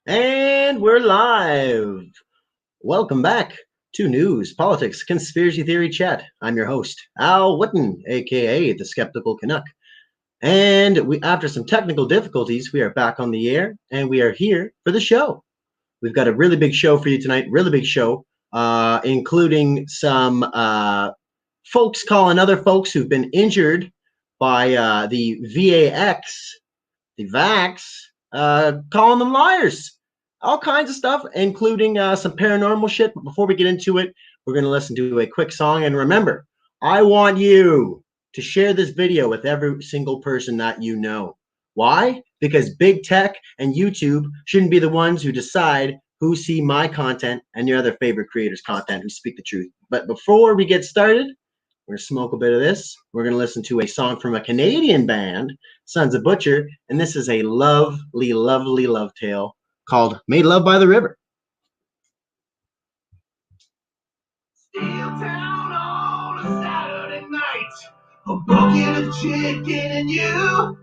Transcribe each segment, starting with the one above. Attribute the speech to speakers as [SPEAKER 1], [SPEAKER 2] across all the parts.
[SPEAKER 1] And we're live. Welcome back to News, Politics, Conspiracy Theory Chat. I'm your host, Al Whitten, aka the Skeptical Canuck. And after some technical difficulties, we are back on the air, and we are here for the show. We've got a really big show for you tonight, really big show, including some folks calling other folks who've been injured by the VAX, the Vax, calling them liars. All kinds of stuff, including some paranormal shit. But before we get into it, we're going to listen to a quick song. And remember, I want you to share this video with every single person that you know. Why? Because big tech and YouTube shouldn't be the ones who decide who see my content and your other favorite creators' content who speak the truth. But before we get started, we're going to smoke a bit of this. We're going to listen to a song from a Canadian band, Sons of Butcher. And this is a lovely, lovely love tale called Made Love by the River.
[SPEAKER 2] Steel town on a Saturday night, a bucket of chicken and you.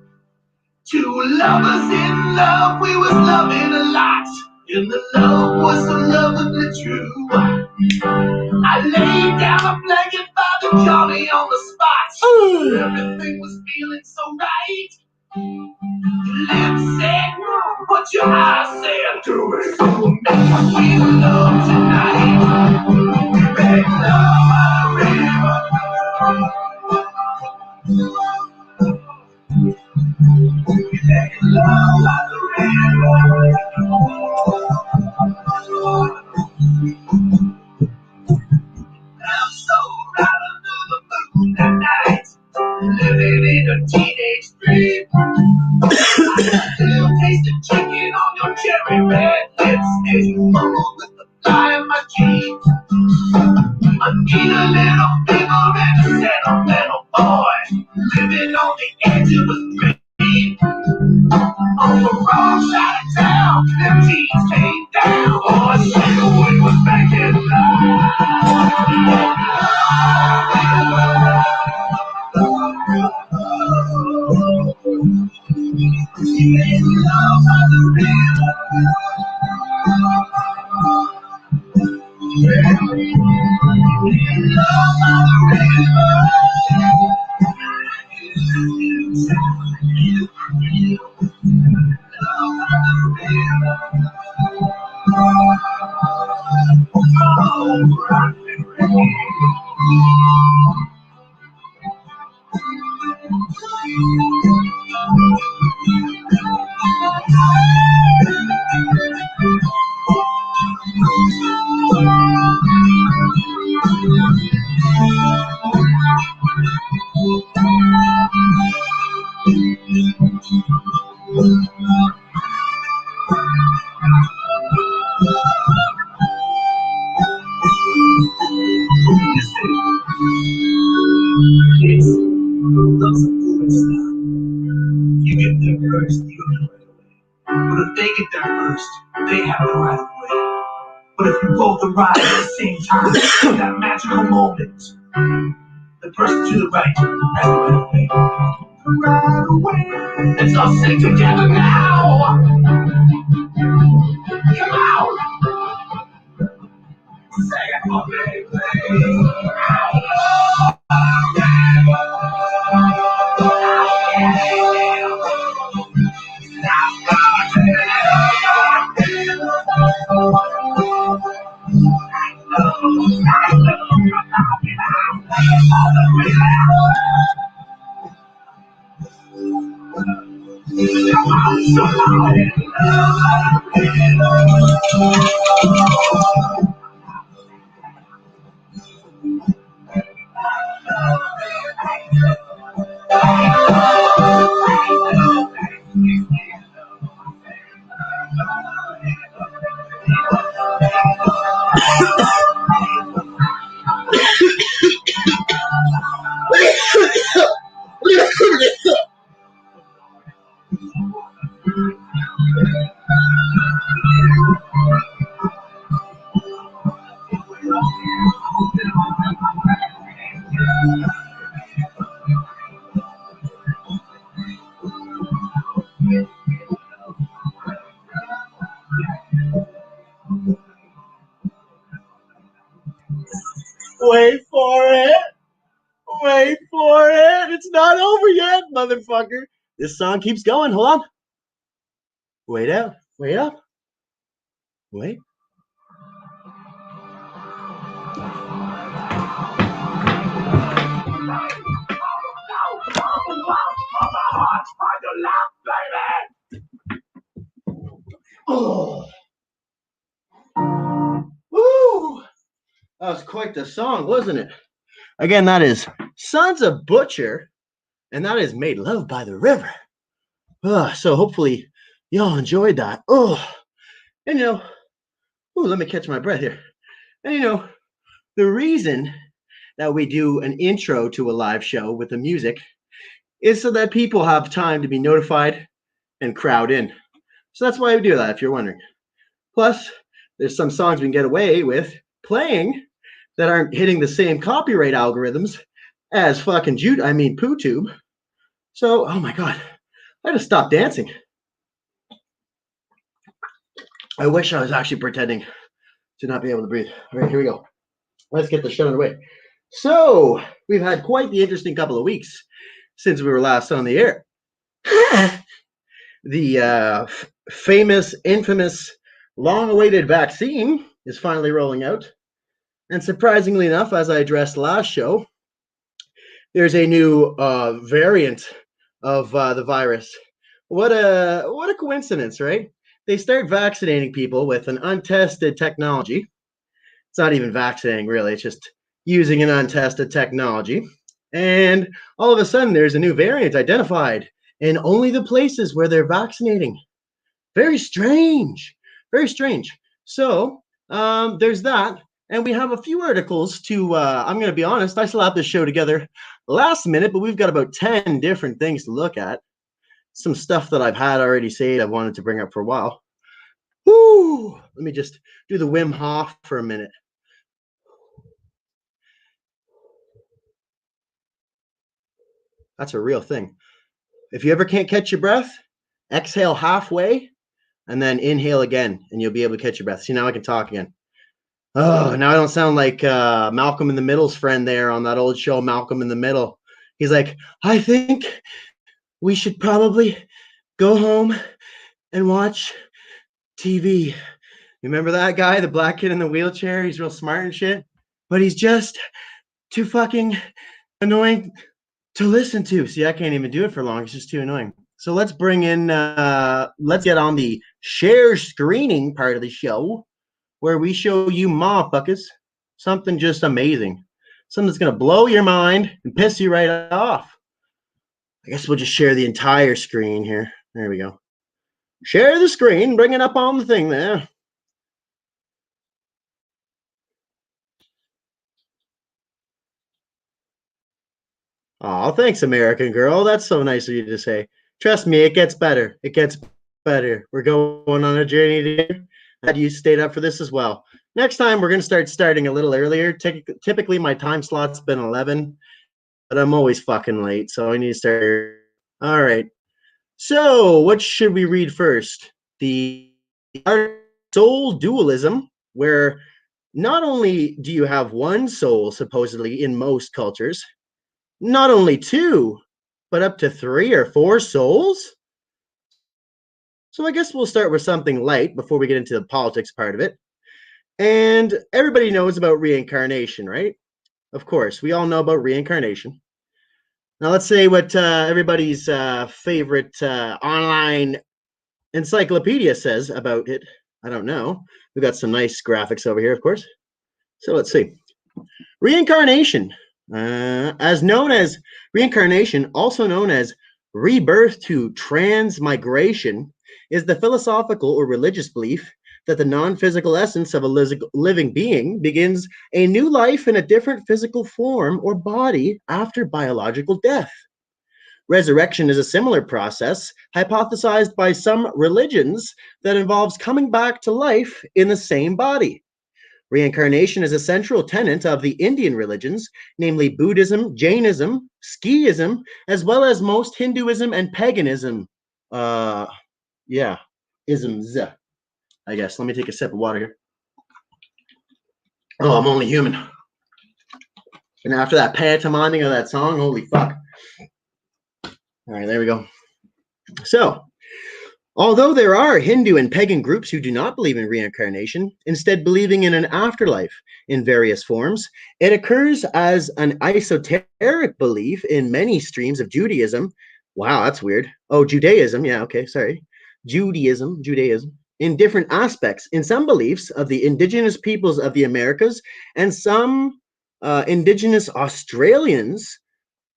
[SPEAKER 2] Two lovers in love, we was loving a lot, and the love was so lovably true. I laid down a blanket by the Johnny on the spot. Ooh. Everything was feeling so right. Your lips said, what your eyes said, do it. So we'll make sweet love tonight. Make love by the river. Make love by the river. I'm so right under the moon that night, living in a teenage dream. I still taste the chicken on your cherry red lips as you mumble with the fly in my jeans. I need a little fever and a sentimental boy, living on the edge of a dream. On the wrong side of town, their teens came down. Oh, I see the wind was making love. Make love by the river. Make love by the river. You get there first, you don't right away. But if they get there first, they have the right of way. But if you both arrive at the same time, that magical moment, the person to the right has the right of way. Right away. Let's all sing together now. Come on. Say it for me, please.
[SPEAKER 1] for it. It's not over yet, motherfucker. This song keeps going. Hold on. Wait up. Wait up. Wait. Oh. Woo. That was quite the song, wasn't it? Again, that is Sons of Butcher, and that is Made Love by the River. So hopefully y'all enjoyed that. And let me catch my breath here. And the reason that we do an intro to a live show with the music is so that people have time to be notified and crowd in. So that's why we do that, if you're wondering. Plus, there's some songs we can get away with playing that aren't hitting the same copyright algorithms as fucking PooTube. So, oh my God, I had to stop dancing. I wish I was actually pretending to not be able to breathe. All right, here we go. Let's get the shit underway. So, we've had quite the interesting couple of weeks since we were last on the air. The famous, infamous, long-awaited vaccine is finally rolling out. And surprisingly enough, as I addressed last show, there's a new variant of the virus. What a coincidence, right? They start vaccinating people with an untested technology. It's not even vaccinating, really. It's just using an untested technology. And all of a sudden, there's a new variant identified in only the places where they're vaccinating. Very strange. Very strange. So there's that. And we have a few articles to, I'm going to be honest, I slapped this show together last minute, but we've got about 10 different things to look at. Some stuff that I've had already said I've wanted to bring up for a while. Woo! Let me just do the Wim Hof for a minute. That's a real thing. If you ever can't catch your breath, exhale halfway and then inhale again, and you'll be able to catch your breath. See, now I can talk again. Oh, now I don't sound like Malcolm in the Middle's friend there on that old show, Malcolm in the Middle. He's like, I think we should probably go home and watch TV. You remember that guy, the black kid in the wheelchair? He's real smart and shit, but he's just too fucking annoying to listen to. See, I can't even do it for long. It's just too annoying. So let's bring in, let's get on the share screening part of the show where we show you motherfuckers something just amazing. Something that's going to blow your mind and piss you right off. I guess we'll just share the entire screen here. There we go. Share the screen, bring it up on the thing there. Oh, thanks, American Girl. That's so nice of you to say. Trust me, it gets better. It gets better. We're going on a journey today. Glad you stayed up for this as well. Next time, we're going to starting a little earlier. Typically, my time slot's been 11, but I'm always fucking late, so I need to start. All right. So, what should we read first? The soul dualism, where not only do you have one soul, supposedly, in most cultures, not only two, but up to 3 or 4 souls? So I guess we'll start with something light before we get into the politics part of it. And everybody knows about reincarnation, right? Of course, we all know about reincarnation. Now let's say what everybody's favorite online encyclopedia says about it. I don't know. We've got some nice graphics over here, of course. So let's see. Reincarnation, as known as reincarnation, also known as rebirth to transmigration, is the philosophical or religious belief that the non-physical essence of a living being begins a new life in a different physical form or body after biological death. Resurrection is a similar process hypothesized by some religions that involves coming back to life in the same body. Reincarnation is a central tenet of the Indian religions, namely Buddhism, Jainism, Sikhism, as well as most Hinduism and paganism. Isms, I guess. Let me take a sip of water here. Oh, I'm only human. And after that pantomiming of that song, holy fuck. All right, there we go. So, although there are Hindu and pagan groups who do not believe in reincarnation, instead believing in an afterlife in various forms, it occurs as an esoteric belief in many streams of Judaism. Wow, that's weird. Oh, Judaism. Yeah, okay, sorry. Judaism. In different aspects. In some beliefs of the indigenous peoples of the Americas and some indigenous Australians,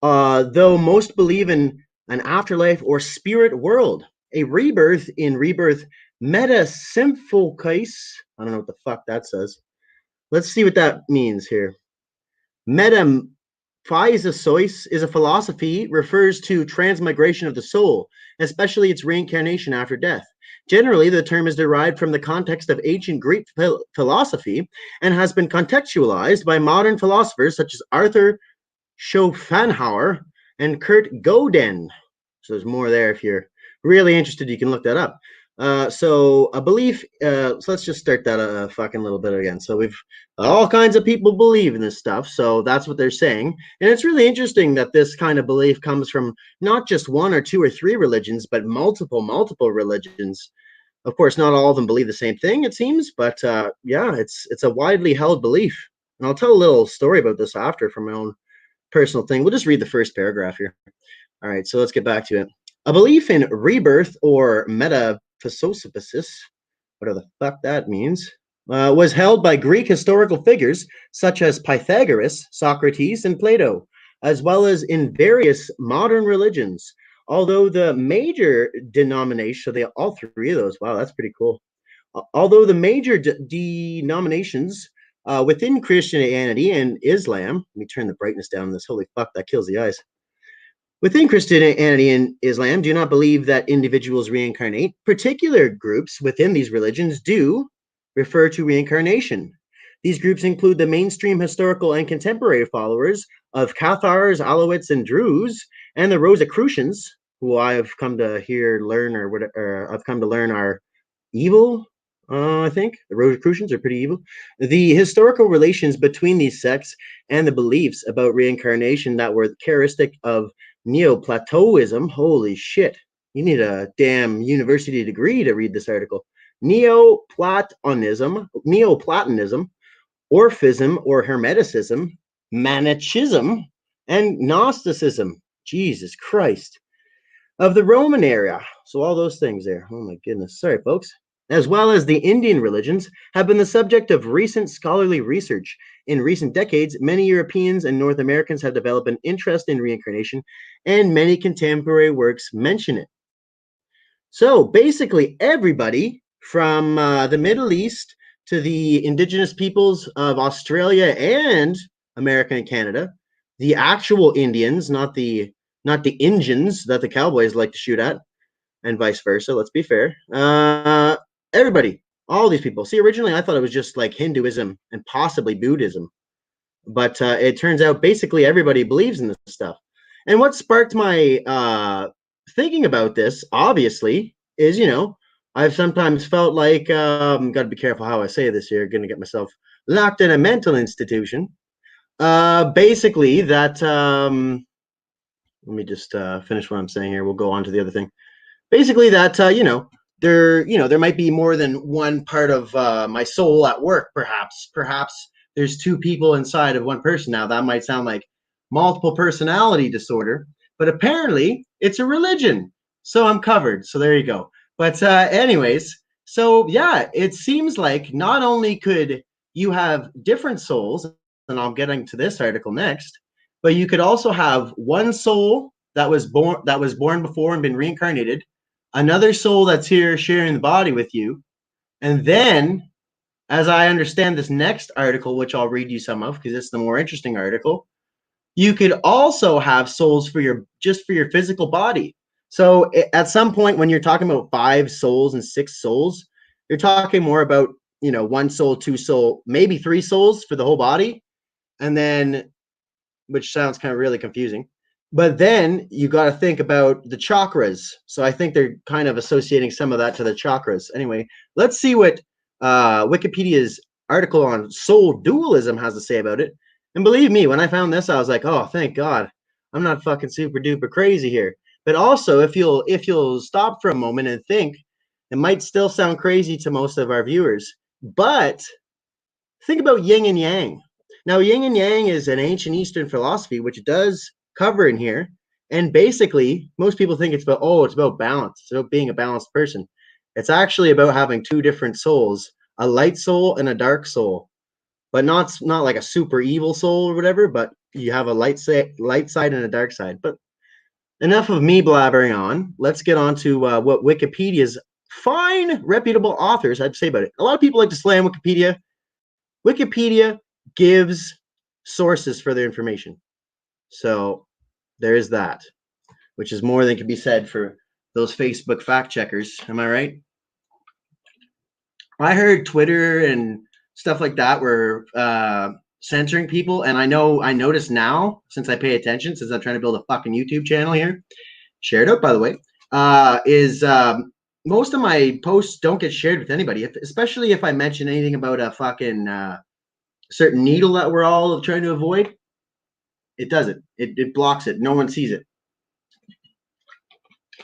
[SPEAKER 1] though most believe in an afterlife or spirit world, a rebirth in rebirth metasymphosis. I don't know what the fuck that says. Let's see what that means here. Metemphysis is a philosophy refers to transmigration of the soul, especially its reincarnation after death. Generally, the term is derived from the context of ancient Greek philosophy and has been contextualized by modern philosophers such as Arthur Schopenhauer and Kurt Gödel. So there's more there. If you're really interested, you can look that up. So a belief, so let's just start that fucking little bit again. So we've all kinds of people believe in this stuff. So that's what they're saying. And it's really interesting that this kind of belief comes from not just one or two or three religions, but multiple religions. Of course, not all of them believe the same thing, it seems, but yeah, it's a widely held belief. And I'll tell a little story about this after from my own personal thing. We'll just read the first paragraph here. All right, so let's get back to it. A belief in rebirth or metaphysosis, whatever the fuck that means, was held by Greek historical figures such as Pythagoras, Socrates, and Plato, as well as in various modern religions. Although the major denominations, so they all three of those, wow, that's pretty cool. Although the major denominations within Christianity and Islam, let me turn the brightness down on this. Holy fuck, that kills the eyes. Within Christianity and Islam, do not believe that individuals reincarnate. Particular groups within these religions do refer to reincarnation. These groups include the mainstream historical and contemporary followers of Cathars, Alawits, and Druze, and the Rosicrucians, who I have come to I've come to learn are evil. I think the Rosicrucians are pretty evil. The historical relations between these sects and the beliefs about reincarnation that were characteristic of Neoplatonism. Holy shit. You need a damn university degree to read this article. Neoplatonism, Orphism or Hermeticism, Manichaeism, and Gnosticism. Jesus Christ. Of the Roman era. So all those things there. Oh my goodness. Sorry, folks. As well as the Indian religions, have been the subject of recent scholarly research. In recent decades, many Europeans and North Americans have developed an interest in reincarnation, and many contemporary works mention it. So basically, everybody from the Middle East to the indigenous peoples of Australia and America and Canada, the actual Indians, not the Injuns that the cowboys like to shoot at, and vice versa. Let's be fair. Everybody, all these people. See, originally I thought it was just like Hinduism and possibly Buddhism, but it turns out basically everybody believes in this stuff. And what sparked my thinking about this, obviously, is, I've sometimes felt like, got to be careful how I say this here, going to get myself locked in a mental institution. Basically that, let me just finish what I'm saying here. We'll go on to the other thing. Basically that, there might be more than one part of my soul at work, perhaps. Perhaps there's two people inside of one person. Now, that might sound like multiple personality disorder, but apparently it's a religion. So I'm covered. So there you go. But anyways, so yeah, it seems like not only could you have different souls, and I'll get into this article next, but you could also have one soul that was born before and been reincarnated, another soul that's here sharing the body with you, and then, as I understand this next article, which I'll read you some of because it's the more interesting article, you could also have souls for your physical body. So at some point when you're talking about 5 souls and 6 souls, you're talking more about, one soul, 2 soul, maybe 3 souls for the whole body, and then, which sounds kind of really confusing. But then you got to think about the chakras. So I think they're kind of associating some of that to the chakras. Anyway, let's see what Wikipedia's article on soul dualism has to say about it. And believe me, when I found this, I was like, oh, thank God, I'm not fucking super duper crazy here. But also, if you'll stop for a moment and think, it might still sound crazy to most of our viewers, but think about yin and yang. Now, yin and yang is an ancient Eastern philosophy, which does cover in here. And basically, most people think it's about balance. It's about being a balanced person. It's actually about having two different souls, a light soul and a dark soul, but not like a super evil soul or whatever, but you have a light side and a dark side. But enough of me blabbering on. Let's get on to what Wikipedia's fine, reputable authors had to say about it. A lot of people like to slam Wikipedia. Wikipedia gives sources for their information. So there is that, which is more than can be said for those Facebook fact checkers. Am I right? I heard Twitter and stuff like that were censoring people, and I notice now, since I pay attention, since I'm trying to build a fucking YouTube channel here, share it out, by the way, is most of my posts don't get shared with anybody, especially if I mention anything about a fucking certain needle that we're all trying to avoid. It doesn't. It blocks it. No one sees it.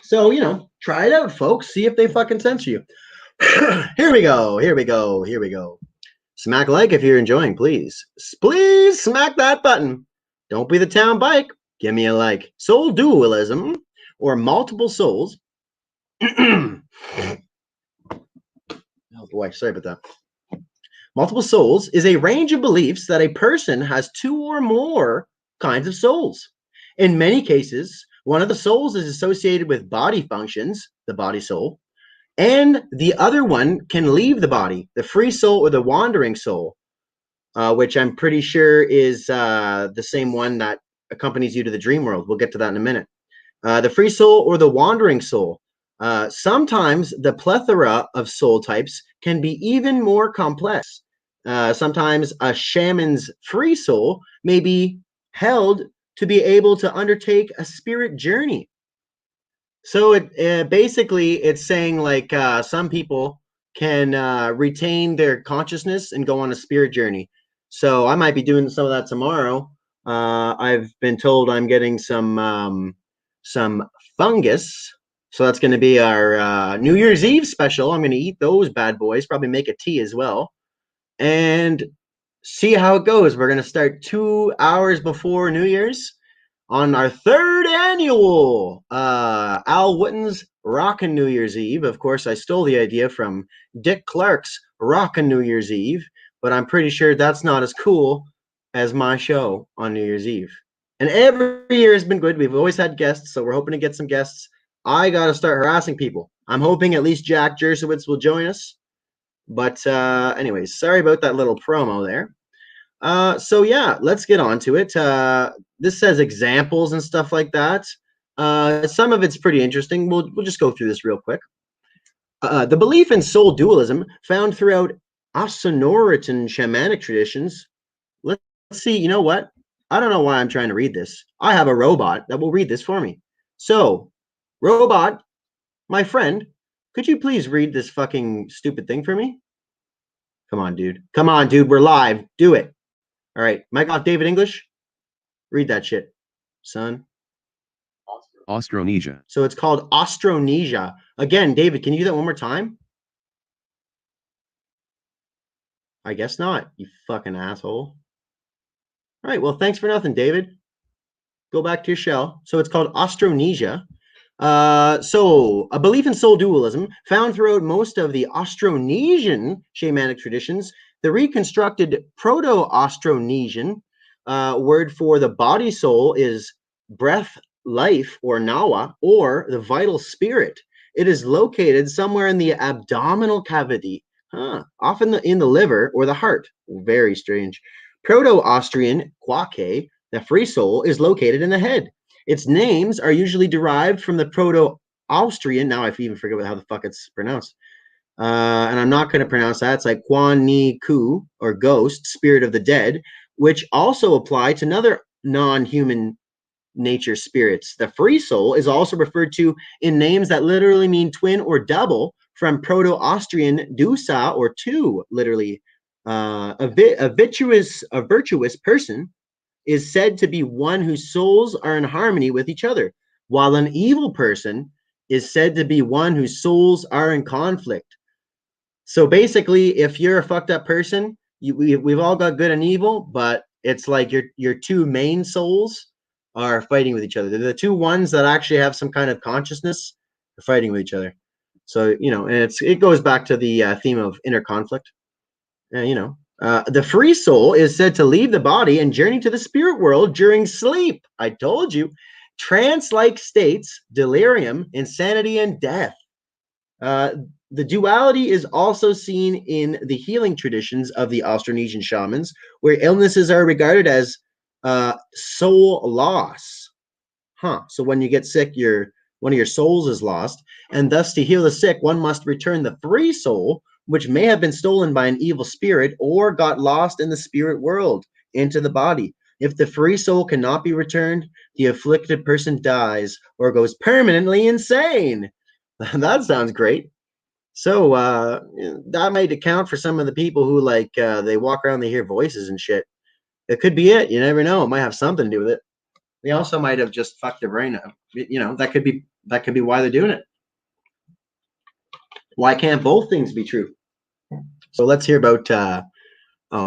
[SPEAKER 1] So, try it out, folks. See if they fucking censor you. Here we go. Smack like if you're enjoying, please. Please smack that button. Don't be the town bike. Give me a like. Soul dualism, or multiple souls. Oh boy, sorry about that. Multiple souls is a range of beliefs that a person has two or more kinds of souls. In many cases, one of the souls is associated with body functions, the body soul, and the other one can leave the body, the free soul or the wandering soul, which I'm pretty sure is the same one that accompanies you to the dream world. We'll get to that in a minute. The free soul or the wandering soul. Sometimes the plethora of soul types can be even more complex. Sometimes a shaman's free soul may be held to be able to undertake a spirit journey. So basically it's saying like some people can retain their consciousness and go on a spirit journey. So I might be doing some of that tomorrow. I've been told I'm getting some fungus. So that's going to be our New Year's Eve special. I'm going to eat those bad boys, probably make a tea as well, and see how it goes. We're going to start 2 hours before New Year's on our third annual Al Witten's Rockin' New Year's Eve. Of course, I stole the idea from Dick Clark's Rockin' New Year's Eve, but I'm pretty sure that's not as cool as my show on New Year's Eve. And every year has been good. We've always had guests, so we're hoping to get some guests. I got to start harassing people. I'm hoping at least Jack JERSAWITZ will join us. But anyways, sorry about that little promo there. So yeah, let's get on to it. This says examples and stuff like that. Some of it's pretty interesting. We'll just go through this real quick. The belief in soul dualism found throughout Asonoretan shamanic traditions. Let's see. You know what? I don't know why I'm trying to read this. I have a robot that will read this for me. So, robot, my friend, could you please read this fucking stupid thing for me? Come on, dude. Come on, dude. We're live. Do it. All right. Mike off David English. Read that shit, son.
[SPEAKER 3] Austronesia.
[SPEAKER 1] So it's called Austronesia. Again, David, can you do that one more time? I guess not, you fucking asshole. All right, well, thanks for nothing, David. Go back to your shell. So it's called Austronesia. So a belief in soul dualism found throughout most of the Austronesian shamanic traditions. The reconstructed Proto-Austronesian word for the body soul is breath, life, or nawa, or the vital spirit. It is located somewhere in the abdominal cavity, often in the liver or the heart. Very strange. Proto-Austrian quake, the free soul, is located in the head. Its names are usually derived from the Proto-Austrian. Now I even forget how the fuck it's pronounced. And I'm not going to pronounce that. It's like Quan Ni Ku, or ghost, spirit of the dead, which also apply to another non-human nature spirits. The free soul is also referred to in names that literally mean twin or double, from Proto-Austrian dusa, or two, literally A virtuous person is said to be one whose souls are in harmony with each other, while an evil person is said to be one whose souls are in conflict. So basically, if you're a fucked up person, we've all got good and evil, but it's like your two main souls are fighting with each other. They're the two ones that actually have some kind of consciousness are fighting with each other. So and it goes back to the theme of inner conflict. The free soul is said to leave the body and journey to the spirit world during sleep. I told you, trance-like states, delirium, insanity, and death. The duality is also seen in the healing traditions of the Austronesian shamans, where illnesses are regarded as soul loss. So when you get sick, one of your souls is lost, and thus to heal the sick, one must return the free soul, which may have been stolen by an evil spirit or got lost in the spirit world, into the body. If the free soul cannot be returned, the afflicted person dies or goes permanently insane. That sounds great. So that might account for some of the people who they walk around, they hear voices and shit. It could be it. You never know. It might have something to do with it. They also might have just fucked their brain up. That could be why they're doing it. Why can't both things be true? So let's hear about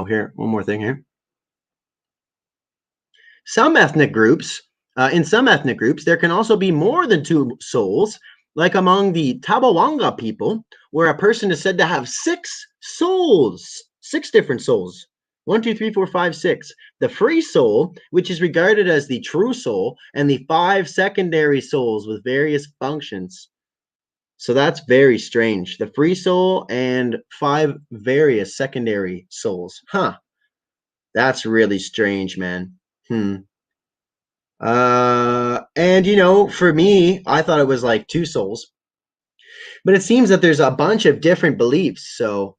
[SPEAKER 1] here, one more thing here. Some ethnic groups, in some ethnic groups, there can also be more than two souls, like among the Tabawanga people, where a person is said to have 6 souls, 6 different souls. 1, 2, 3, 4, 5, 6. The free soul, which is regarded as the true soul, and the 5 secondary souls with various functions. So that's very strange. The free soul and 5 various secondary souls. That's really strange, man. And for me, I thought it was like 2 souls. But it seems that there's a bunch of different beliefs. So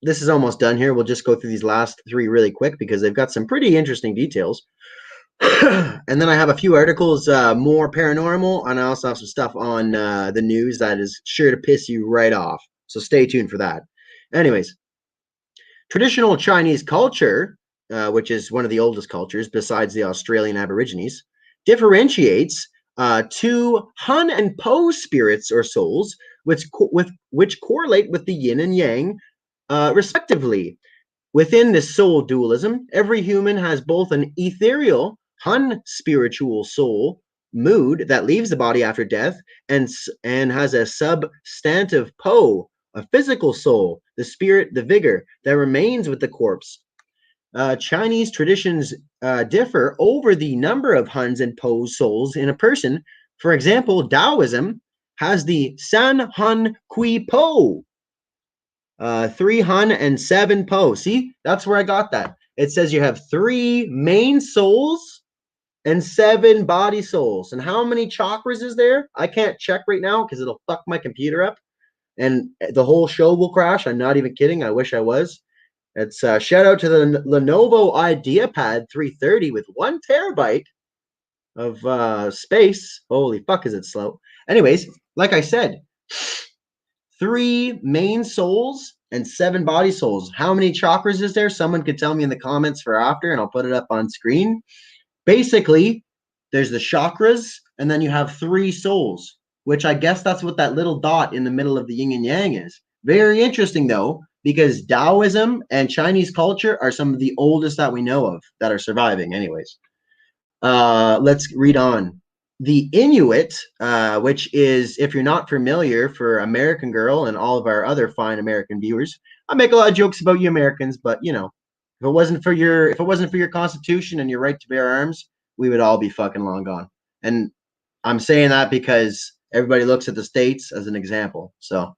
[SPEAKER 1] this is almost done here. We'll just go through these last 3 really quick because they've got some pretty interesting details. And then I have a few articles, more paranormal, and I also have some stuff on the news that is sure to piss you right off. So stay tuned for that. Anyways, traditional Chinese culture, which is one of the oldest cultures besides the Australian Aborigines, differentiates 2 Hun and Po spirits or souls, which correlate with the yin and yang, respectively. Within this soul dualism, every human has both an ethereal Hun spiritual soul mood that leaves the body after death, and has a substantive Po, a physical soul, the spirit, the vigor that remains with the corpse. Chinese traditions differ over the number of Huns and Po souls in a person. For example, Taoism has the San Hun Kui Po, 3 Hun and 7 Po. See, that's where I got that. It says you have 3 main souls and 7 body souls. And how many chakras is there? I can't check right now because it'll fuck my computer up and the whole show will crash. I'm not even kidding. I wish I was. It's shout out to the Lenovo IdeaPad 330 with 1 terabyte of space. Holy fuck, is it slow? Anyways, like I said, 3 main souls and 7 body souls. How many chakras is there? Someone could tell me in the comments for after, and I'll put it up on screen. Basically, there's the chakras, and then you have 3 souls, which I guess that's what that little dot in the middle of the yin and yang is. Very interesting, though, because Taoism and Chinese culture are some of the oldest that we know of that are surviving. Anyways, let's read on. The Inuit, which is, if you're not familiar, for American Girl and all of our other fine American viewers, I make a lot of jokes about you Americans, but if it wasn't for your Constitution and your right to bear arms, we would all be fucking long gone. And I'm saying that because everybody looks at the States as an example. So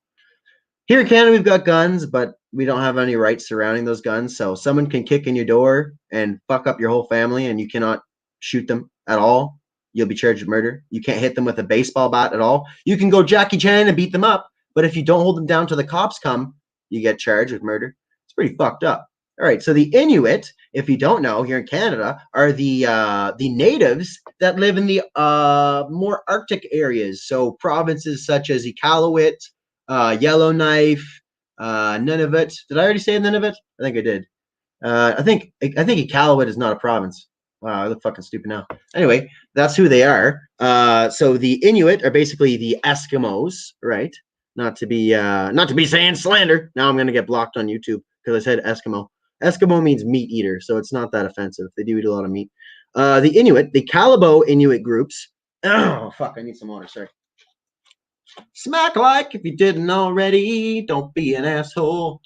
[SPEAKER 1] here in Canada, we've got guns, but we don't have any rights surrounding those guns. So someone can kick in your door and fuck up your whole family, and you cannot shoot them at all. You'll be charged with murder. You can't hit them with a baseball bat at all. You can go Jackie Chan and beat them up, but if you don't hold them down till the cops come, you get charged with murder. It's pretty fucked up. All right, so the Inuit, if you don't know, here in Canada, are the natives that live in the more Arctic areas. So provinces such as Iqaluit, Yellowknife, None of it. Did I already say none of it? I think I did. I think Iqaluit is not a province. Wow, I look fucking stupid now. Anyway, that's who they are. So the Inuit are basically the Eskimos, right? Not to be saying slander. Now I'm gonna get blocked on YouTube because I said Eskimo. Eskimo means meat eater, so it's not that offensive. They do eat a lot of meat. The Inuit, the Kalabo Inuit groups. Oh fuck! I need some water. Sorry. Smack like if you didn't already. Don't be an asshole.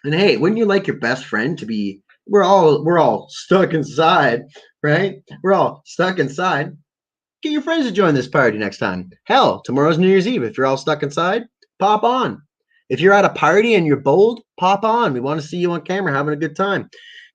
[SPEAKER 1] And hey, wouldn't you like your best friend to be? We're all stuck inside, right? We're all stuck inside. Get your friends to join this party next time. Hell, tomorrow's New Year's Eve. If you're all stuck inside, pop on. If you're at a party and you're bold, pop on. We want to see you on camera having a good time.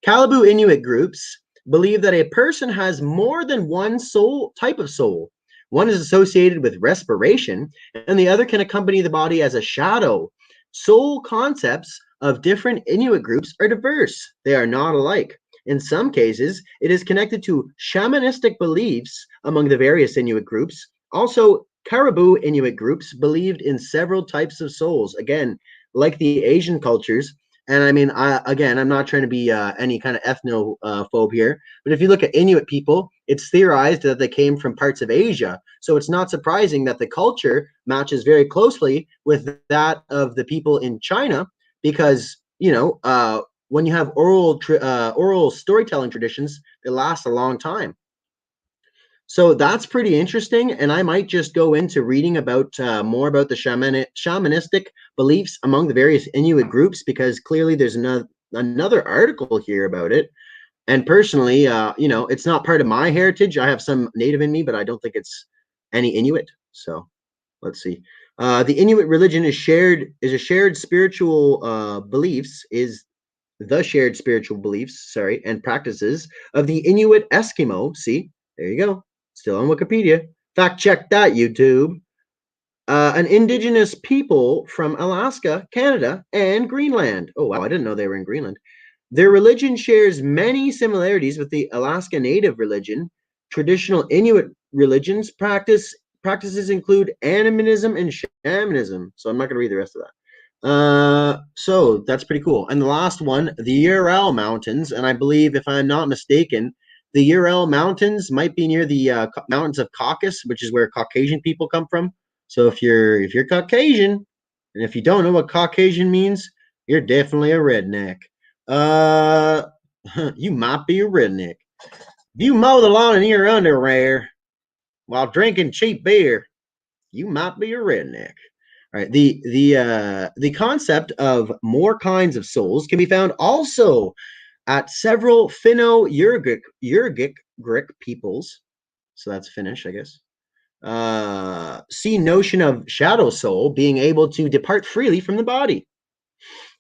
[SPEAKER 1] Kalabu Inuit groups believe that a person has more than one soul type of soul. One is associated with respiration, and the other can accompany the body as a shadow. Soul concepts of different Inuit groups are diverse. They are not alike. In some cases, it is connected to shamanistic beliefs among the various Inuit groups. Also, Caribou Inuit groups believed in several types of souls. Again, like the Asian cultures. And I mean, I'm not trying to be any kind of ethnophobe here, but if you look at Inuit people, it's theorized that they came from parts of Asia. So it's not surprising that the culture matches very closely with that of the people in China, because, when you have oral storytelling traditions, they last a long time. So that's pretty interesting, and I might just go into reading about more about the shamanistic beliefs among the various Inuit groups, because clearly there's another article here about it. And personally, it's not part of my heritage. I have some native in me, but I don't think it's any Inuit. So let's see. The Inuit religion is a shared spiritual beliefs is the shared spiritual beliefs, and practices of the Inuit Eskimo. See, there you go. Still on Wikipedia. Fact check that, YouTube. An indigenous people from Alaska, Canada, and Greenland. Oh, wow, I didn't know they were in Greenland. Their religion shares many similarities with the Alaska Native religion. Traditional Inuit religions practices include animism and shamanism. So I'm not going to read the rest of that. So that's pretty cool. And the last one, the Ural Mountains, and I believe, if I'm not mistaken, the Ural Mountains might be near the mountains of Caucasus, which is where Caucasian people come from. So if you're Caucasian, and if you don't know what Caucasian means, you're definitely a redneck. You might be a redneck. If you mow the lawn in your underwear while drinking cheap beer, you might be a redneck. All right. The concept of more kinds of souls can be found also at several Finno-Ugric peoples. So that's Finnish, I guess. See notion of shadow soul being able to depart freely from the body.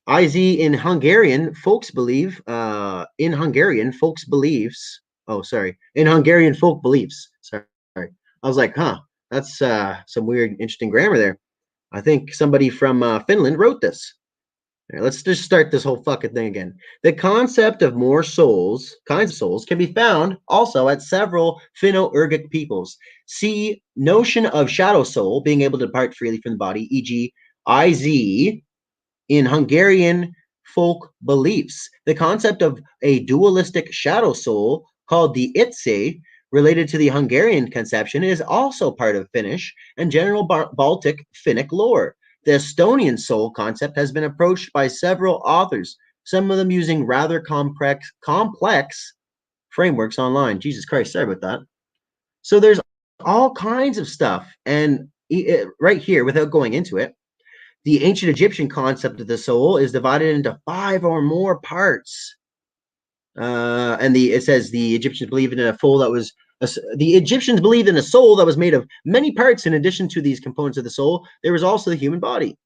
[SPEAKER 1] In Hungarian folks believe. In Hungarian folk beliefs. Sorry, I was like, that's some weird, interesting grammar there. I think somebody from Finland wrote this. Right, let's just start this whole fucking thing again. The concept of more kinds of souls, can be found also at several Finno-Ugric peoples. See notion of shadow soul being able to depart freely from the body, e.g., IZ in Hungarian folk beliefs. The concept of a dualistic shadow soul called the Itse, related to the Hungarian conception, is also part of Finnish and general Baltic Finnic lore. The Estonian soul concept has been approached by several authors, some of them using rather complex frameworks online. Jesus Christ, sorry about that. So there's all kinds of stuff. And right here, without going into it, the ancient Egyptian concept of the soul is divided into 5 or more parts. It says the Egyptians believed in a soul that was made of many parts. In addition to these components of the soul, there was also the human body.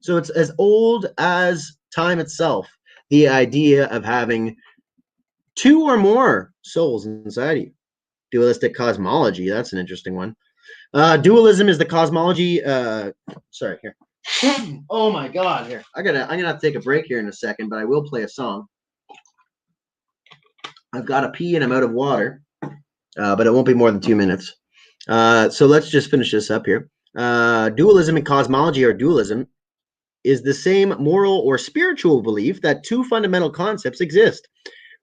[SPEAKER 1] So it's as old as time itself. The idea of having 2 or more souls inside you. Dualistic cosmology. That's an interesting one. Dualism is the cosmology. Sorry, here. Oh my God! Here, I'm gonna have to take a break here in a second, but I will play a song. I've got to pee and I'm out of water, but it won't be more than 2 minutes. So let's just finish this up here. Dualism in cosmology, or dualism, is the same moral or spiritual belief that two fundamental concepts exist,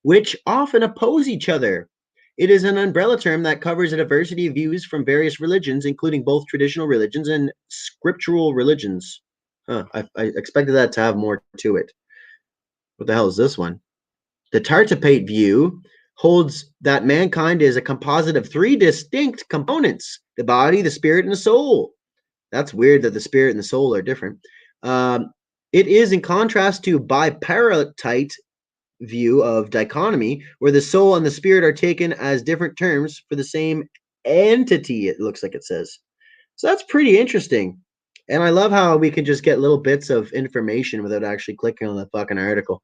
[SPEAKER 1] which often oppose each other. It is an umbrella term that covers a diversity of views from various religions, including both traditional religions and scriptural religions. I expected that to have more to it. What the hell is this one? The Tartopate view holds that mankind is a composite of three distinct components: the body, the spirit, and the soul. That's weird that the spirit and the soul are different. It is in contrast to bipartite view of dichotomy, where the soul and the spirit are taken as different terms for the same entity, it looks like it says. So that's pretty interesting. And I love how we can just get little bits of information without actually clicking on the fucking article,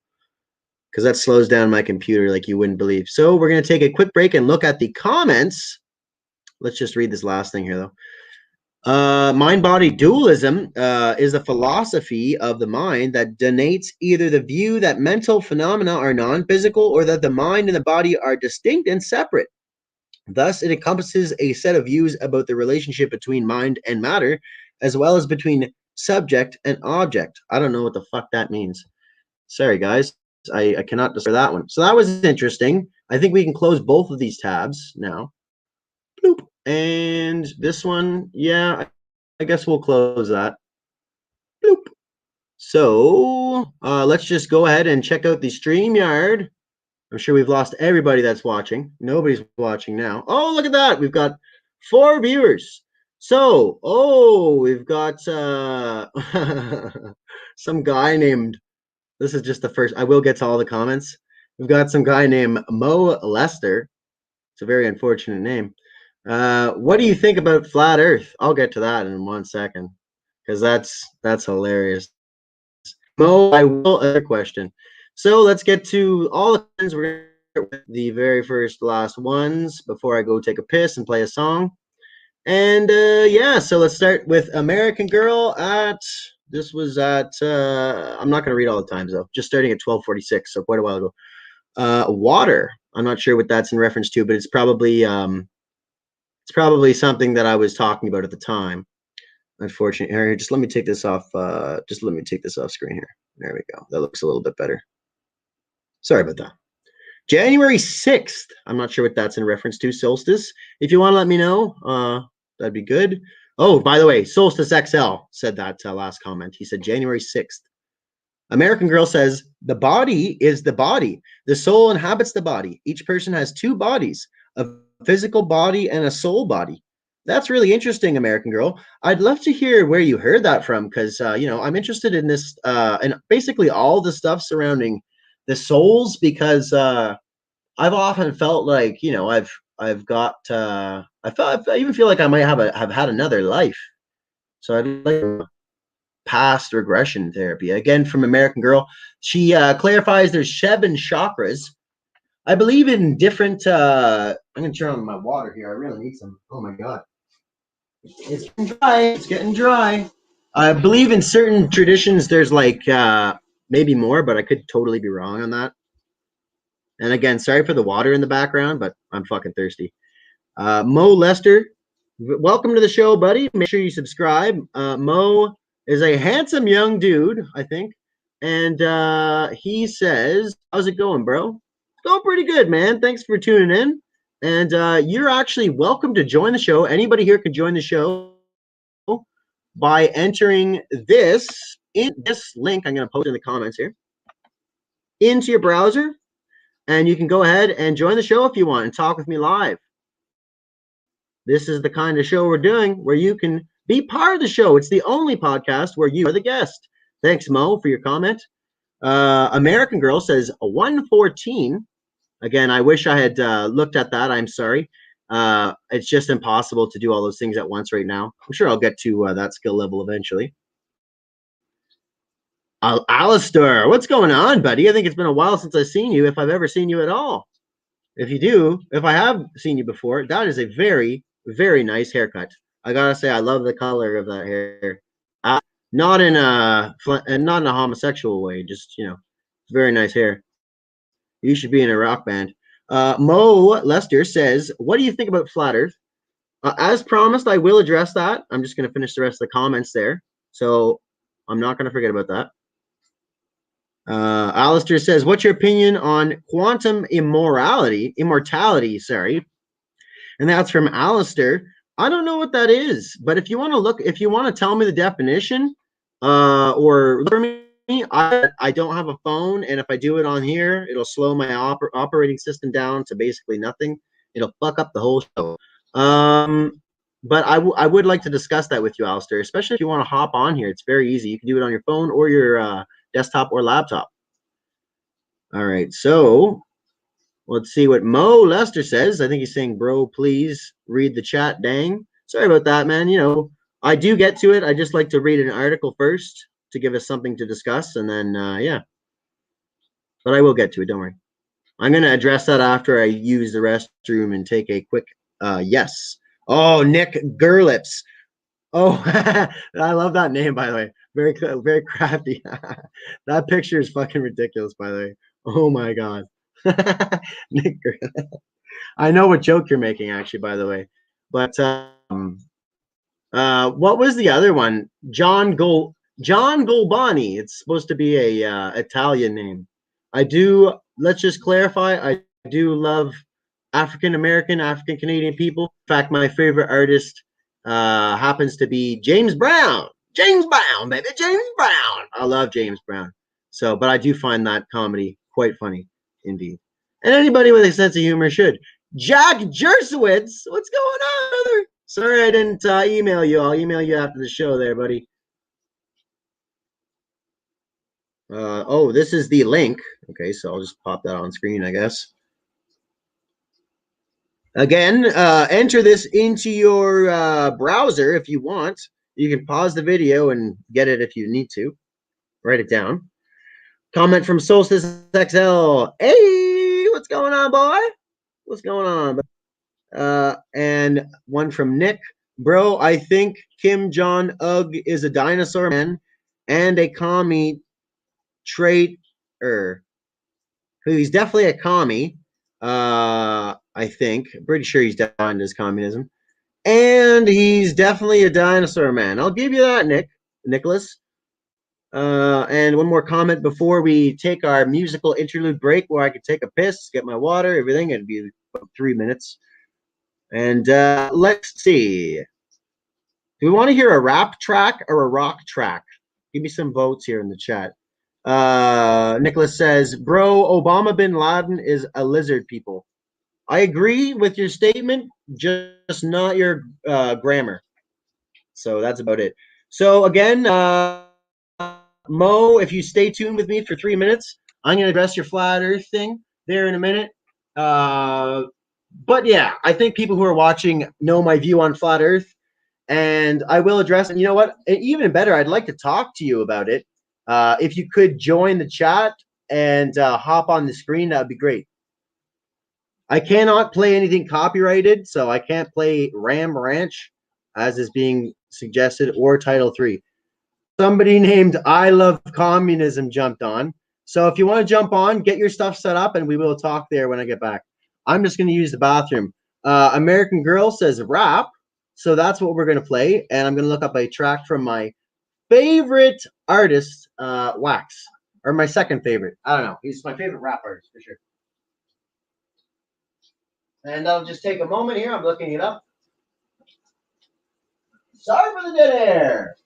[SPEAKER 1] because that slows down my computer like you wouldn't believe. So we're going to take a quick break and look at the comments. Let's just read this last thing here, though. Mind-body dualism is a philosophy of the mind that denotes either the view that mental phenomena are non-physical or that the mind and the body are distinct and separate. Thus, it encompasses a set of views about the relationship between mind and matter, as well as between subject and object. I don't know what the fuck that means. Sorry, guys. I cannot decipher that one. So that was interesting. I think we can close both of these tabs now. Bloop. And this one, yeah, I guess we'll close that. Bloop. So let's just go ahead and check out the StreamYard. I'm sure we've lost everybody that's watching. Nobody's watching now. Oh, look at that. We've got 4 viewers. So, we've got some guy named, this is just the first, I will get to all the comments. We've got some guy named Mo Lester. It's a very unfortunate name. What do you think about flat Earth? I'll get to that in 1 second, because that's hilarious. Mo, I will. Other question. So let's get to all the things. We're gonna start with the very first last ones before I go take a piss and play a song. And yeah, so let's start with American Girl at. This was at. I'm not gonna read all the times though. Just starting at 12:46, so quite a while ago. Water. I'm not sure what that's in reference to, but it's probably something that I was talking about at the time. Unfortunately, here, just let me take this off. Just let me take this off screen here. There we go. That looks a little bit better. Sorry about that. January 6th. I'm not sure what that's in reference to. Solstice. If you want to let me know, that'd be good. Oh, by the way, Solstice XL said that last comment. He said January 6th. American Girl says, the body is the body. The soul inhabits the body. Each person has 2 bodies, a physical body and a soul body. That's really interesting, American Girl. I'd love to hear where you heard that from, because I'm interested in this and basically all the stuff surrounding the souls, because I've often felt like I've got I even feel like I might have had another life. So I'd like past regression therapy. Again, from American Girl, she clarifies there's 7 chakras. I believe in different. I'm gonna turn on my water here. I really need some. Oh my god. It's getting dry. It's getting dry. I believe in certain traditions there's like maybe more, but I could totally be wrong on that. And again, sorry for the water in the background, but I'm fucking thirsty. Mo Lester, welcome to the show, buddy. Make sure you subscribe. Mo is a handsome young dude, I think. And he says, how's it going, bro? Going pretty good, man. Thanks for tuning in. And you're actually welcome to join the show. Anybody here can join the show by entering this link. I'm going to post in the comments here into your browser, and you can go ahead and join the show if you want and talk with me live. This is the kind of show we're doing where you can be part of the show. It's the only podcast where you are the guest. Thanks, Mo, for your comment. American Girl says 114. Again, I wish I had looked at that. I'm sorry. It's just impossible to do all those things at once right now. I'm sure I'll get to that skill level eventually. Alistair, what's going on, buddy? I think it's been a while since I've seen you, if I've ever seen you at all. If I have seen you before, that is a very, very nice haircut. I gotta say, I love the color of that hair. Not in a homosexual way, just very nice hair. You should be in a rock band. Mo Lester says, what do you think about flat Earth? As promised, I will address that. I'm just going to finish the rest of the comments there. So I'm not going to forget about that. Alistair says, what's your opinion on quantum immortality, sorry. And that's from Alistair. I don't know what that is, but if you want to look, if you want to tell me the definition, or look for me, I don't have a phone, and if I do it on here, it'll slow my operating system down to basically nothing. It'll fuck up the whole show. But I would like to discuss that with you, Alistair, especially if you want to hop on here. It's very easy. You can do it on your phone or your desktop or laptop. All right, so let's see what Mo Lester says. I think he's saying, bro, please read the chat. Dang. Sorry about that, man. You know, I do get to it. I just like to read an article first to give us something to discuss, and then, yeah. But I will get to it, don't worry. I'm going to address that after I use the restroom and take a quick yes. Oh, Nick Gerlips. Oh, I love that name, by the way. Very, very crafty. That picture is fucking ridiculous, by the way. Oh, my God. Nick Gerlips. I know what joke you're making, actually, by the way. But what was the other one? John Golbani. It's supposed to be a Italian name. Let's just clarify, I do love African Canadian people. In fact, my favorite artist happens to be James Brown. James Brown, baby, James Brown. I love James Brown. So, but I do find that comedy quite funny, indeed. And anybody with a sense of humor should. Jack JERSAWITZ, what's going on, brother? Sorry I didn't email you. I'll email you after the show there, buddy. Oh, this is the link. Okay, so I'll just pop that on screen, I guess. Again, enter this into your browser if you want. You can pause the video and get it if you need to. Write it down. Comment from Solstice XL. Hey, what's going on, boy? What's going on? And one from Nick. Bro, I think Kim Jong-un is a dinosaur man and a commie trait. He's definitely a commie. I think. I'm pretty sure he's defined as communism. And he's definitely a dinosaur man. I'll give you that, Nicholas. And one more comment before we take our musical interlude break where I could take a piss, get my water, everything. It'd be about 3 minutes. And let's see. Do we want to hear a rap track or a rock track? Give me some votes here in the chat. Nicholas says, bro, Obama bin Laden is a lizard people. I agree with your statement, just not your grammar. So that's about it. So again, Mo, if you stay tuned with me for 3 minutes, I'm going to address your flat earth thing there in a minute. But yeah, I think people who are watching know my view on flat earth, and I will address it. You know what? Even better, I'd like to talk to you about it. If you could join the chat and hop on the screen, that would be great. I cannot play anything copyrighted, so I can't play Ram Ranch, as is being suggested, or Title III. Somebody named I Love Communism jumped on. So if you want to jump on, get your stuff set up, and we will talk there when I get back. I'm just going to use the bathroom. American Girl says rap, so that's what we're going to play, and I'm going to look up a track from my favorite artist, Wax, or my second favorite. I don't know. He's my favorite rap artist for sure. And I'll just take a moment here. I'm looking it up. Sorry for the dead air.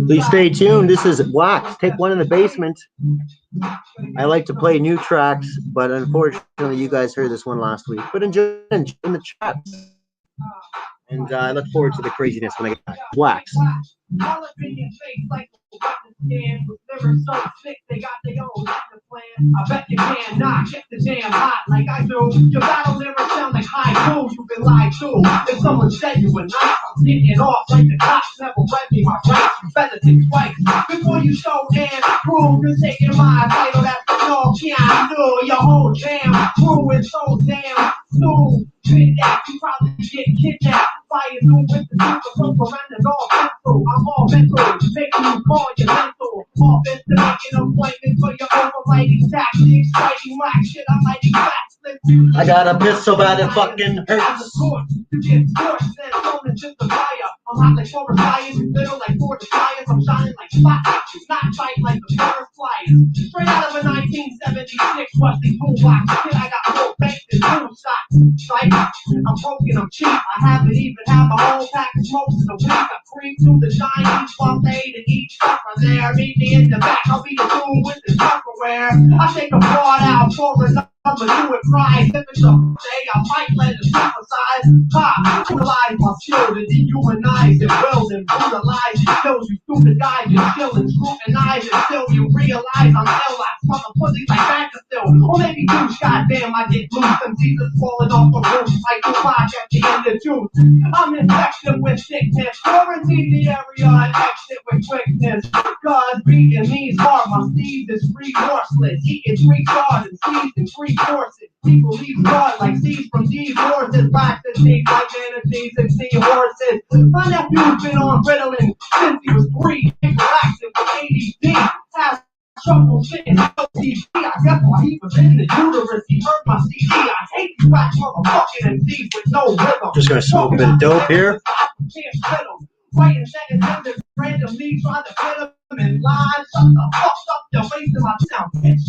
[SPEAKER 1] Please stay tuned. This is Wax. Take one in the basement. I like to play new tracks, but unfortunately, you guys heard this one last week. But enjoy in the chat. And I look forward to the craziness when I get back. Wax.
[SPEAKER 2] I bet you cannot get the damn hot like I do. Your battle lyrics sound like haiku. You've been lied to. If someone said you were nice, I'm getting it off like the cops never read me my rights. You better think twice before you show and prove you're taking my title. That's no CANUCK. Your whole damn crew is so damn stupid that you probably get kidnapped by a dude with the super surrenders all mental. I'm all mental, making you call your mental. Offense to making appointments for your overriding tactics, writing whack shit. I'm lighting facts.
[SPEAKER 1] I got a pistol bad it fucking hurts.
[SPEAKER 2] You get scorched and thrown into the fire. I'm hot like forest fires, you little like forest fires. I'm shining like spotlights, not tight like the forest flyers. Straight out of a 1976 rusty toolbox. Shit, I got more bank than two shots. Like, I'm broken, I'm cheap. I haven't even had my whole pack of smokes in a week. I creep to the Chinese buffet to eat supper there. Meet me in the back, I'll be the dude with the Tupperware. I take a broad out for another do it prize. If it's a day, I might let it emphasize. Ha! Utilize my skill to dehumanize and build and brutalize. It kills you through the guys and chill and scrutinize until you realize I'm ill. I smell the pussy like Vaxxil. Or maybe douche, goddamn, I get loose. And Jesus falling off the roof like Tupac at the end of June. I'm infected with sickness. Quarantine the area and exit with quickness. Cause beating me's hard. My steed is remorseless. Eating 3 stars and seeds and 3 courses. People leave blood like seeds from these horses. Back to seeds like manatees and seahorses. My nephew's been on Ritalin since he was 3. Hyperactive with ADD. Has trouble sitting on TV. I guess while he was in the uterus, he heard my CD. I hate these whack motherfucking MCs with no rhythm.
[SPEAKER 1] Just gonna smoke a bit of dope here.
[SPEAKER 2] Writing sentences randomly trying to fit them in line. Shut the fuck up, you're wasting my sound, bitch.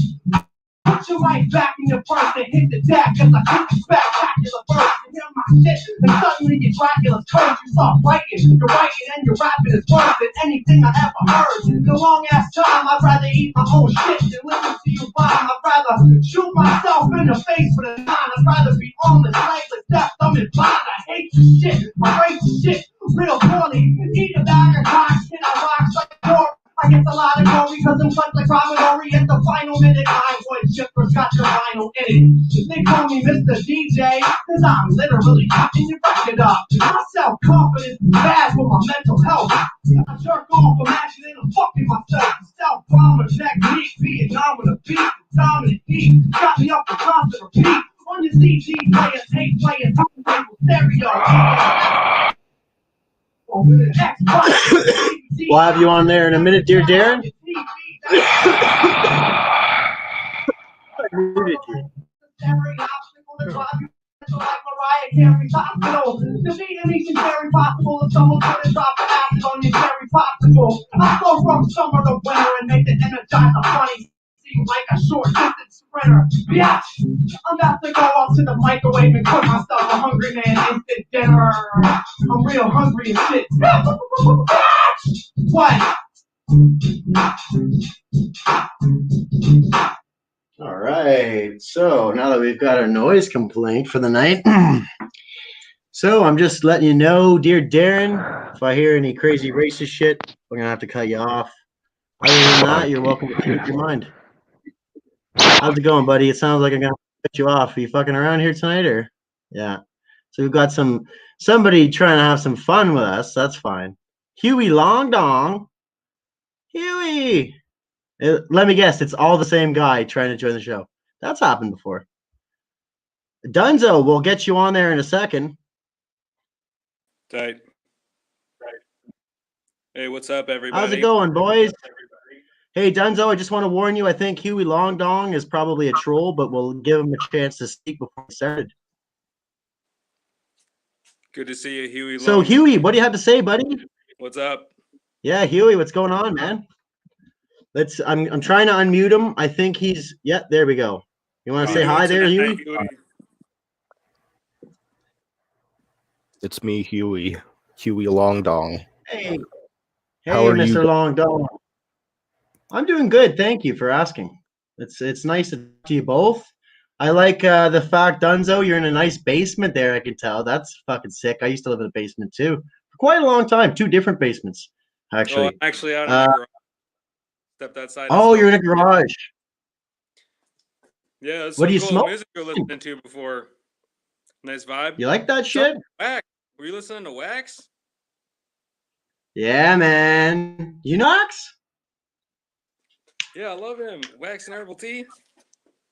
[SPEAKER 2] Put your right back in your purse and hit the deck as I hit the spectacular verse. You hear my shit, and suddenly your Dracula's curse. You start writing, you're writing and you're rapping is worse than anything I ever heard. In a long ass time, I'd rather eat my own shit than listen to you rhyme. I'd rather shoot myself in the face with a 9. I'd rather be homeless, legless, deaf, dumb, and blind. I hate this shit, I rate this shit real poorly. Eat a bag of cocks, and I rock like a door. I get a lot of glory because I'm such like Commodore at the final minute. My voice shippers got your vinyl in it. They call me Mr. DJ because I'm literally cutting your record up. My self-confidence is bad for my mental health. I jerk off imagining I'm fucking myself. Self-bomber technique, Vietnam with a beat, dominant heat. Got me up for constant repeat. On your CD player, tape player, turntable stereo.
[SPEAKER 1] We'll have you on there in a minute, dear Darren.
[SPEAKER 2] I go from summer to winter and make the Energizer funny seem like a short distance sprinter. Bitch, I'm about to go up to the microwave and cook myself a Hungry Man instant dinner. I'm real hungry and shit. What?
[SPEAKER 1] All right. So now that we've got our noise complaint for the night, so I'm just letting you know, dear Darren, if I hear any crazy racist shit, we're gonna have to cut you off. Other than that, you're welcome to change your mind. How's it going, buddy? It sounds like I'm gonna cut you off. Are you fucking around here tonight, or? Yeah. So we've got somebody trying to have some fun with us. That's fine. Huey Long Dong. Huey. Let me guess. It's all the same guy trying to join the show. That's happened before. Dunzo, we'll get you on there in a second.
[SPEAKER 3] Tight. Hey, what's up, everybody?
[SPEAKER 1] How's it going, boys? Hey, Dunzo, I just want to warn you, I think Huey Long Dong is probably a troll, but we'll give him a chance to speak before we started.
[SPEAKER 3] Good to see you, Huey.
[SPEAKER 1] So, Huey, what do you have to say, buddy?
[SPEAKER 3] What's up?
[SPEAKER 1] Yeah, Huey, what's going on, man? I'm trying to unmute him. I think he's, yeah, there we go. You want to say hi there, Huey?
[SPEAKER 4] It's me, Huey. Huey Long Dong.
[SPEAKER 1] Hey,
[SPEAKER 4] How are
[SPEAKER 1] Mr.
[SPEAKER 4] you?
[SPEAKER 1] Long Dong. I'm doing good. Thank you for asking. It's nice to talk to you both. I like the fact, Dunzo, you're in a nice basement there. I can tell. That's fucking sick. I used to live in a basement too for quite a long time. 2 different basements, actually.
[SPEAKER 3] Oh, I'm actually out in the garage. Stepped outside.
[SPEAKER 1] Oh, you're in a garage.
[SPEAKER 3] Yeah, it's
[SPEAKER 1] What
[SPEAKER 3] some
[SPEAKER 1] do you
[SPEAKER 3] cool
[SPEAKER 1] smoke?
[SPEAKER 3] music you're listening to before. Nice vibe.
[SPEAKER 1] You like that shit?
[SPEAKER 3] Wax. Were you listening to Wax?
[SPEAKER 1] Yeah, man. You know Wax?
[SPEAKER 3] Yeah, I love him. Wax and Herbal Tea.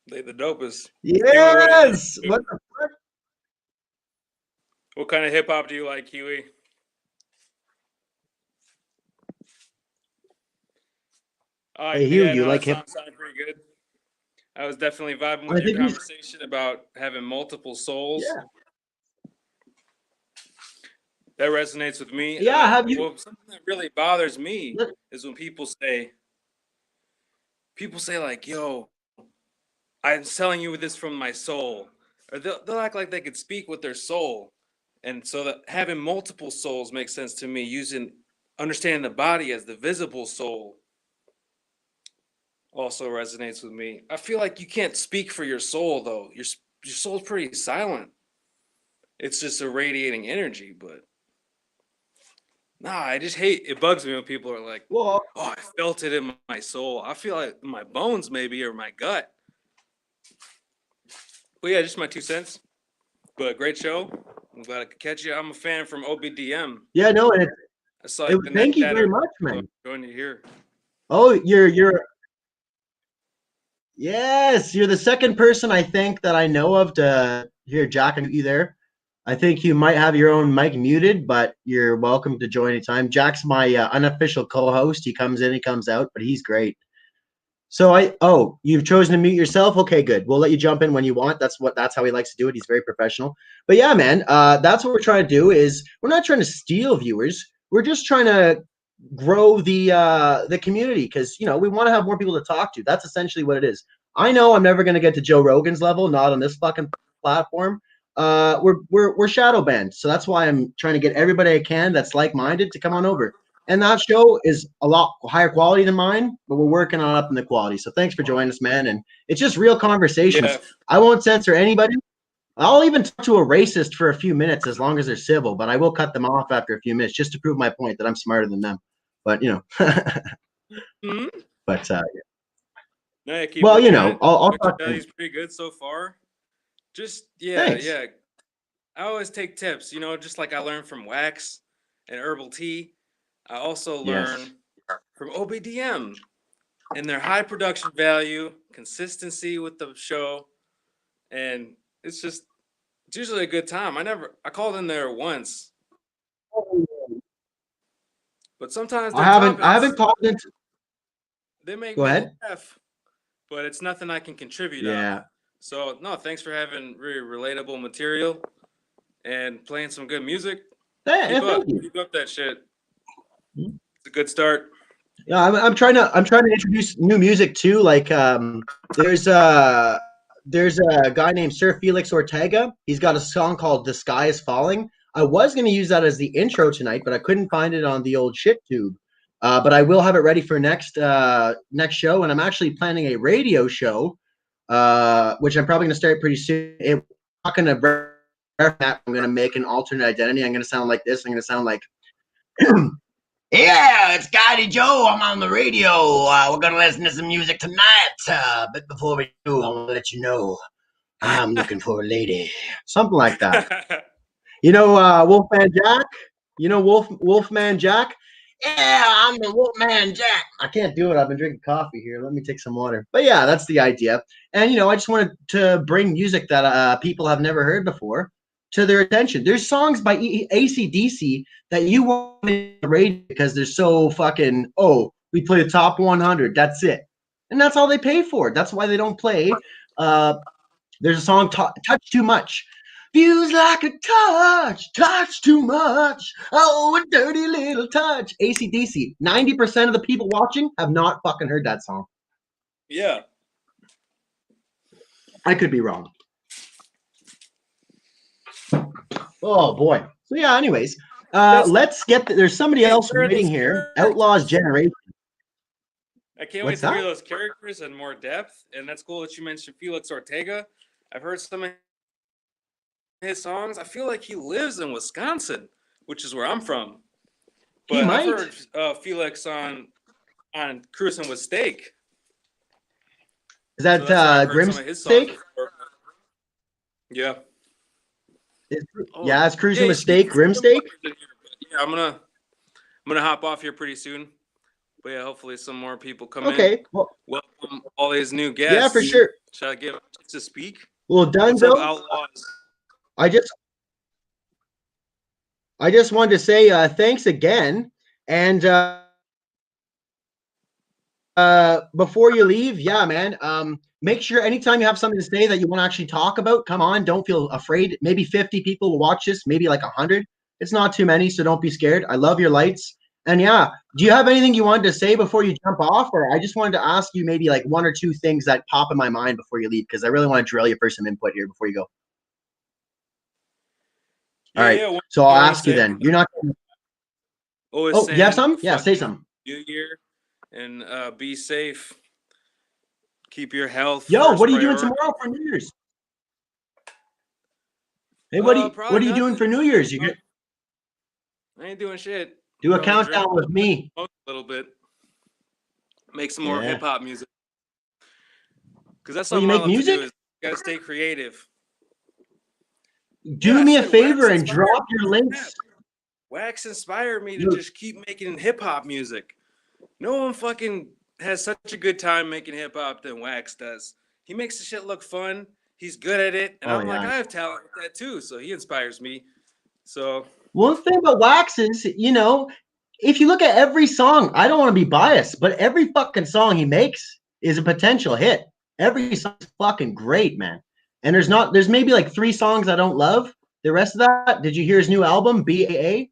[SPEAKER 3] They the dopest.
[SPEAKER 1] Yes. What the fuck?
[SPEAKER 3] What kind of hip hop do you like, Huey? Oh,
[SPEAKER 1] Hey, Hugh,
[SPEAKER 3] yeah,
[SPEAKER 1] you
[SPEAKER 3] no,
[SPEAKER 1] like
[SPEAKER 3] that
[SPEAKER 1] hip?
[SPEAKER 3] song sounded pretty good. I was definitely vibing
[SPEAKER 1] I
[SPEAKER 3] with your
[SPEAKER 1] think he's
[SPEAKER 3] conversation about having multiple souls.
[SPEAKER 1] yeah.
[SPEAKER 3] That resonates with me.
[SPEAKER 1] Yeah, have you?
[SPEAKER 3] Well, something that really bothers me
[SPEAKER 1] Look-
[SPEAKER 3] is when people say like, "Yo, I'm telling you this from my soul," or they'll act like they could speak with their soul, and so that having multiple souls makes sense to me. Understanding the body as the visible soul also resonates with me. I feel like you can't speak for your soul though. Your soul's pretty silent. It's just irradiating energy, but nah, I just hate it. Bugs me when people are like,
[SPEAKER 1] Well,
[SPEAKER 3] "Oh, I felt it in my soul." I feel like in my bones, maybe, or my gut. But yeah, just my 2 cents. But great show. I'm glad I could catch you. I'm a fan from OBDM.
[SPEAKER 1] yeah, no, and
[SPEAKER 3] I saw you
[SPEAKER 1] thank
[SPEAKER 3] connect
[SPEAKER 1] you
[SPEAKER 3] that
[SPEAKER 1] very
[SPEAKER 3] earlier,
[SPEAKER 1] much,
[SPEAKER 3] so I'm
[SPEAKER 1] man.
[SPEAKER 3] joining you here.
[SPEAKER 1] Oh, you're yes, you're the second person I think that I know of to hear Jack and you there. I think you might have your own mic muted, but you're welcome to join anytime. Jack's my unofficial co-host. He comes in, he comes out, but he's great. So you've chosen to mute yourself. Okay, good. We'll let you jump in when you want. That's how he likes to do it. He's very professional. But yeah, man, that's what we're trying to do. Is we're not trying to steal viewers. We're just trying to grow the community because we want to have more people to talk to. That's essentially what it is. I know I'm never going to get to Joe Rogan's level, not on this fucking platform. We're shadow banned, so that's why I'm trying to get everybody I can that's like-minded to come on over. And that show is a lot higher quality than mine, but we're working on up in the quality. So thanks for joining us, man. And it's just real conversations.
[SPEAKER 3] Yeah,
[SPEAKER 1] I won't censor anybody. I'll even talk to a racist for a few minutes as long as they're civil, but I will cut them off after a few minutes just to prove my point that I'm smarter than them. But
[SPEAKER 3] Mhm.
[SPEAKER 1] but
[SPEAKER 3] No, yeah, keep
[SPEAKER 1] well,
[SPEAKER 3] working at it.
[SPEAKER 1] I'll
[SPEAKER 3] Picture
[SPEAKER 1] talk.
[SPEAKER 3] value's pretty good so far. Just
[SPEAKER 1] Thanks.
[SPEAKER 3] yeah. I always take tips. Just like I learned from Wax and Herbal Tea. I also
[SPEAKER 1] Yes.
[SPEAKER 3] learn from OBDM and their high production value, consistency with the show, and it's usually a good time. I called in there once, but sometimes
[SPEAKER 1] I
[SPEAKER 3] their
[SPEAKER 1] haven't
[SPEAKER 3] topics
[SPEAKER 1] called into.
[SPEAKER 3] they make
[SPEAKER 1] Go
[SPEAKER 3] me
[SPEAKER 1] ahead.
[SPEAKER 3] laugh, but it's nothing I can contribute on.
[SPEAKER 1] Yeah.
[SPEAKER 3] So no, thanks for having really relatable material and playing some good music.
[SPEAKER 1] Thank you.
[SPEAKER 3] Keep up that shit. It's a good start.
[SPEAKER 1] Yeah, I'm trying to introduce new music too. Like there's a guy named Sir Felix Ortega. He's got a song called "The Sky Is Falling." I was going to use that as the intro tonight, but I couldn't find it on the old shit tube. But I will have it ready for next show, and I'm actually planning a radio show, which I'm probably going to start pretty soon. I'm not going to. I'm going to make an alternate identity. I'm going to sound like this. I'm going to sound like. Yeah, it's Guidey Joe. I'm on the radio. We're going to listen to some music tonight. But before we do, I want to let you know I'm looking for a lady. Something like that. Wolfman Jack? Wolfman Jack? Yeah, I'm the Wolfman Jack. I can't do it. I've been drinking coffee here. Let me take some water. But yeah, that's the idea. And, I just wanted to bring music that people have never heard before to their attention. There's songs by AC/DC that you want to radio because they're so fucking, we play the top 100. That's it. And that's all they pay for. That's why they don't play. There's a song, Touch Too Much. Feels like a touch too much. Oh, a dirty little touch. AC/DC. 90% of the people watching have not fucking heard that song.
[SPEAKER 3] Yeah.
[SPEAKER 1] I could be wrong. Oh boy. So yeah. Anyways, let's get. There's somebody else waiting here. Outlaws Generation.
[SPEAKER 3] I can't
[SPEAKER 1] What's
[SPEAKER 3] wait to hear
[SPEAKER 1] that?
[SPEAKER 3] those characters in more depth, and that's cool that you mentioned Felix Ortega. I've heard some of his songs. I feel like he lives in Wisconsin, which is where I'm from. But I've heard Felix on Cruising with Steak.
[SPEAKER 1] Is that
[SPEAKER 3] So that's why I've heard some
[SPEAKER 1] Grim's
[SPEAKER 3] of his songs
[SPEAKER 1] Steak?
[SPEAKER 3] before. Yeah.
[SPEAKER 1] Yeah, it's Cruising
[SPEAKER 3] Hey,
[SPEAKER 1] with Steak, Grim Steak.
[SPEAKER 3] Yeah, I'm gonna hop off here pretty soon. But yeah, hopefully some more people come in.
[SPEAKER 1] Okay. Well,
[SPEAKER 3] Welcome all these new guests.
[SPEAKER 1] yeah, for sure.
[SPEAKER 3] Should I give to speak?
[SPEAKER 1] Well,
[SPEAKER 3] What's up,
[SPEAKER 1] Dunzo,
[SPEAKER 3] Outlaws?
[SPEAKER 1] I just wanted to say thanks again. And before you leave, yeah, man, make sure anytime you have something to say that you want to actually talk about, come on, don't feel afraid. Maybe 50 people will watch this, maybe like 100. It's not too many, so don't be scared. I love your lights. And yeah, do you have anything you wanted to say before you jump off? Or I just wanted to ask you maybe like one or two things that pop in my mind before you leave, because I really want to drill you for some input here before you go. All right, so I'll ask you then. You're not. Oh, you have some? Yeah, say some.
[SPEAKER 3] New Year, and be safe. Keep your health.
[SPEAKER 1] Yo, what are you doing tomorrow for New Year's? Hey, what are you doing for New Year's? You
[SPEAKER 3] I ain't doing shit.
[SPEAKER 1] Do a countdown with me.
[SPEAKER 3] A little bit. Make some more hip hop music. Because that's something
[SPEAKER 1] you
[SPEAKER 3] I
[SPEAKER 1] make
[SPEAKER 3] love
[SPEAKER 1] music?
[SPEAKER 3] to do. Is you gotta stay creative.
[SPEAKER 1] Do me a favor and drop your links.
[SPEAKER 3] Wax inspired me to just keep making hip hop music. No one fucking has such a good time making hip hop than Wax does. He makes the shit look fun. He's good at it, and I'm like, I have talent with that too. So he inspires me. So
[SPEAKER 1] one thing about Wax is, you know, if you look at every song, I don't want to be biased, but every fucking song he makes is a potential hit. Every song is fucking great, man. And there's maybe like 3 songs I don't love. The rest of that, did you hear his new album, BAA?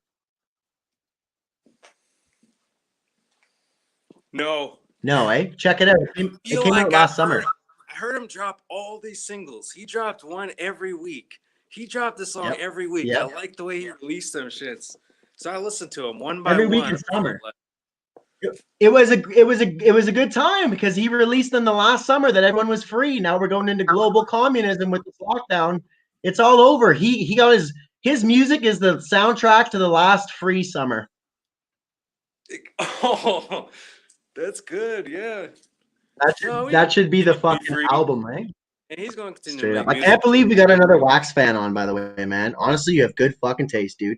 [SPEAKER 3] No.
[SPEAKER 1] No, eh? Check it out. It came out last summer.
[SPEAKER 3] I heard him drop all these singles. He dropped one every week. He dropped a song every week.
[SPEAKER 1] Yep.
[SPEAKER 3] I like the way he released them shits. So I listened to him one by
[SPEAKER 1] every
[SPEAKER 3] one.
[SPEAKER 1] Week in summer. It was a good time because he released them the last summer that everyone was free. Now we're going into global communism with this lockdown. It's all over. He got his music is the soundtrack to the last free summer.
[SPEAKER 3] Oh, that's good. Yeah.
[SPEAKER 1] That should be the fucking album, right?
[SPEAKER 3] And he's going to continue.
[SPEAKER 1] Straight up. I can't believe we got another Wax fan on, by the way, man. Honestly, you have good fucking taste, dude.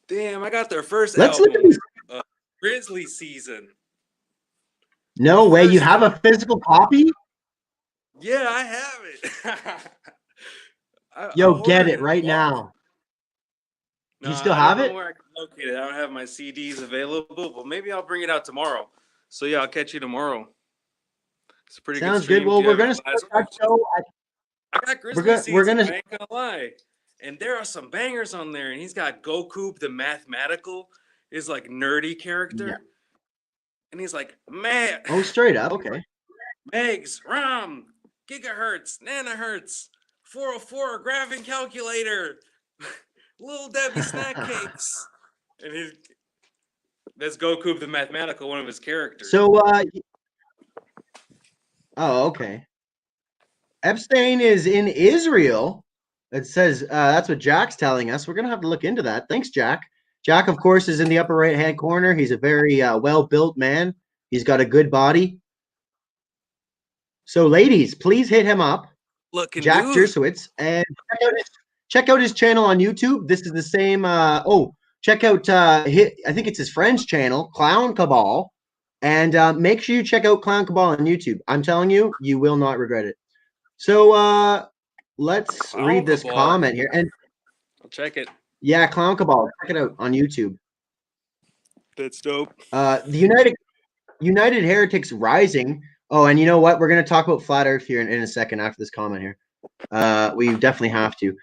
[SPEAKER 3] Damn, I got their first
[SPEAKER 1] Let's
[SPEAKER 3] album,
[SPEAKER 1] look at
[SPEAKER 3] Grizzly Season.
[SPEAKER 1] No way, you have a physical copy?
[SPEAKER 3] Yeah, I have it.
[SPEAKER 1] Yo, get it right now. Do you still have it?
[SPEAKER 3] I don't know where I can locate it. I don't have my CDs available, but maybe I'll bring it out tomorrow. So yeah, I'll catch you tomorrow. It's pretty good.
[SPEAKER 1] Sounds good. Well, we're gonna start that show.
[SPEAKER 3] I got Grizzly Season, I ain't gonna lie. And there are some bangers on there. And he's got Goku, the mathematical, is like nerdy character. Yeah. And he's like, man.
[SPEAKER 1] Oh, straight up. Okay.
[SPEAKER 3] Megs, RAM, gigahertz, nanohertz, 404 graphing calculator, Little Debbie snack cakes. And that's Goku, the mathematical, one of his characters.
[SPEAKER 1] So, oh, okay. Epstein is in Israel. It says that's what Jack's telling us. We're gonna have to look into that. Thanks, Jack. Jack, of course, is in the upper right-hand corner. He's a very well-built man. He's got a good body. So, ladies, please hit him up, Jack JERSAWITZ, and check out his channel on YouTube. This is the same. Check out I think it's his friend's channel, Clown Cabal, and make sure you check out Clown Cabal on YouTube. I'm telling you, you will not regret it. So, let's read this comment here, and
[SPEAKER 3] I'll check it.
[SPEAKER 1] Yeah, Clown Cabal. Check it out on YouTube.
[SPEAKER 3] That's dope.
[SPEAKER 1] The United Heretics Rising. Oh, and you know what? We're going to talk about Flat Earth here in a second after this comment here. We definitely have to.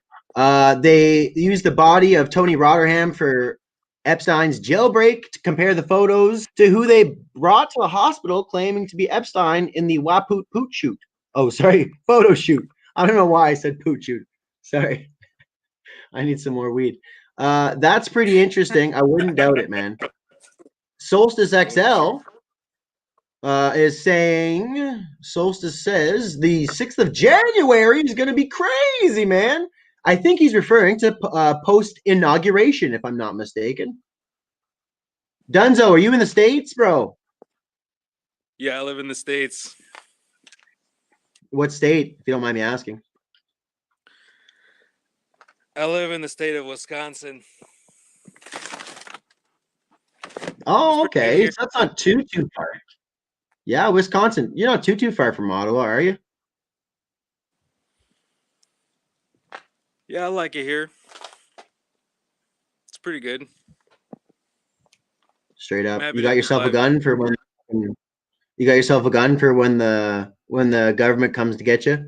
[SPEAKER 1] They used the body of Tony Rotherham for Epstein's jailbreak to compare the photos to who they brought to a hospital claiming to be Epstein in the Waput Poot shoot. Oh, sorry, photo shoot. I don't know why I said poot shoot. Sorry. I need some more weed. That's pretty interesting. I wouldn't doubt it, man. Solstice XL is saying, Solstice says, the 6th of January is going to be crazy, man. I think he's referring to post-inauguration, if I'm not mistaken. Dunzo, are you in the States, bro?
[SPEAKER 3] Yeah, I live in the States.
[SPEAKER 1] What state, if you don't mind me asking?
[SPEAKER 3] I live in the state of Wisconsin.
[SPEAKER 1] Oh,
[SPEAKER 3] It's pretty good
[SPEAKER 1] okay.
[SPEAKER 3] here.
[SPEAKER 1] So that's not too far. Yeah, Wisconsin. You're not too far from Ottawa, are you?
[SPEAKER 3] Yeah, I like it here. It's pretty good.
[SPEAKER 1] Straight
[SPEAKER 3] I'm
[SPEAKER 1] up.
[SPEAKER 3] happy
[SPEAKER 1] You
[SPEAKER 3] to
[SPEAKER 1] got
[SPEAKER 3] be
[SPEAKER 1] yourself a
[SPEAKER 3] alive.
[SPEAKER 1] gun for when you got yourself a gun for when the government comes to get you?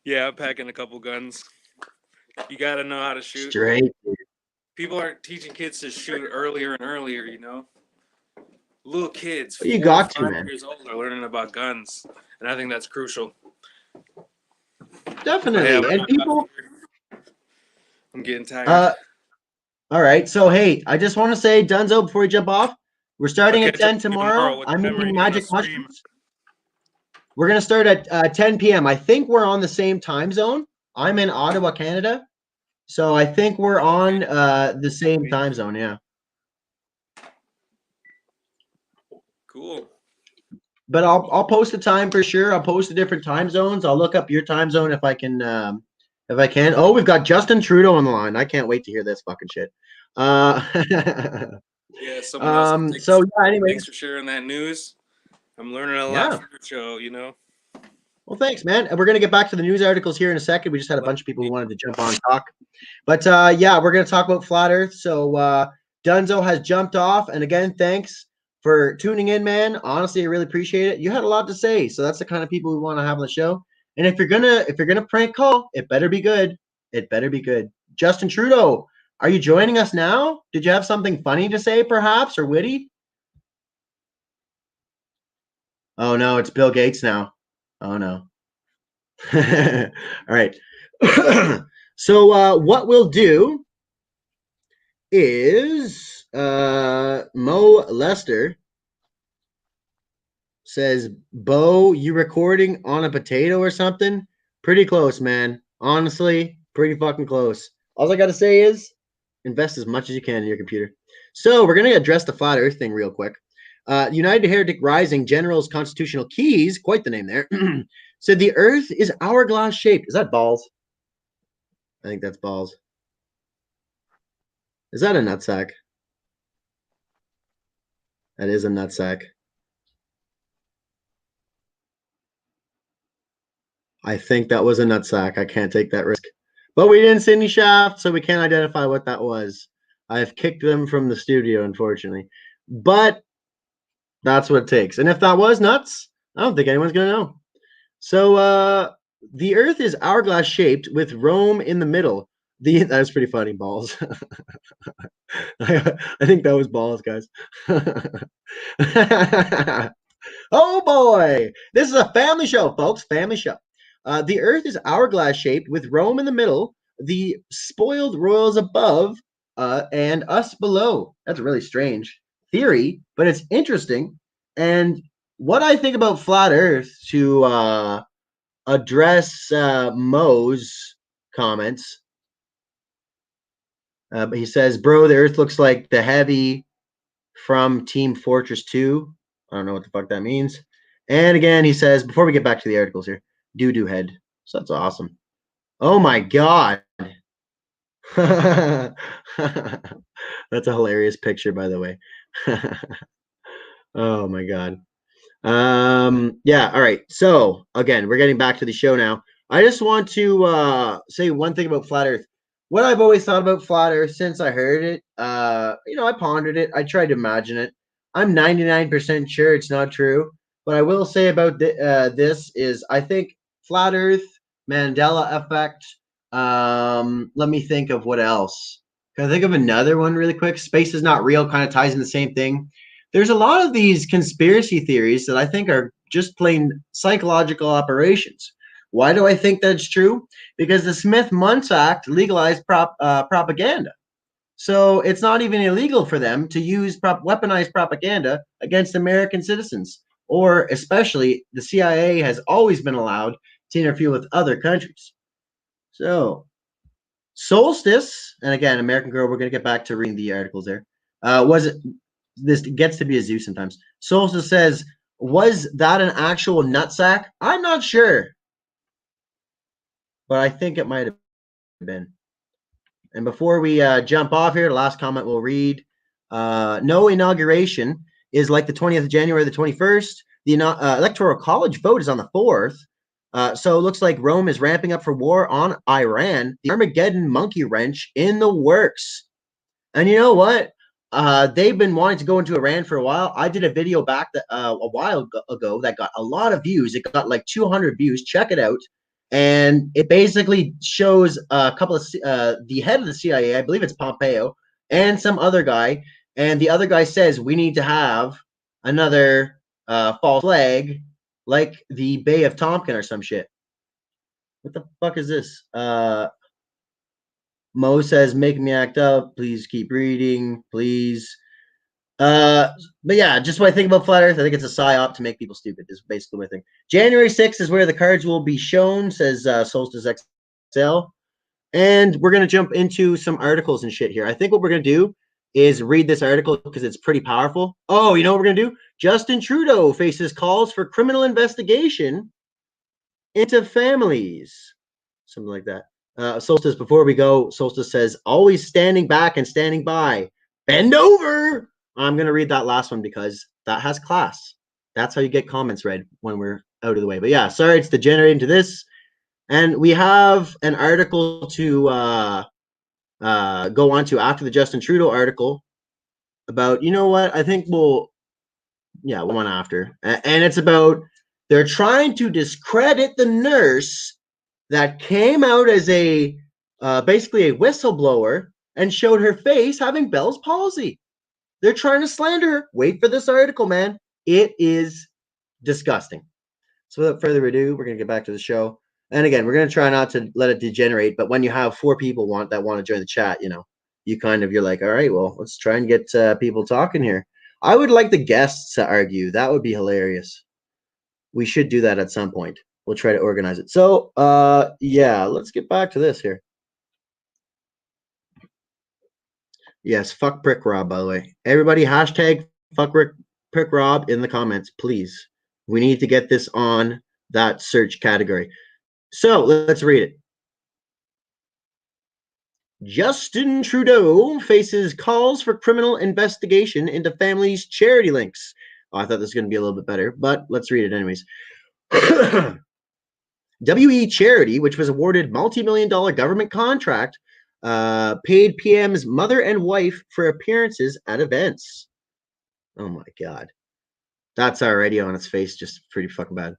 [SPEAKER 3] Yeah, I'm packing a couple guns. You got to know how to shoot.
[SPEAKER 1] Straight.
[SPEAKER 3] People aren't teaching kids to shoot earlier and earlier, you know? Little kids,
[SPEAKER 1] Well, you
[SPEAKER 3] 4 or
[SPEAKER 1] got
[SPEAKER 3] 5
[SPEAKER 1] to, man.
[SPEAKER 3] years old, are learning about guns. And I think that's crucial. But
[SPEAKER 1] Definitely.
[SPEAKER 3] yeah,
[SPEAKER 1] And people
[SPEAKER 3] I'm getting tired.
[SPEAKER 1] all right. So hey, I just want to say, Dunzo, before we jump off, we're starting
[SPEAKER 3] I'll
[SPEAKER 1] at
[SPEAKER 3] catch up
[SPEAKER 1] 10
[SPEAKER 3] with you tomorrow.
[SPEAKER 1] tomorrow.
[SPEAKER 3] What
[SPEAKER 1] I'm
[SPEAKER 3] time are
[SPEAKER 1] eating
[SPEAKER 3] you gonna
[SPEAKER 1] magic
[SPEAKER 3] stream?
[SPEAKER 1] mushrooms. We're gonna start at 10 p.m. I think we're on the same time zone. I'm in Ottawa, Canada. So I think we're on the same time zone, yeah.
[SPEAKER 3] Cool.
[SPEAKER 1] But I'll post a time for sure. I'll post the different time zones. I'll look up your time zone if I can. Oh, we've got Justin Trudeau on the line. I can't wait to hear this fucking shit.
[SPEAKER 3] Yeah, someone else can take
[SPEAKER 1] So
[SPEAKER 3] this.
[SPEAKER 1] yeah. Anyway,
[SPEAKER 3] Thanks for sharing that news. I'm learning a lot
[SPEAKER 1] yeah.
[SPEAKER 3] from your show, you know.
[SPEAKER 1] Well, thanks, man. And we're gonna get back to the news articles here in a second. We just had a bunch of people who wanted to jump on and talk. But yeah, we're gonna talk about flat Earth. So Dunzo has jumped off, and again, thanks for tuning in, man. Honestly, I really appreciate it. You had a lot to say, so that's the kind of people we want to have on the show. And if you're gonna prank call, it better be good. It better be good. Justin Trudeau, are you joining us now? Did you have something funny to say, perhaps, or witty? Oh no, it's Bill Gates now. Oh no. All right. So what we'll do is Mo Lester says, Bo, you recording on a potato or something? Pretty close, man. Honestly, pretty fucking close. All I gotta say is invest as much as you can in your computer. So we're gonna address the flat earth thing real quick. United Heretic Rising General's Constitutional Keys, quite the name there, said the earth is hourglass shaped. Is that balls? I think that's balls. Is that a nutsack? That is a nutsack. I think that was a nutsack. I can't take that risk. But we didn't see any shaft, so we can't identify what that was. I've kicked them from the studio, unfortunately. But that's what it takes. And if that was nuts, I don't think anyone's going to know. So the Earth is hourglass shaped with Rome in the middle. That's pretty funny, balls. I think that was balls, guys. Oh boy, this is a family show, folks. Family show. The Earth is hourglass shaped with Rome in the middle, the spoiled royals above, and us below. That's a really strange theory, but it's interesting. And what I think about flat Earth to address Mo's comments. But he says, bro, the Earth looks like the heavy from Team Fortress 2. I don't know what the fuck that means. And again, he says, before we get back to the articles here, doo-doo head. So that's awesome. Oh my God. That's a hilarious picture, by the way. Oh my God. Yeah, all right. So again, we're getting back to the show now. I just want to say one thing about flat Earth. What I've always thought about flat Earth since I heard it, I pondered it. I tried to imagine it. I'm 99% sure it's not true. But I will say about this is I think flat Earth, Mandela effect. Let me think of what else. Can I think of another one really quick? Space is not real kind of ties in the same thing. There's a lot of these conspiracy theories that I think are just plain psychological operations. Why do I think that's true? Because the Smith-Mundt Act legalized propaganda. So it's not even illegal for them to use weaponized propaganda against American citizens, or especially the CIA has always been allowed to interfere with other countries. So Solstice, and again, American Girl, we're going to get back to reading the articles there. Was it This gets to be a zoo sometimes. Solstice says, was that an actual nutsack? I'm not sure, but I think it might have been. And before we jump off here, the last comment we'll read. No inauguration is like the 20th of January, the 21st. The Electoral College vote is on the 4th. So it looks like Rome is ramping up for war on Iran. The Armageddon monkey wrench in the works. And you know what? They've been wanting to go into Iran for a while. I did a video back a while ago that got a lot of views. It got like 200 views. Check it out. And it basically shows a couple of the head of the CIA, I believe it's Pompeo, and some other guy. And the other guy says we need to have another false flag like the Bay of Tonkin or some shit. What the fuck is this? Mo says, make me act up. Please keep reading, please. But yeah, just what I think about Flat Earth, I think it's a psyop to make people stupid, is basically my thing. January 6th is where the cards will be shown, says Solstice XL. And we're going to jump into some articles and shit here. I think what we're going to do is read this article because it's pretty powerful. Oh, you know what we're going to do? Justin Trudeau faces calls for criminal investigation into families. Something like that. Solstice, before we go, Solstice says, always standing back and standing by. Bend over. I'm going to read that last one because that has class. That's how you get comments read when we're out of the way. But yeah, sorry, it's degenerating to this. And we have an article to go on to after the Justin Trudeau article about, you know what, I think we'll one after. And it's about they're trying to discredit the nurse that came out as a basically a whistleblower and showed her face having Bell's palsy. They're trying to slander her. Wait for this article, man. It is disgusting. So without further ado, we're going to get back to the show. And again, we're going to try not to let it degenerate. But when you have 4 people that want to join the chat, you know, you're like, all right, well, let's try and get people talking here. I would like the guests to argue. That would be hilarious. We should do that at some point. We'll try to organize it. So, yeah, let's get back to this here. Yes, fuck Prick Rob, by the way. Everybody, hashtag fuck Prick Rob in the comments, please. We need to get this on that search category. So, let's read it. Justin Trudeau faces calls for criminal investigation into family's charity links. Oh, I thought this was going to be a little bit better, but let's read it anyways. WE Charity, which was awarded multi-million-dollar government contract, paid PM's mother and wife for appearances at events. Oh my God. That's already on its face just pretty fucking bad.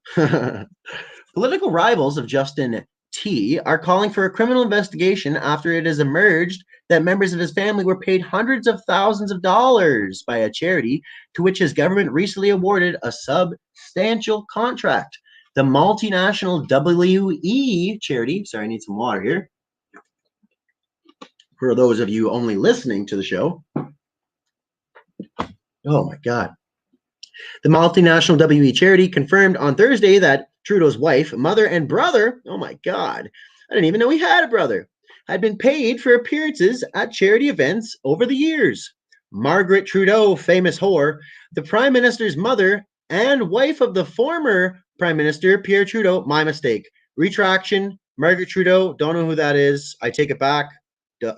[SPEAKER 1] Political rivals of Justin T are calling for a criminal investigation after it has emerged that members of his family were paid hundreds of thousands of dollars by a charity to which his government recently awarded a substantial contract. The multinational WE charity, sorry, I need some water here. For those of you only listening to the show. Oh my God. The multinational WE charity confirmed on Thursday that Trudeau's wife, mother, and brother, oh my God, I didn't even know he had a brother, had been paid for appearances at charity events over the years. Margaret Trudeau, famous whore, the Prime Minister's mother and wife of the former Prime Minister, Pierre Trudeau, my mistake. Retraction, Margaret Trudeau, don't know who that is. I take it back.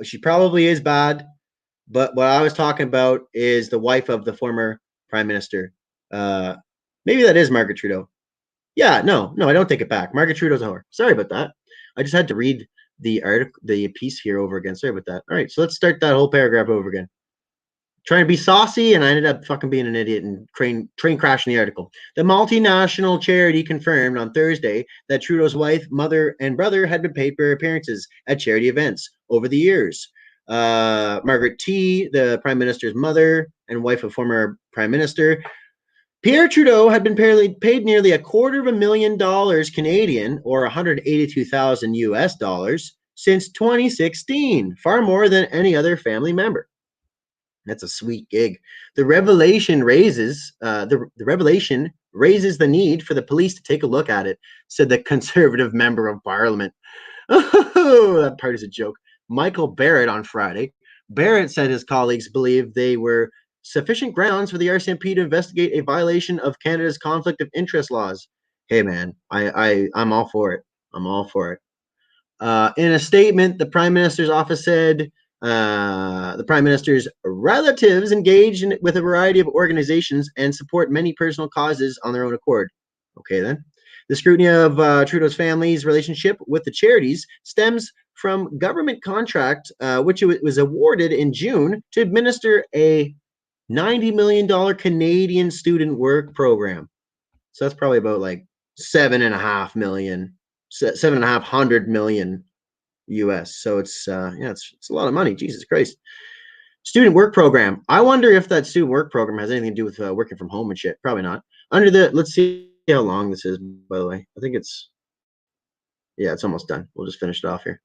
[SPEAKER 1] She probably is bad, but what I was talking about is the wife of the former Prime Minister. Maybe that is Margaret Trudeau. Yeah, no, I don't take it back. Margaret Trudeau's a whore. Sorry about that. I just had to read the article, the piece here over again. Sorry about that. All right, so let's start that whole paragraph over again. Trying to be saucy, and I ended up fucking being an idiot and train crashing the article. The multinational charity confirmed on Thursday that Trudeau's wife, mother, and brother had been paid for appearances at charity events over the years. Margaret T, the Prime Minister's mother and wife of former Prime Minister, Pierre Trudeau had been paid nearly $250,000 Canadian, or 182,000 US dollars, since 2016, far more than any other family member. That's a sweet gig. The revelation raises the need for the police to take a look at it, said the Conservative member of Parliament. Oh, that part is a joke. Michael Barrett on Friday. Barrett said his colleagues believed they were sufficient grounds for the RCMP to investigate a violation of Canada's conflict of interest laws. Hey, man, I'm all for it. I'm all for it. In a statement, the Prime Minister's office said the Prime Minister's relatives engage with a variety of organizations and support many personal causes on their own accord. Okay, then. The scrutiny of Trudeau's family's relationship with the charities stems from government contract, which it was awarded in June to administer a $90 million Canadian student work program. So that's probably about like $7.5 million US. So it's it's a lot of money. Jesus Christ. Student work program. I wonder if that student work program has anything to do with working from home and shit. Probably not. Let's see how long this is, by the way. I think it's almost done. We'll just finish it off here.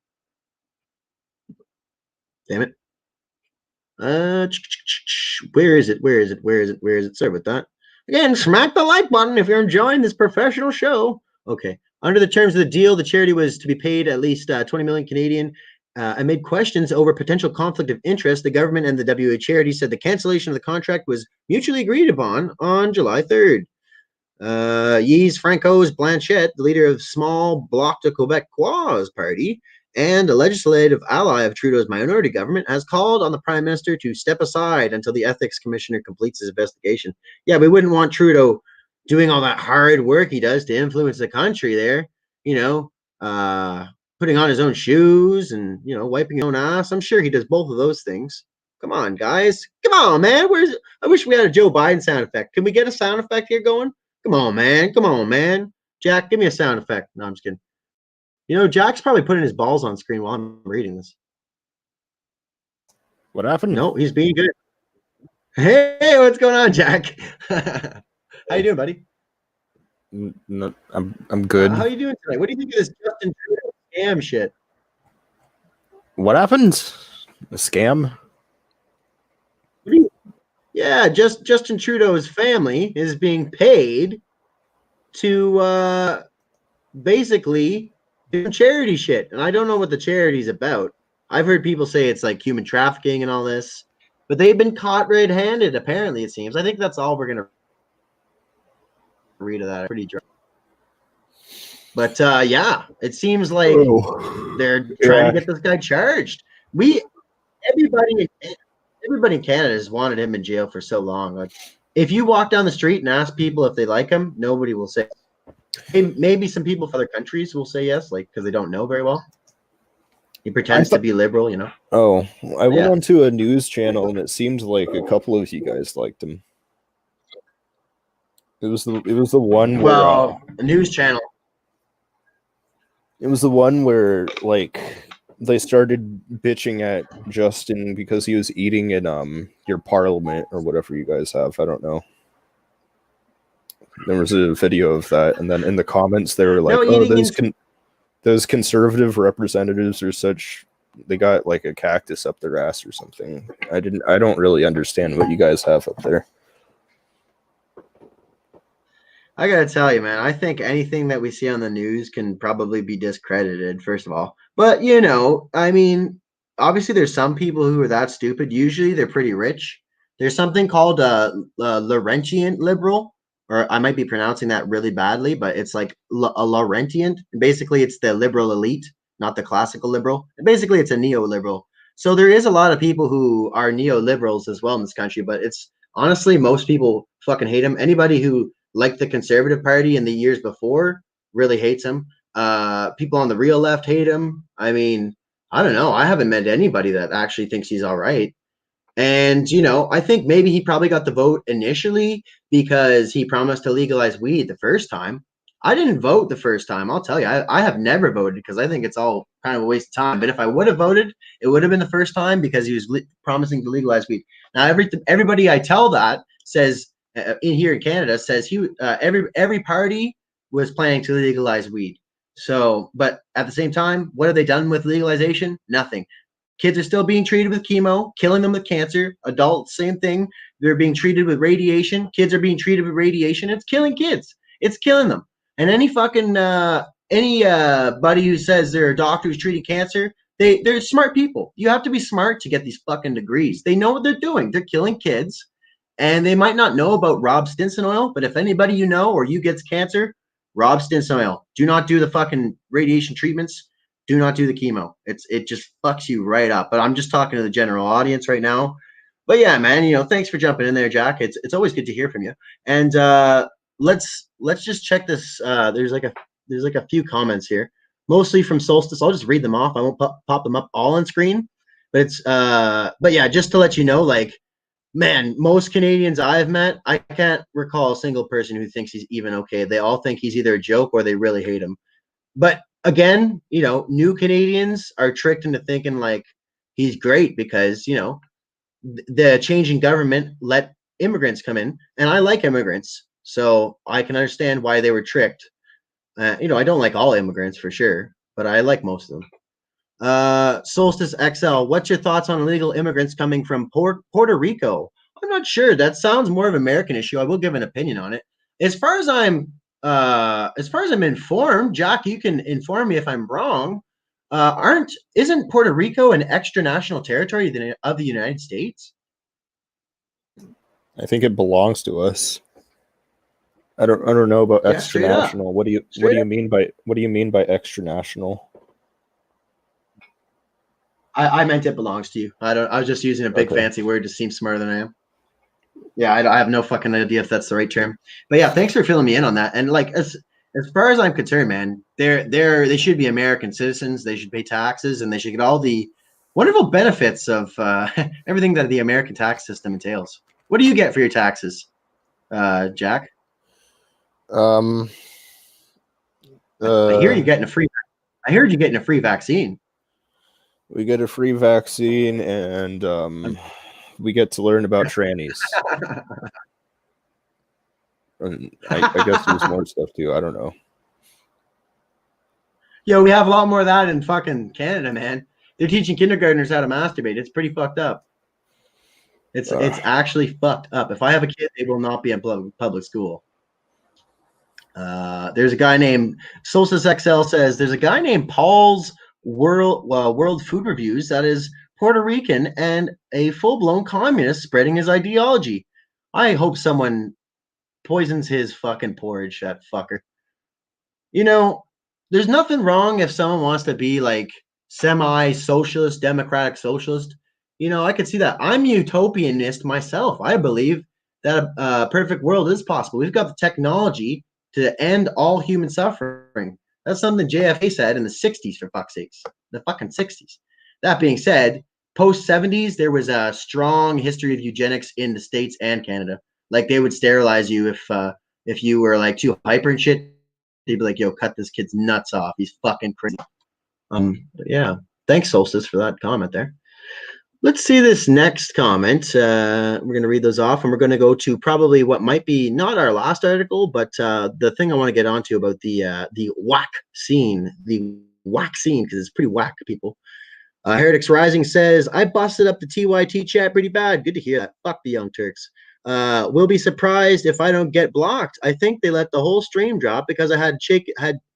[SPEAKER 1] Damn it. Where is it? Sorry about that. Again, smack the like button if you're enjoying this professional show. Okay. Under the terms of the deal, the charity was to be paid at least 20 million Canadian. Amid questions over potential conflict of interest, the government and the WA charity said the cancellation of the contract was mutually agreed upon on July 3rd. Yves Francois Blanchette, the leader of Small Bloc de Québécois party and a legislative ally of Trudeau's minority government, has called on the Prime Minister to step aside until the Ethics Commissioner completes his investigation. Yeah, we wouldn't want Trudeau doing all that hard work he does to influence the country there, putting on his own shoes and, wiping his own ass. I'm sure he does both of those things. Come on, guys. Come on, man. I wish we had a Joe Biden sound effect. Can we get a sound effect here going? Come on, man. Jack, give me a sound effect. No, I'm just kidding. Jack's probably putting his balls on screen while I'm reading this.
[SPEAKER 4] What happened?
[SPEAKER 1] No, he's being good. Hey, what's going on, Jack? How you doing, buddy?
[SPEAKER 4] No, I'm good.
[SPEAKER 1] How you doing tonight? What do you think of this Justin Trudeau scam shit?
[SPEAKER 4] What happened? A scam?
[SPEAKER 1] Yeah, Justin Trudeau's family is being paid to basically do charity shit, and I don't know what the charity's about. I've heard people say it's like human trafficking and all this, but they've been caught red-handed. Apparently, it seems. I think that's all we're gonna read of that. Pretty dry. But yeah, it seems like they're trying to get this guy charged. Everybody in Canada has wanted him in jail for so long. Like, if you walk down the street and ask people if they like him, nobody will say. Maybe some people from other countries will say yes, like because they don't know very well. He pretends to be liberal,
[SPEAKER 4] Oh, I went onto a news channel and it seemed like a couple of you guys liked him. It was the one where
[SPEAKER 1] a news channel.
[SPEAKER 4] It was the one where they started bitching at Justin because he was eating in your parliament or whatever you guys have. I don't know. There was a video of that, and then in the comments they were like, those conservative representatives are such, they got like a cactus up their ass or something. I don't really understand what you guys have up there.
[SPEAKER 1] I gotta tell you, man, I think anything that we see on the news can probably be discredited, first of all. But, I mean, obviously there's some people who are that stupid. Usually they're pretty rich. There's something called Laurentian liberal, or I might be pronouncing that really badly, but it's like a Laurentian. Basically, it's the liberal elite, not the classical liberal. And basically, it's a neoliberal. So there is a lot of people who are neoliberals as well in this country, but it's honestly, most people fucking hate him. Anybody who liked the Conservative Party in the years before really hates him. People on the real left hate him. I mean, I don't know. I haven't met anybody that actually thinks he's all right. And, I think maybe he probably got the vote initially because he promised to legalize weed the first time. I didn't vote the first time. I'll tell you, I have never voted because I think it's all kind of a waste of time. But if I would have voted, it would have been the first time because he was promising to legalize weed. Now, everybody I tell that says here in Canada says every party was planning to legalize weed. So, but at the same time, what have they done with legalization? Nothing. Kids are still being treated with chemo, killing them with cancer. Adults, same thing. They're being treated with radiation. Kids are being treated with radiation. It's killing kids. It's killing them. And any fucking buddy who says they're a doctor who's treating cancer, they're smart people. You have to be smart to get these fucking degrees. They know what they're doing. They're killing kids. And they might not know about Rob Stinson oil, but if anybody you know or you gets cancer, Rob Stinson oil. Do not do the fucking radiation treatments. Do not do the chemo. It just fucks you right up. But I'm just talking to the general audience right now. But yeah, man, you know, thanks for jumping in there, Jack. It's always good to hear from you. And let's just check this. There's like a few comments here, mostly from Solstice. I'll just read them off. I won't pop them up all on screen. But but yeah, just to let you know, like, man, most Canadians I've met, I can't recall a single person who thinks he's even okay. They all think he's either a joke or they really hate him. But again, you know, new Canadians are tricked into thinking like he's great because, you know, the changing government let immigrants come in, and I like immigrants, so I can understand why they were tricked. You know, I don't like all immigrants for sure, but I like most of them. Solstice XL, what's your thoughts on illegal immigrants coming from Puerto Rico? I'm not sure. That sounds more of an American issue. I will give an opinion on it. As far as I'm informed, Jack, you can inform me if I'm wrong. Isn't Puerto Rico an extra national territory of the United States?
[SPEAKER 4] I think it belongs to us. I don't know about
[SPEAKER 1] Yeah,
[SPEAKER 4] extra
[SPEAKER 1] straight up.
[SPEAKER 4] national. What do you mean by extra national?
[SPEAKER 1] I meant it belongs to you. I was just using a big
[SPEAKER 4] Okay.
[SPEAKER 1] fancy word to seem smarter than I am. Yeah, I have no fucking idea if that's the right term. But yeah, thanks for filling me in on that. And like as far as I'm concerned, man, they should be American citizens. They should pay taxes, and they should get all the wonderful benefits of everything that the American tax system entails. What do you get for your taxes, Jack?
[SPEAKER 4] I
[SPEAKER 1] hear you getting a free. I heard you getting a free vaccine.
[SPEAKER 4] We get a free vaccine, and we get to learn about trannies. And I guess there's more stuff too. I don't know.
[SPEAKER 1] Yo, we have a lot more of that in fucking Canada, man. They're teaching kindergartners how to masturbate. It's pretty fucked up. It's actually fucked up. If I have a kid, they will not be in public school. There's a guy named Solstice XL says there's a guy named Paul's World Food Reviews that is Puerto Rican and a full-blown communist spreading his ideology. I hope someone poisons his fucking porridge, that fucker. You know, there's nothing wrong if someone wants to be like semi-socialist, democratic socialist. You know, I could see that. I'm utopianist myself. I believe that a perfect world is possible. We've got the technology to end all human suffering. That's something JFK said in the 60s, for fuck's sakes. The fucking 60s. That being said, post 70s, there was a strong history of eugenics in the States and Canada. Like, they would sterilize you if you were like too hyper and shit. They'd be like, yo, cut this kid's nuts off. He's fucking crazy. But yeah. Thanks, Solstice, for that comment there. Let's see this next comment. We're going to read those off, and we're going to go to probably what might be not our last article, but the thing I want to get onto about the whack scene, because it's pretty whack, people. Heretics Rising says, I busted up the TYT chat pretty bad. Good to hear that. Fuck the Young Turks. Will be surprised if I don't get blocked. I think they let the whole stream drop because I had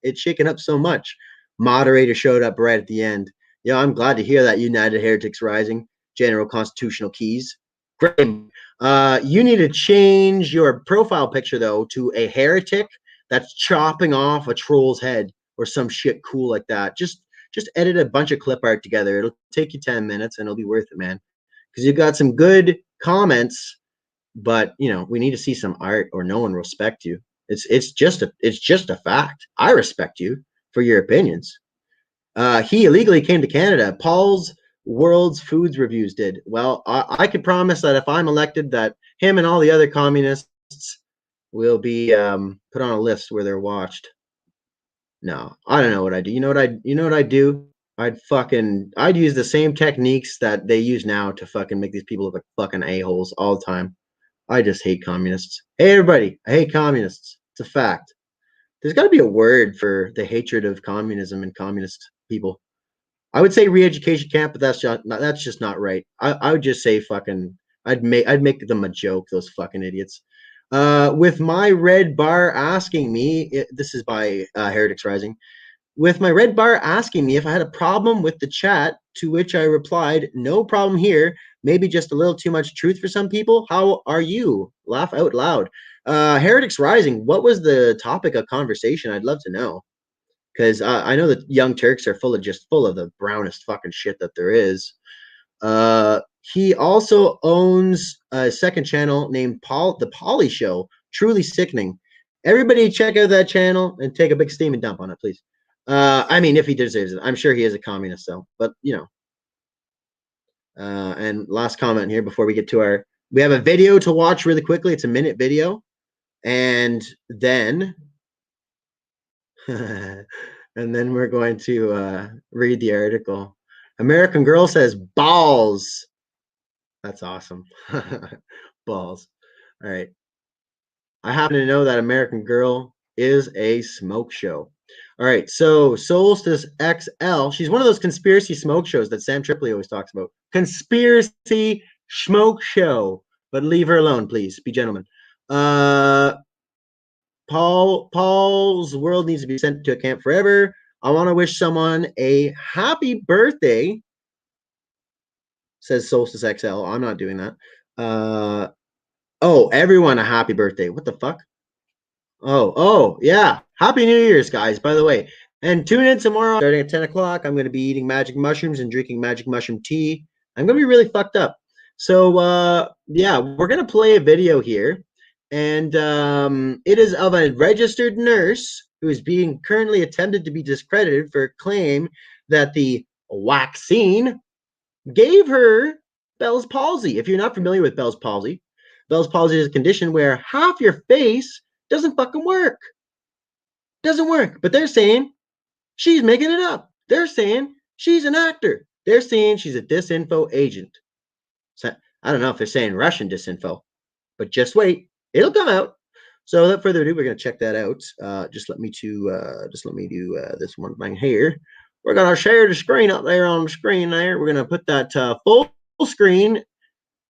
[SPEAKER 1] it shaken up so much. Moderator showed up right at the end. Yeah, I'm glad to hear that, United Heretics Rising. General Constitutional Keys. Great. You need to change your profile picture, though, to a heretic that's chopping off a troll's head or some shit cool like that. Just edit a bunch of clip art together. It'll take you 10 minutes, and it'll be worth it, man. Because you've got some good comments, but, you know, we need to see some art or no one will respect you. It's just a fact. I respect you for your opinions. He illegally came to Canada. Paul's World's Foods Reviews did. Well, I could promise that if I'm elected, that him and all the other communists will be put on a list where they're watched. No, I don't know what I do. You know what I do? I'd use the same techniques that they use now to fucking make these people look like fucking a-holes all the time. I just hate communists. Hey, everybody, I hate communists. It's a fact. There's got to be a word for the hatred of communism and communist people. I would say re-education camp, but that's just not right. I would just say fucking. I'd make them a joke. Those fucking idiots. With my red bar asking me, this is by Heretics Rising. with my red bar asking me if I had a problem with the chat, to which I replied, no problem here. Maybe just a little too much truth for some people. How are you? Laugh out loud. Heretics Rising, what was the topic of conversation? I'd love to know. Because I know that Young Turks are full of the brownest fucking shit that there is. He also owns a second channel named The Polly Show. Truly sickening. Everybody check out that channel and take a big steam and dump on it, please. I mean, if he deserves it. I'm sure he is a communist, though. But, you know. And last comment here before we get to we have a video to watch really quickly. It's a minute video. And then... and then we're going to read the article. American Girl says, balls. That's awesome. Balls. All right. I happen to know that American Girl is a smoke show. All right. So Solstice XL, she's one of those conspiracy smoke shows that Sam Tripoli always talks about. Conspiracy smoke show. But leave her alone, please. Be gentlemen. Paul's world needs to be sent to a camp forever. I want to wish someone a happy birthday, says Solstice XL. I'm not doing that. Oh, everyone a happy birthday. What the fuck? Oh, yeah. Happy New Year's, guys, by the way. And tune in tomorrow starting at 10 o'clock. I'm going to be eating magic mushrooms and drinking magic mushroom tea. I'm going to be really fucked up. So, yeah, we're going to play a video here. And it is of a registered nurse who is being currently attempted to be discredited for a claim that the vaccine gave her Bell's palsy. If you're not familiar with Bell's palsy is a condition where half your face doesn't fucking work. Doesn't work. But they're saying she's making it up. They're saying she's an actor. They're saying she's a disinfo agent. So I don't know if they're saying Russian disinfo, but just wait. It'll come out. So without further ado, we're going to check that out. Just let me do this one thing here. We're going to share the screen up there on the screen there. We're going to put that full screen.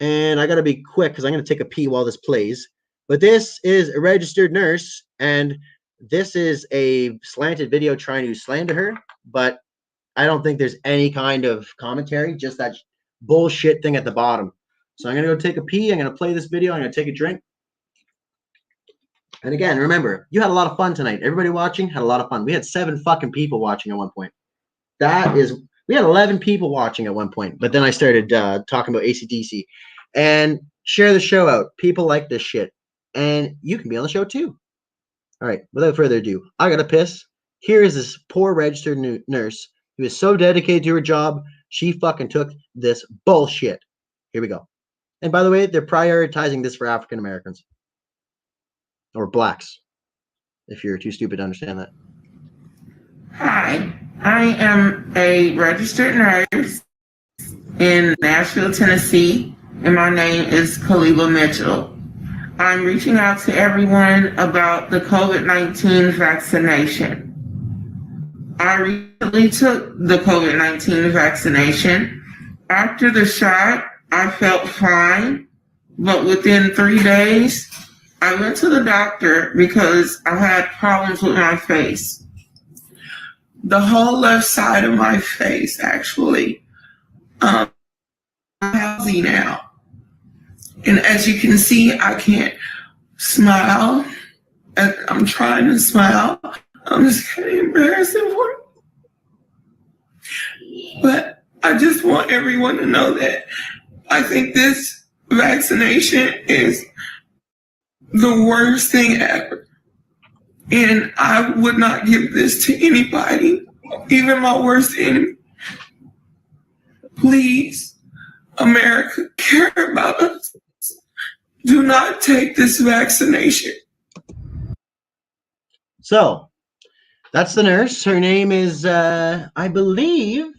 [SPEAKER 1] And I got to be quick because I'm going to take a pee while this plays. But this is a registered nurse. And this is a slanted video trying to slander her. But I don't think there's any kind of commentary. Just that bullshit thing at the bottom. So I'm going to go take a pee. I'm going to play this video. I'm going to take a drink. And again, remember, you had a lot of fun tonight. Everybody watching had a lot of fun. We had 7 fucking people watching at one point. We had 11 people watching at one point. But then I started talking about AC/DC. And share the show out. People like this shit. And you can be on the show too. All right, without further ado, I got to piss. Here is this poor registered nurse who is so dedicated to her job, she fucking took this bullshit. Here we go. And by the way, they're prioritizing this for African Americans. Or blacks, if you're too stupid to understand that.
[SPEAKER 5] Hi, I am a registered nurse in Nashville, Tennessee, and my name is Khaliba Mitchell. I'm reaching out to everyone about the COVID-19 vaccination. I recently took the COVID-19 vaccination. After the shot, I felt fine, but within 3 days, I went to the doctor because I had problems with my face. The whole left side of my face, actually, I'm palsy now. And as you can see, I can't smile. I'm trying to smile. I'm just getting embarrassing for it. But I just want everyone to know that I think this vaccination is the worst thing ever. And I would not give this to anybody, even my worst enemy. Please, America, care about us. Do not take this vaccination.
[SPEAKER 1] So, that's the nurse. Her name is, I believe,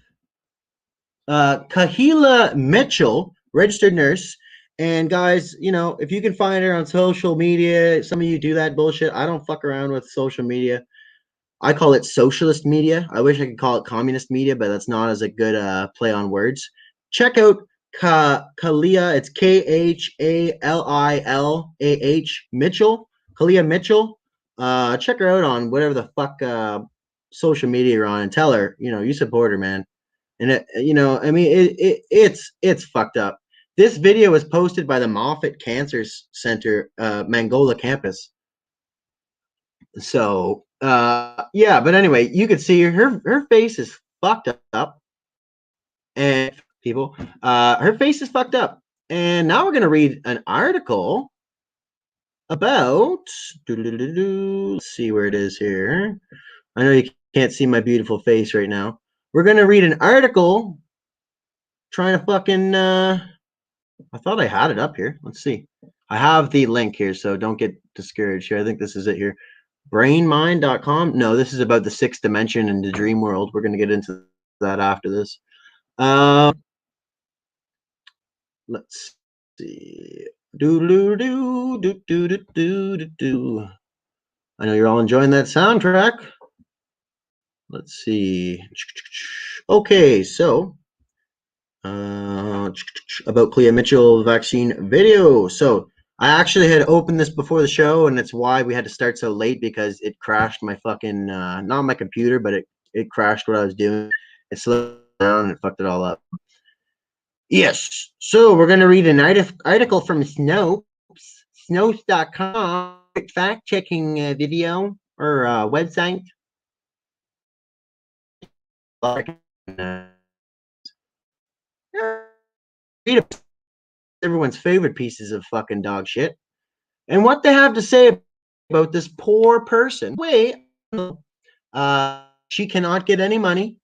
[SPEAKER 1] Kahila Mitchell, registered nurse. And guys, you know, if you can find her on social media, some of you do that bullshit. I don't fuck around with social media. I call it socialist media. I wish I could call it communist media, but that's not as a good play on words. Check out Kalia. It's KHALILAH Mitchell. Kalia Mitchell. Check her out on whatever the fuck social media you're on and tell her, you know, you support her, man. And it, you know, I mean, it's fucked up. This video was posted by the Moffitt Cancer Center, Mangola campus. So, yeah, but anyway, you could see her face is fucked up, and people, her face is fucked up. And now we're gonna read an article about. Let's see where it is here. I know you can't see my beautiful face right now. We're gonna read an article trying to fucking. I thought I had it up here. Let's see. I have the link here, so don't get discouraged here. I think this is it here. Brainmind.com. No, this is about the sixth dimension and the dream world. We're gonna get into that after this. Let's see. Do. I know you're all enjoying that soundtrack. Let's see. Okay, so about Clea Mitchell vaccine video. So I actually had opened this before the show, and it's why we had to start so late, because it crashed my fucking not my computer, but it crashed what I was doing. It slowed down and it fucked it all up. Yes. So we're gonna read an article from Snopes.com, fact checking video or website. Everyone's favorite pieces of fucking dog shit, and what they have to say about this poor person. Wait, she cannot get any money,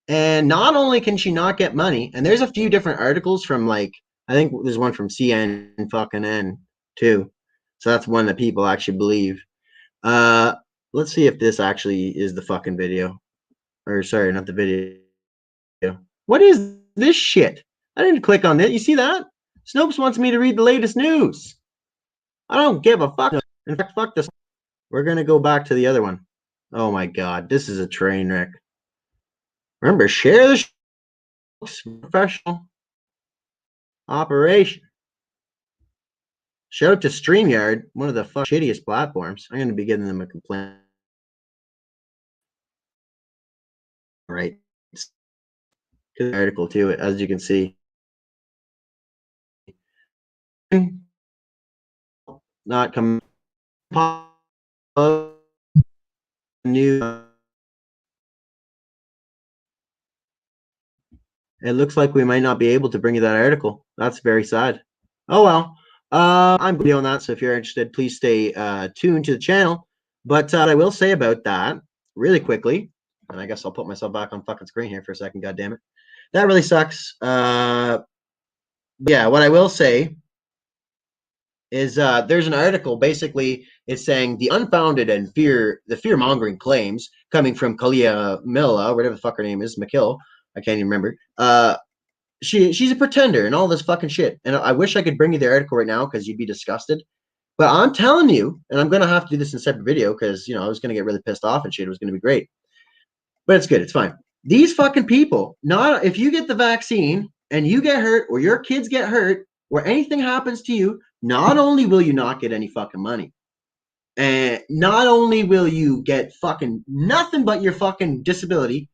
[SPEAKER 1] and not only can she not get money, and there's a few different articles from, like, I think there's one from CN fucking N too, so that's one that people actually believe. Let's see if this actually is the fucking video, or sorry, not the video. What is this shit? I didn't click on it. You see that? Snopes wants me to read the latest news. I don't give a fuck. In fact, fuck this. We're going to go back to the other one. Oh my God. This is a train wreck. Remember, share the professional operation. Shout out to StreamYard, one of the shittiest platforms. I'm going to be giving them a complaint. All right. Article to it, as you can see. Not come new. It looks like we might not be able to bring you that article. That's very sad. Oh well. I'm on that, so if you're interested, please stay tuned to the channel. But I will say about that really quickly, and I guess I'll put myself back on fucking screen here for a second. God damn it, that really sucks. Yeah, what I will say is there's an article. Basically, it's saying the unfounded and fear-mongering claims coming from Kalia Milla, whatever the fuck her name is, McKill. I can't even remember. She's a pretender and all this fucking shit. And I wish I could bring you the article right now, because you'd be disgusted. But I'm telling you, and I'm gonna have to do this in a separate video, because I was gonna get really pissed off and shit. It was gonna be great. But it's good. It's fine. These fucking people, not if you get the vaccine and you get hurt, or your kids get hurt, or anything happens to you, not only will you not get any fucking money, and not only will you get fucking nothing but your fucking disability,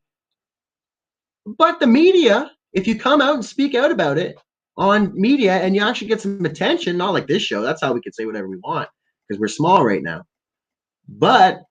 [SPEAKER 1] but the media, if you come out and speak out about it on media and you actually get some attention, not like this show, that's how we can say whatever we want, because we're small right now. But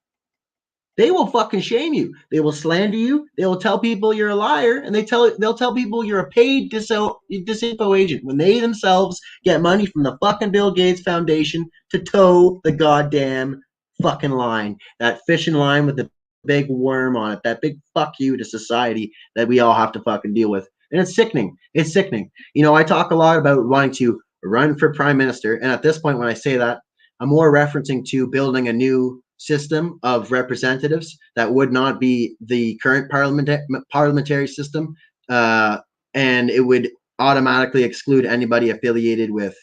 [SPEAKER 1] they will fucking shame you. They will slander you. They will tell people you're a liar, and they'll tell people you're a paid disinfo agent, when they themselves get money from the fucking Bill Gates Foundation to toe the goddamn fucking line, that fishing line with the big worm on it, that big fuck you to society that we all have to fucking deal with. And it's sickening. It's sickening. I talk a lot about wanting to run for prime minister, and at this point, when I say that, I'm more referencing to building a new system of representatives that would not be the current parliamentary system, and it would automatically exclude anybody affiliated with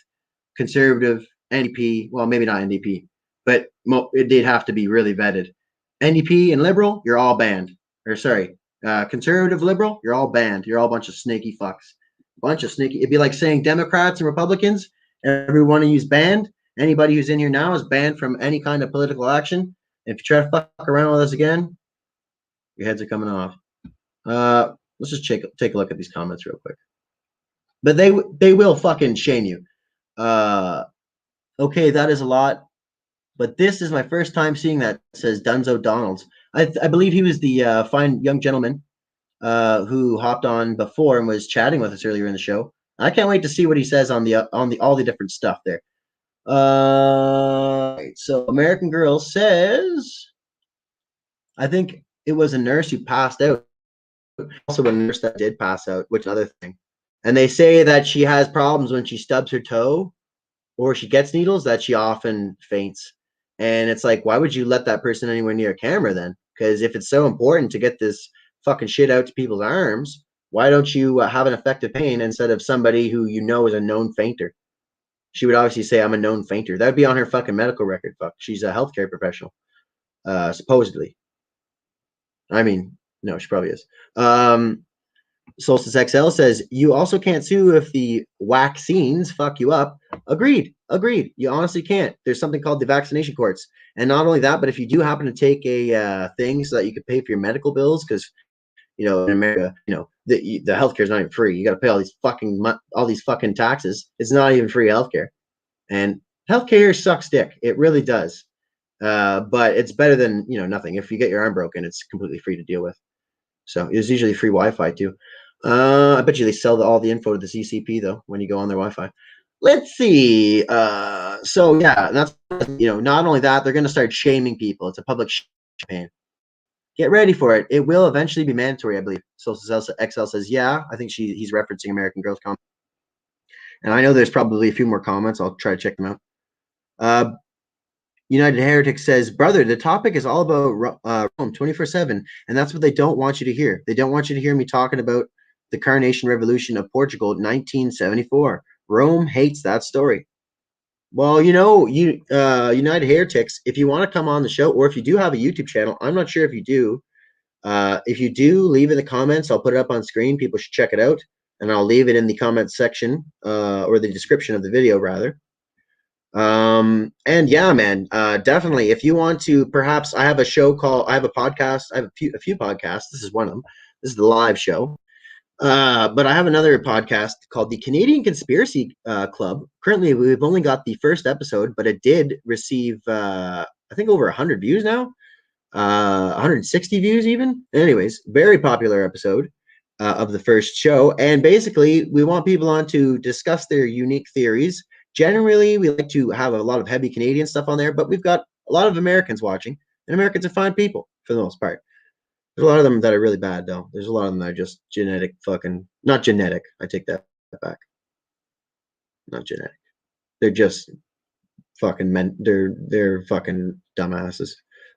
[SPEAKER 1] conservative, NDP, well, maybe not NDP, but they'd have to be really vetted. NDP and liberal, you're all banned. Or sorry, conservative, liberal, you're all banned. You're all a bunch of snaky fucks. Bunch of snaky. It'd be like saying Democrats and Republicans, every one of you's banned. Anybody who's in here now is banned from any kind of political action. If you try to fuck around with us again, Your heads are coming off. Let's just take a look at these comments real quick. But they will fucking shame you. Okay, that is a lot. But this is my first time seeing that. It says Dunzo Donalds. I believe he was the fine young gentleman who hopped on before and was chatting with us earlier in the show. I can't wait to see what he says on the all the different stuff there. So American Girl says, I think it was a nurse who passed out. Also, a nurse that did pass out, which is another thing. And they say that she has problems when she stubs her toe or she gets needles, that she often faints. And it's like, why would you let that person anywhere near a camera then? Because if it's so important to get this fucking shit out to people's arms, why don't you have an effective pain instead of somebody who you know is a known fainter? She would obviously say, I'm a known fainter. That would be on her fucking medical record. Fuck. She's a healthcare professional, supposedly. I mean, no, she probably is. Solstice XL says, you also can't sue if the vaccines fuck you up. Agreed. You honestly can't. There's something called the vaccination courts. And not only that, but if you do happen to take a thing so that you can pay for your medical bills, because, you know, in America, you know, the healthcare is not even free. You got to pay all these fucking taxes. It's not even free healthcare. And healthcare sucks dick. It really does. But it's better than, you know, nothing. If you get your arm broken, it's completely free to deal with. So it's usually free Wi-Fi too. I bet you they sell all the info to the CCP though when you go on their Wi-Fi. Let's see. So yeah, that's, you know, not only that, they're going to start shaming people. It's a public campaign. Get ready for it. It will eventually be mandatory, I believe. Social XL says, yeah. I think he's referencing American Girls comment. And I know there's probably a few more comments. I'll try to check them out. United Heretic says, brother, the topic is all about Rome 24/7, and that's what they don't want you to hear. They don't want you to hear me talking about the Carnation Revolution of Portugal, 1974. Rome hates that story. Well, you know, United Heretics, if you want to come on the show, or if you do have a YouTube channel, I'm not sure if you do. If you do, leave in the comments. I'll put it up on screen. People should check it out, and I'll leave it in the comments section, or the description of the video, rather. And yeah, man, definitely. If you want to, perhaps I have a podcast. I have a few podcasts. This is one of them. This is the live show. But I have another podcast called the Canadian Conspiracy Club. Currently, we've only got the first episode, but it did receive, I think, over 100 views now, 160 views even. Anyways, very popular episode of the first show. And basically, we want people on to discuss their unique theories. Generally, we like to have a lot of heavy Canadian stuff on there, but we've got a lot of Americans watching, and Americans are fine people for the most part. There's a lot of them that are really bad, though. There's a lot of them that are just genetic fucking... Not genetic. I take that back. Not genetic. They're just fucking men. They're fucking dumbasses.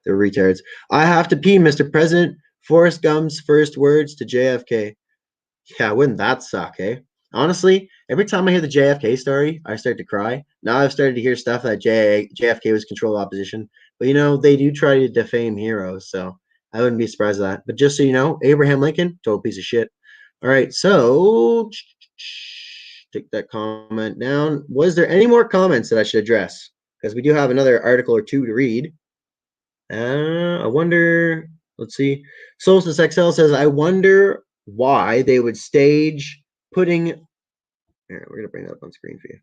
[SPEAKER 1] They're retards. I have to pee, Mr. President. Forrest Gump's first words to JFK. Yeah, wouldn't that suck, eh? Honestly, every time I hear the JFK story, I start to cry. Now I've started to hear stuff that JFK was control opposition. But, you know, they do try to defame heroes, so I wouldn't be surprised at that. But just so you know, Abraham Lincoln, total piece of shit. All right, so take that comment down. Was there any more comments that I should address? Because we do have another article or two to read. I wonder, let's see. Solstice XL says, I wonder why they would stage putting... Here, we're going to bring that up on screen for you.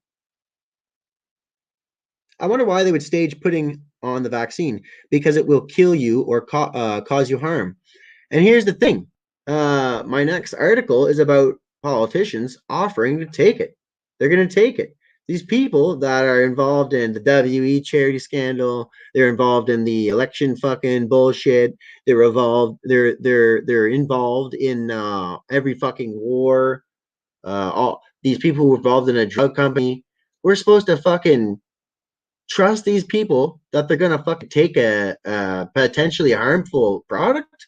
[SPEAKER 1] I wonder why they would stage putting on the vaccine, because it will kill you or cause you harm. And here's the thing. My next article is about politicians offering to take it. They're going to take it. These people that are involved in the WE charity scandal, they're involved in the election fucking bullshit. They're involved in every fucking war. All these people who were involved in a drug company. We're supposed to fucking trust these people that they're gonna fucking take a potentially harmful product?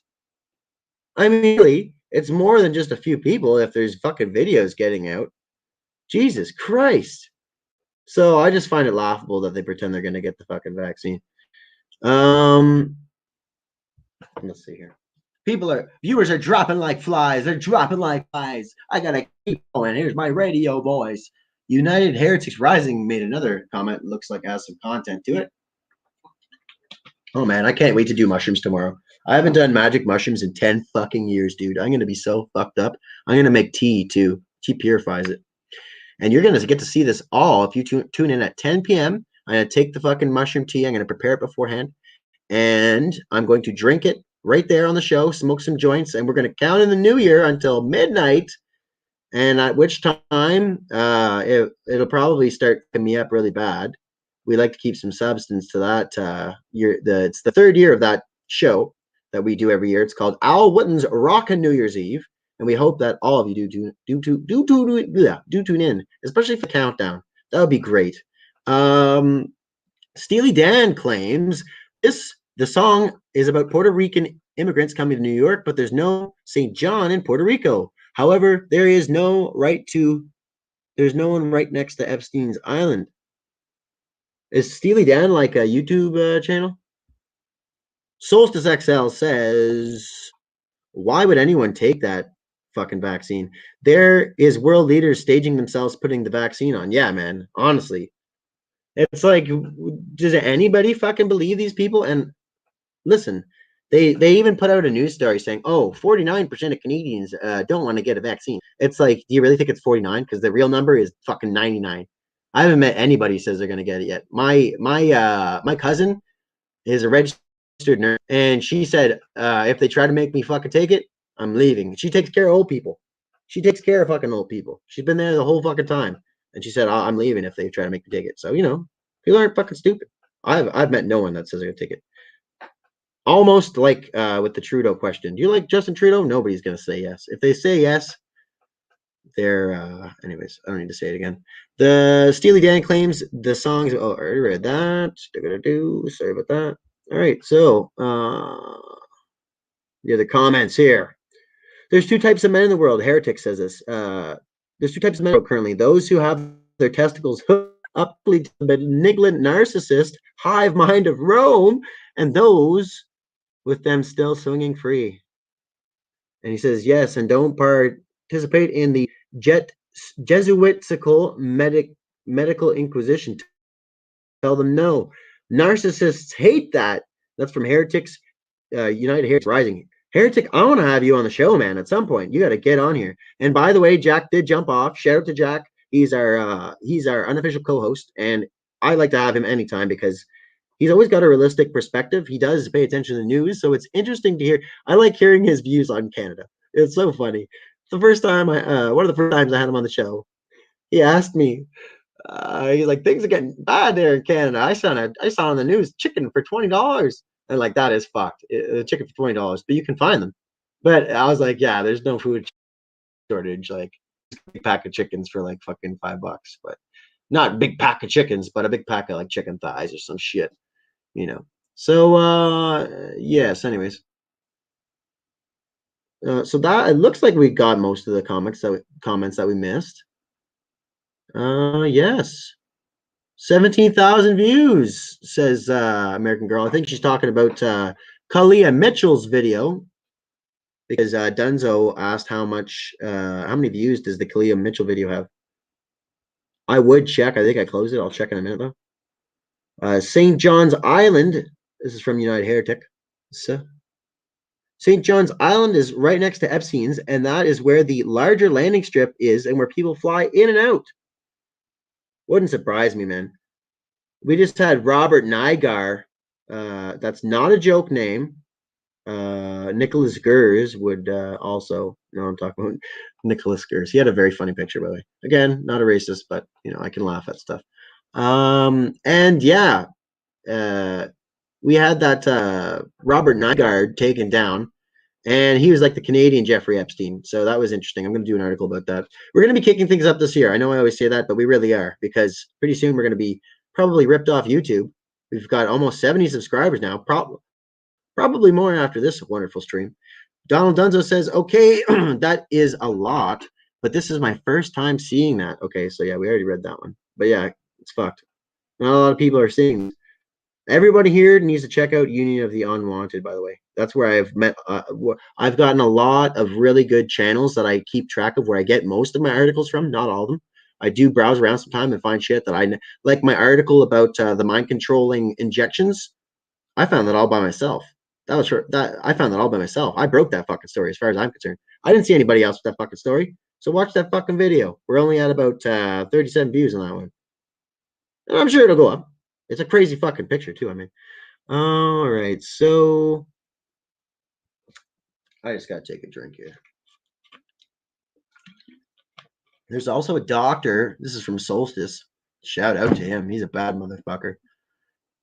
[SPEAKER 1] I mean, really, it's more than just a few people if there's fucking videos getting out. Jesus Christ. So I just find it laughable that they pretend they're gonna get the fucking vaccine. Let's see here. Viewers are dropping like flies. They're dropping like flies. I gotta keep going. Here's my radio voice. United Heretics Rising made another comment. Looks like it has some content to it. Oh man, I can't wait to do mushrooms tomorrow. I haven't done magic mushrooms in 10 fucking years, dude. I'm gonna be so fucked up. I'm gonna make tea too. Tea purifies it. And you're gonna get to see this all if you tune in at 10 p.m. I'm gonna take the fucking mushroom tea. I'm gonna prepare it beforehand, and I'm going to drink it right there on the show, smoke some joints, and we're gonna count in the new year until midnight. And at which time, it'll probably start picking me up really bad. We like to keep some substance to that. It's the third year of that show that we do every year. It's called Al Witten's Rockin' New Year's Eve, and we hope that all of you do tune in, especially for the countdown. That would be great. Steely Dan claims the song is about Puerto Rican immigrants coming to New York, but there's no St. John in Puerto Rico. However, there's no one right next to Epstein's Island. Is Steely Dan like a YouTube channel? Solstice XL says, why would anyone take that fucking vaccine? There is world leaders staging themselves putting the vaccine on. Yeah, man, honestly. It's like, does anybody fucking believe these people? And listen, they even put out a news story saying, oh, 49% of Canadians don't want to get a vaccine. It's like, do you really think it's 49? Because the real number is fucking 99. I haven't met anybody who says they're going to get it yet. My cousin is a registered nurse, and she said, if they try to make me fucking take it, I'm leaving. She takes care of old people. She takes care of fucking old people. She's been there the whole fucking time. And she said, I'm leaving if they try to make me take it. So, people aren't fucking stupid. I've met no one that says they're going to take it. Almost like with the Trudeau question. Do you like Justin Trudeau? Nobody's going to say yes. If they say yes, they're anyways, I don't need to say it again. The Steely Dan claims the songs. Oh, I already read that. Sorry about that. All right, so the comments here. There's two types of men in the world. Heretic says this. There's two types of men currently. Those who have their testicles hooked up to the benignant narcissist hive mind of Rome, and those with them still swinging free. And he says, yes, and don't participate in the Jesuitical medical inquisition. Tell them no. Narcissists hate that. That's from Heretics, United Heretics Rising. Heretic, I want to have you on the show, man. At some point, you got to get on here. And by the way, Jack did jump off. Shout out to Jack. He's our unofficial co-host, and I like to have him anytime because he's always got a realistic perspective. He does pay attention to the news, so it's interesting to hear. I like hearing his views on Canada. It's so funny. The first time one of the first times I had him on the show, he asked me. He's like, things are getting bad there in Canada. I saw on the news chicken for $20, and like that is fucked. Chicken for $20, but you can find them. But I was like, yeah, there's no food shortage. Like a big pack of chickens for like fucking $5, but not a big pack of chickens, but a big pack of like chicken thighs or some shit, So yes, anyways. So that it looks like we got most of the comments that we missed. Yes. 17,000 views, says American Girl. I think she's talking about Kalia Mitchell's video because Dunzo asked how many views does the Kalia Mitchell video have. I would check. I think I closed it. I'll check in a minute though. St. John's Island. This is from United Heretic. So, St. John's Island is right next to Epstein's, and that is where the larger landing strip is and where people fly in and out. Wouldn't surprise me, man. We just had Robert Nygaard. That's not a joke name. Nicholas Gers would also know what I'm talking about. Nicholas Gers. He had a very funny picture, by the way. Again, not a racist, but I can laugh at stuff. And yeah, we had that Robert Nygaard taken down. And he was like the Canadian Jeffrey Epstein. So that was interesting. I'm going to do an article about that. We're going to be kicking things up this year. I know I always say that, but we really are, because pretty soon we're going to be probably ripped off YouTube. We've got almost 70 subscribers now, probably more after this wonderful stream. Donald Dunzo says, okay, that is a lot, but this is my first time seeing that. Okay, so yeah, we already read that one. But yeah, it's fucked. Not a lot of people are seeing this. Everybody here needs to check out Union of the Unwanted, by the way. That's where I've gotten a lot of really good channels that I keep track of, where I get most of my articles from, not all of them. I do browse around sometime and find shit that I like. My article about the mind controlling injections, I found that all by myself. That was her. That I found that all by myself. I broke that fucking story as far as I'm concerned. I didn't see anybody else with that fucking story. So watch that fucking video. We're only at about 37 views on that one. And I'm sure it'll go up. It's a crazy fucking picture too. I mean, all right. So I just gotta take a drink here. There's also a doctor. This is from Solstice. Shout out to him. He's a bad motherfucker.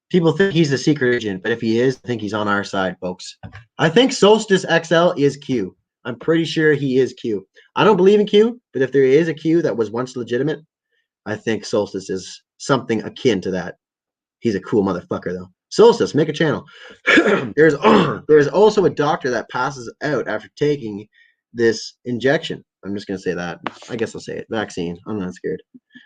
[SPEAKER 1] People think he's a secret agent, but if he is, I think he's on our side, folks. I think Solstice XL is Q. I'm pretty sure he is Q. I don't believe in Q, but if there is a Q that was once legitimate, I think Solstice is something akin to that. He's a cool motherfucker, though. Solstice, make a channel. there's also a doctor that passes out after taking this injection. I'm just going to say that. I guess I'll say it. Vaccine. I'm not scared.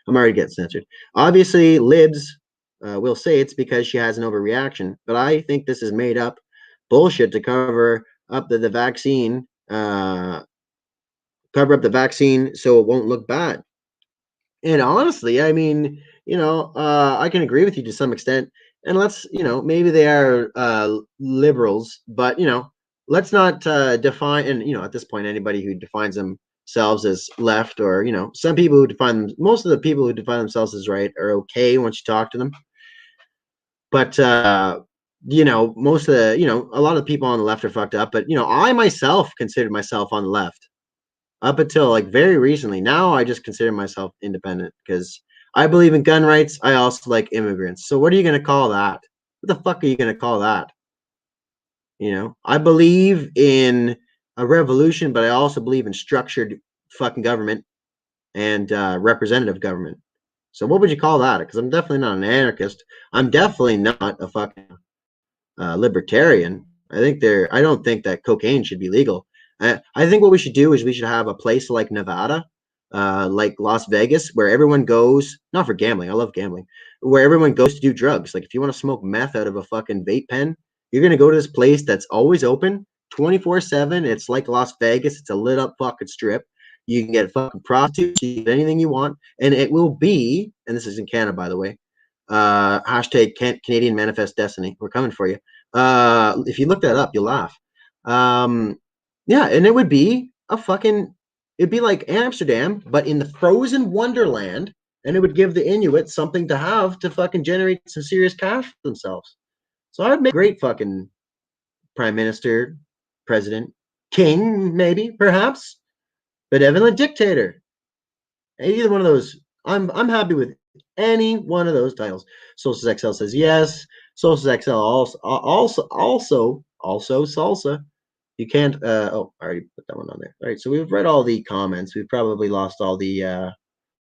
[SPEAKER 1] I'm already getting censored. Obviously, Libs will say it's because she has an overreaction, but I think this is made up bullshit to cover up the vaccine, so it won't look bad. And honestly, I mean, I can agree with you to some extent. And let's, maybe they are liberals, but let's not define. And at this point, anybody who defines themselves as left, or some people who most of the people who define themselves as right are okay once you talk to them. But most of the, a lot of people on the left are fucked up. But I myself considered myself on the left up until like very recently. Now I just consider myself independent because I believe in gun rights. I also like immigrants. So what are you going to call that? What the fuck are you going to call that? I believe in a revolution, but I also believe in structured fucking government and representative government. So what would you call that? Because I'm definitely not an anarchist. I'm definitely not a fucking libertarian. I don't think that cocaine should be legal. I think what we should do is we should have a place like Nevada, like Las Vegas, where everyone goes, not for gambling, I love gambling, where everyone goes to do drugs. Like if you want to smoke meth out of a fucking vape pen, you're going to go to this place that's always open 24/7. It's like Las Vegas. It's a lit up fucking strip. You can get fucking prostitutes, you can get anything you want, and it will be, and this is in Canada, by the way, hashtag Canadian Manifest Destiny. We're coming for you. If you look that up, you'll laugh. Yeah, and it would be it'd be like Amsterdam, but in the frozen wonderland, and it would give the Inuit something to have to fucking generate some serious cash for themselves. So I'd make a great fucking prime minister, president, king, maybe, perhaps, benevolent dictator. Either one of those. I'm happy with any one of those titles. Solstice XL says yes. Solstice XL also salsa. You can't. I already put that one on there. All right, so we've read all the comments. We've probably lost all the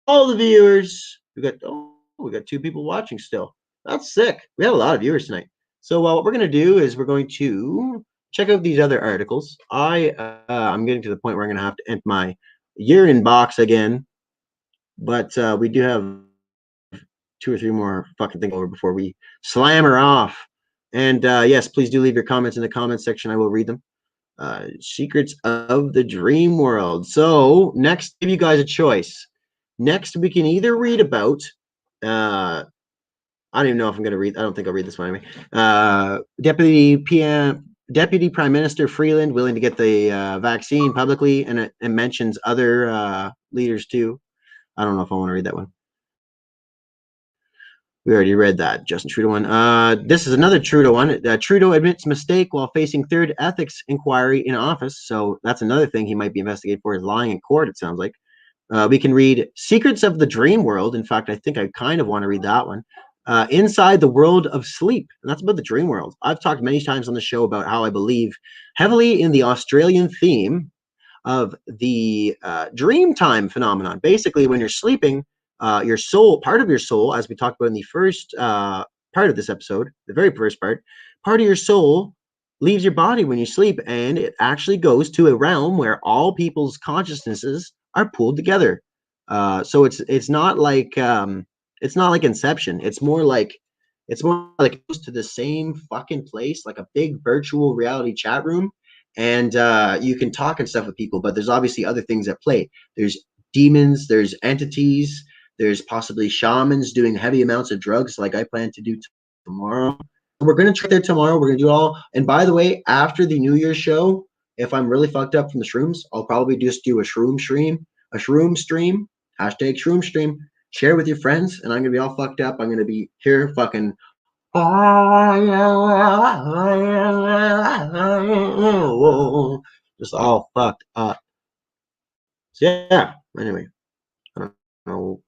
[SPEAKER 1] viewers. We got 2 people watching still. That's sick. We had a lot of viewers tonight. So what we're gonna do is we're going to check out these other articles. I'm getting to the point where I'm gonna have to empty my urine box again, but we do have 2 or 3 more fucking things over before we slam her off. And yes, please do leave your comments in the comments section. I will read them. Secrets of the Dream World. So next, give you guys a choice. Next, we can either read about I don't even know if I'm going to read. I don't think I'll read this one anyway. Deputy Prime Minister Freeland willing to get the vaccine publicly, and it mentions other leaders too. I don't know if I want to read that one. We already read that Justin Trudeau one. This is another Trudeau one. Trudeau admits mistake while facing 3rd ethics inquiry in office. So that's another thing he might be investigated for, is lying in court, it sounds like. We can read Secrets of the Dream World. In fact, I think I kind of want to read that one. Inside the World of Sleep. And that's about the dream world. I've talked many times on the show about how I believe heavily in the Australian theme of the dream time phenomenon. Basically, when you're sleeping, your soul, part of your soul, as we talked about in the first part of this episode, the very first part of your soul leaves your body when you sleep, and it actually goes to a realm where all people's consciousnesses are pulled together. So it's not like Inception. It's more like it goes to the same fucking place, like a big virtual reality chat room, and you can talk and stuff with people. But there's obviously other things at play. There's demons. There's entities. There's possibly shamans doing heavy amounts of drugs, like I plan to do tomorrow. we're going to try there tomorrow. We're going to do it all. And by the way, after the New Year's show, if I'm really fucked up from the shrooms, I'll probably just do a shroom stream, hashtag shroom stream, share with your friends, and I'm going to be all fucked up. I'm going to be here fucking just all fucked up. So yeah, anyway, I don't know.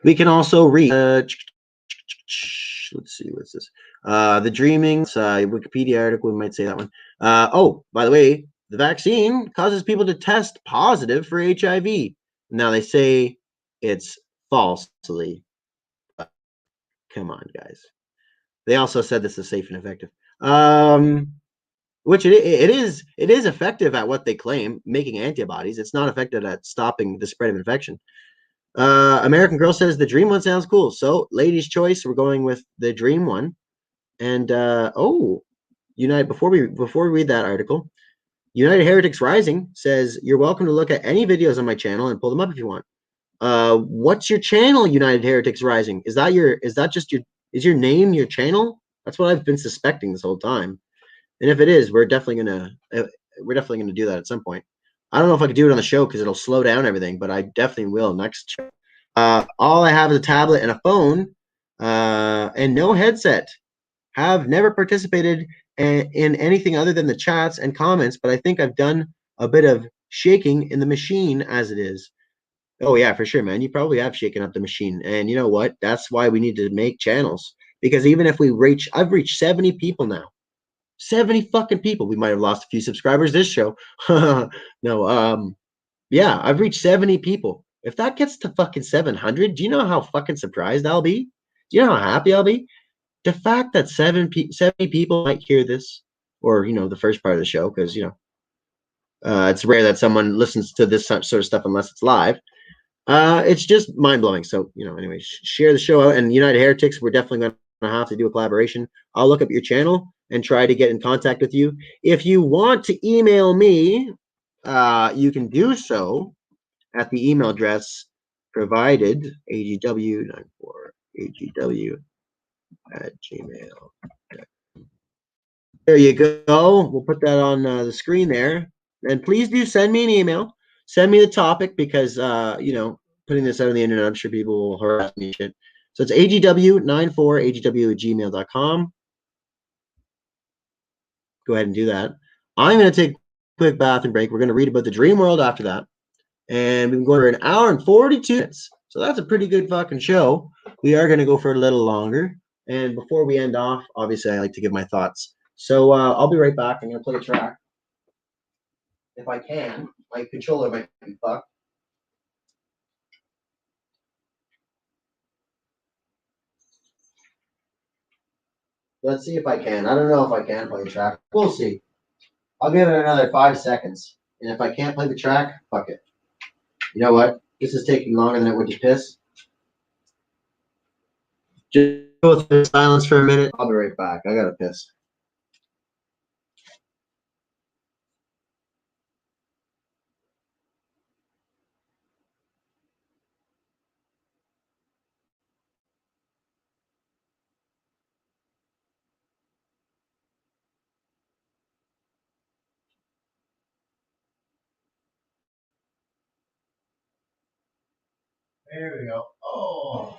[SPEAKER 1] We can also read let's see, what's this? The Dreaming Wikipedia article, we might say that one. Oh, by the way, the vaccine causes people to test positive for HIV. Now they say it's falsely. Come on, guys. They also said this is safe and effective. Which it is effective at what they claim, making antibodies. It's not effective at stopping the spread of infection. American Girl says the Dream one sounds cool. So, ladies' choice, we're going with the Dream one. And United. Before we read that article, United Heretics Rising says you're welcome to look at any videos on my channel and pull them up if you want. What's your channel, United Heretics Rising? Is your name your channel? That's what I've been suspecting this whole time. And if it is, we're definitely gonna do that at some point. I don't know if I could do it on the show because it'll slow down everything, but I definitely will next show. All I have is a tablet and a phone, and no headset. Have never participated in anything other than the chats and comments, but I think I've done a bit of shaking in the machine as it is. Oh yeah, for sure, man. You probably have shaken up the machine, and you know what? That's why we need to make channels, because even if I've reached 70 people now. 70 fucking people. We might have lost a few subscribers this show. No, yeah, I've reached 70 people. If that gets to fucking 700, do you know how fucking surprised I'll be? Do you know how happy I'll be? The fact that 70 people might hear this, or, the first part of the show, because, it's rare that someone listens to this sort of stuff unless it's live. It's just mind-blowing. So, anyway, share the show out. And United Heretics, we're definitely going to have to do a collaboration. I'll look up your channel and try to get in contact with you. If you want to email me, you can do so at the email address provided, agw94agw@gmail. There you go. We'll put that on the screen there. And please do send me an email. Send me the topic because, putting this out on the internet, I'm sure people will harass me and shit. So it's agw94agw@gmail.com. Go ahead and do that. I'm going to take a quick bathroom break. We're going to read about the dream world after that. And we've been going for an hour and 42 minutes. So that's a pretty good fucking show. We are going to go for a little longer. And before we end off, obviously, I like to give my thoughts. So I'll be right back. I'm going to play a track. If I can. My controller might be fucked. Let's see if I can. I don't know if I can play a track. We'll see. I'll give it another 5 seconds. And if I can't play the track, fuck it. You know what? This is taking longer than it would to piss. Just go through silence for a minute. I'll be right back. I gotta piss. There we go. Oh.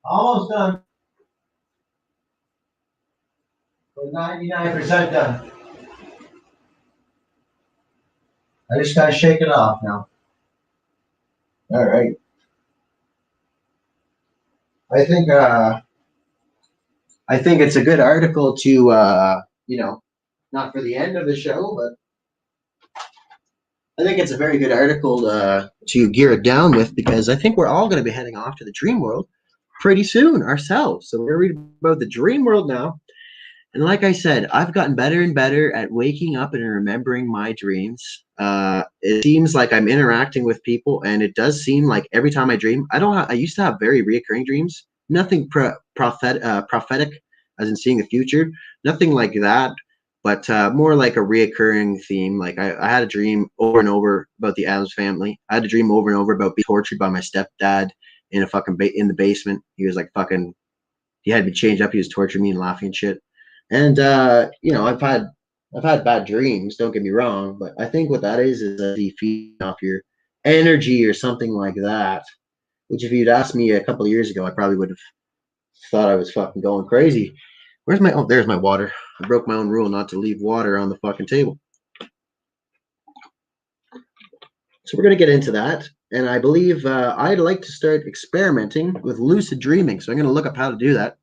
[SPEAKER 1] Almost done. We're 99% done. I just gotta shake it off now. All right. I think it's a good article to not for the end of the show, but I think it's a very good article to gear it down with, because I think we're all going to be heading off to the dream world pretty soon ourselves. So we're going to read about the dream world now. And like I said, I've gotten better and better at waking up and remembering my dreams. It seems like I'm interacting with people, and it does seem like every time I dream, I used to have very reoccurring dreams, nothing prophetic as in seeing the future. Nothing like that, but more like a reoccurring theme. Like I had a dream over and over about the Addams family. I had a dream over and over about being tortured by my stepdad in a fucking in the basement. He was like fucking. He had me changed up. He was torturing me and laughing and shit. And you know, I've had bad dreams. Don't get me wrong, but I think what that is a feeding off your energy or something like that. Which, if you'd asked me a couple of years ago, I probably would have thought I was fucking going crazy. Where's my? Oh, there's my water. I broke my own rule not to leave water on the fucking table. So we're gonna get into that, and I believe I'd like to start experimenting with lucid dreaming. So I'm gonna look up how to do that.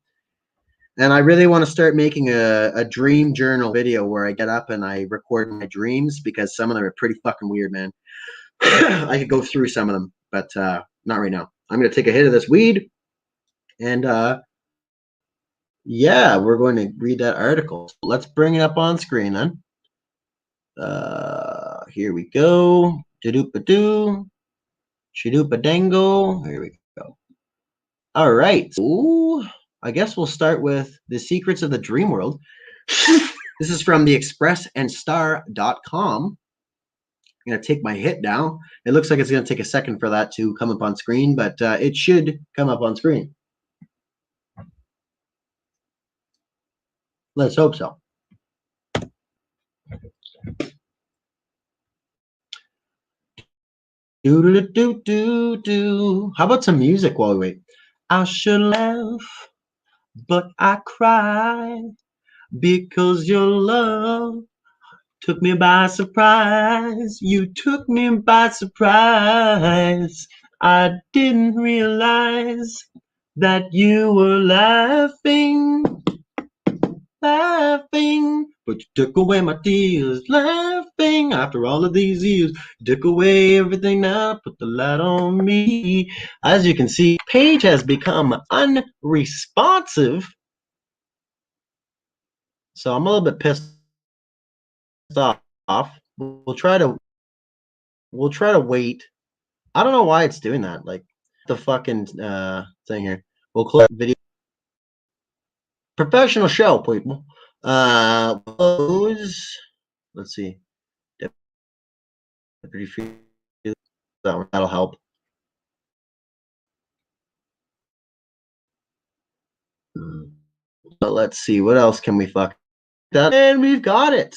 [SPEAKER 1] And I really want to start making a dream journal video where I get up and I record my dreams, because some of them are pretty fucking weird, man. I could go through some of them, but not right now. I'm going to take a hit of this weed, and yeah, we're going to read that article. Let's bring it up on screen then. Here we go. Da-doop-a-doo. Shadoopa-dango. Here we go. All right. Ooh. I guess we'll start with The Secrets of the Dream World. This is from the expressandstar.com. I'm going to take my hit down. It looks like it's going to take a second for that to come up on screen, but it should come up on screen. Let's hope so. Do. How about some music while we wait? I should laugh, but I cry, because your love took me by surprise. You took me by surprise. I didn't realize that you were laughing, but you took away my tears. Laughing after all of these years. You took away everything now, put the light on me. As you can see, Paige has become unresponsive. So I'm a little bit pissed off. We'll try to wait. I don't know why it's doing that. Like the fucking thing here. We'll click video. Professional show, people. Let's see. That'll help. But let's see, what else can we fuck that? And we've got it.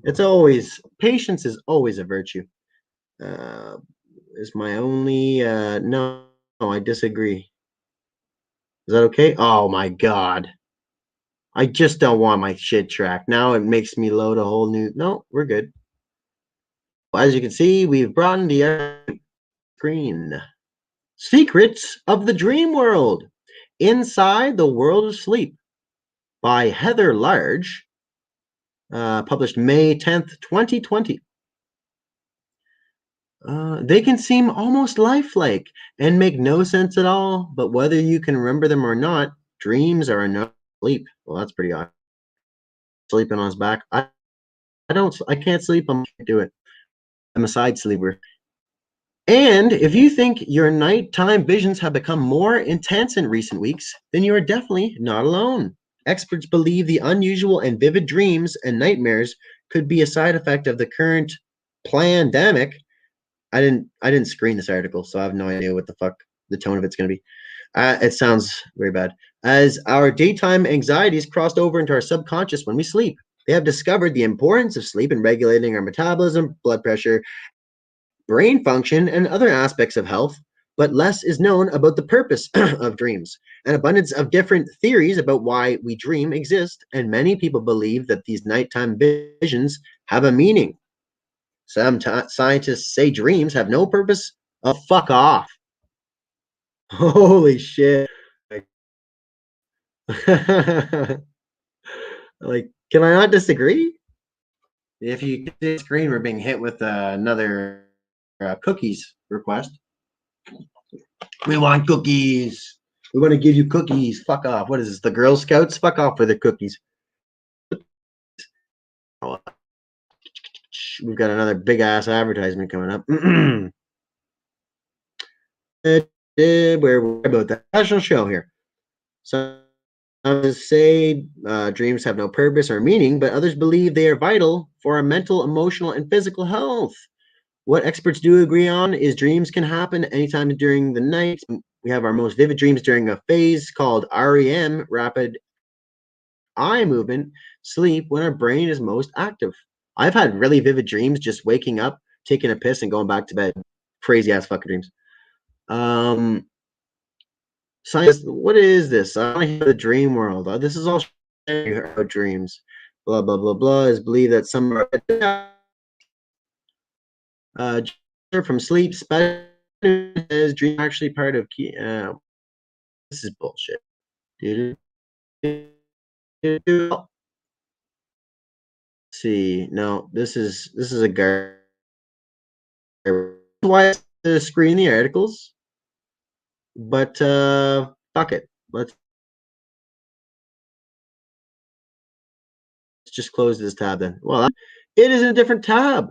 [SPEAKER 1] It's always, patience is always a virtue. Is my only no, I disagree. Is that okay? Oh my god. I just don't want my shit track. Now it makes me load a whole new. No, we're good. As you can see, we've brought in the screen. Secrets of the Dream World. Inside the World of Sleep by Heather Large. Published May 10th, 2020. They can seem almost lifelike and make no sense at all, but whether you can remember them or not, dreams are enough sleep. Well, that's pretty odd. Sleeping on his back. I can't sleep. I can't do it. I'm a side sleeper. And if you think your nighttime visions have become more intense in recent weeks, then you are definitely not alone. Experts believe the unusual and vivid dreams and nightmares could be a side effect of the current plandemic. I didn't screen this article, so I have no idea what the fuck the tone of it's going to be. It sounds very bad. As our daytime anxieties crossed over into our subconscious when we sleep, they have discovered the importance of sleep in regulating our metabolism, blood pressure, brain function, and other aspects of health, but less is known about the purpose of dreams. An abundance of different theories about why we dream exist, and many people believe that these nighttime visions have a meaning. Some scientists say dreams have no purpose. Oh, fuck off. Holy shit. Like, can I not disagree? If you get the screen, we're being hit with another cookies request. We want cookies. We want to give you cookies. Fuck off. What is this? The Girl Scouts? Fuck off for the cookies. We've got another big ass advertisement coming up. We're about the national show here. So Others say dreams have no purpose or meaning, but others believe they are vital for our mental, emotional, and physical health. What experts do agree on is dreams can happen anytime during the night. We have our most vivid dreams during a phase called REM, rapid eye movement, sleep, when our brain is most active. I've had really vivid dreams just waking up, taking a piss, and going back to bed. Crazy ass fucking dreams. Science, what is this? I want to hear the dream world. This is all about dreams. Blah, blah, blah, blah. Is believed that some from sleep, is dream actually part of key. This is bullshit. Let's see, no, this is a guy. Why to screen the articles? But fuck it. Let's just close this tab then. Well, it is in a different tab.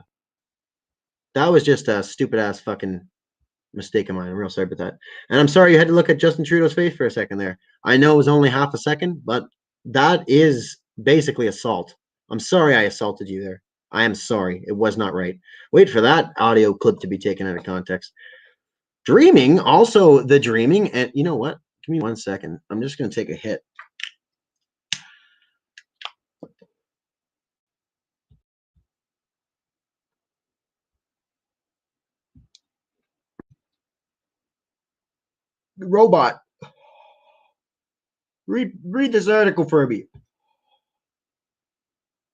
[SPEAKER 1] That was just a stupid ass fucking mistake of mine. I'm real sorry about that. And I'm sorry you had to look at Justin Trudeau's face for a second there. I know it was only half a second, but that is basically assault. I'm sorry I assaulted you there. I am sorry. It was not right. Wait for that audio clip to be taken out of context. Dreaming, also the dreaming, and you know what? Give me 1 second. I'm just going to take a hit. Robot, read this article for me.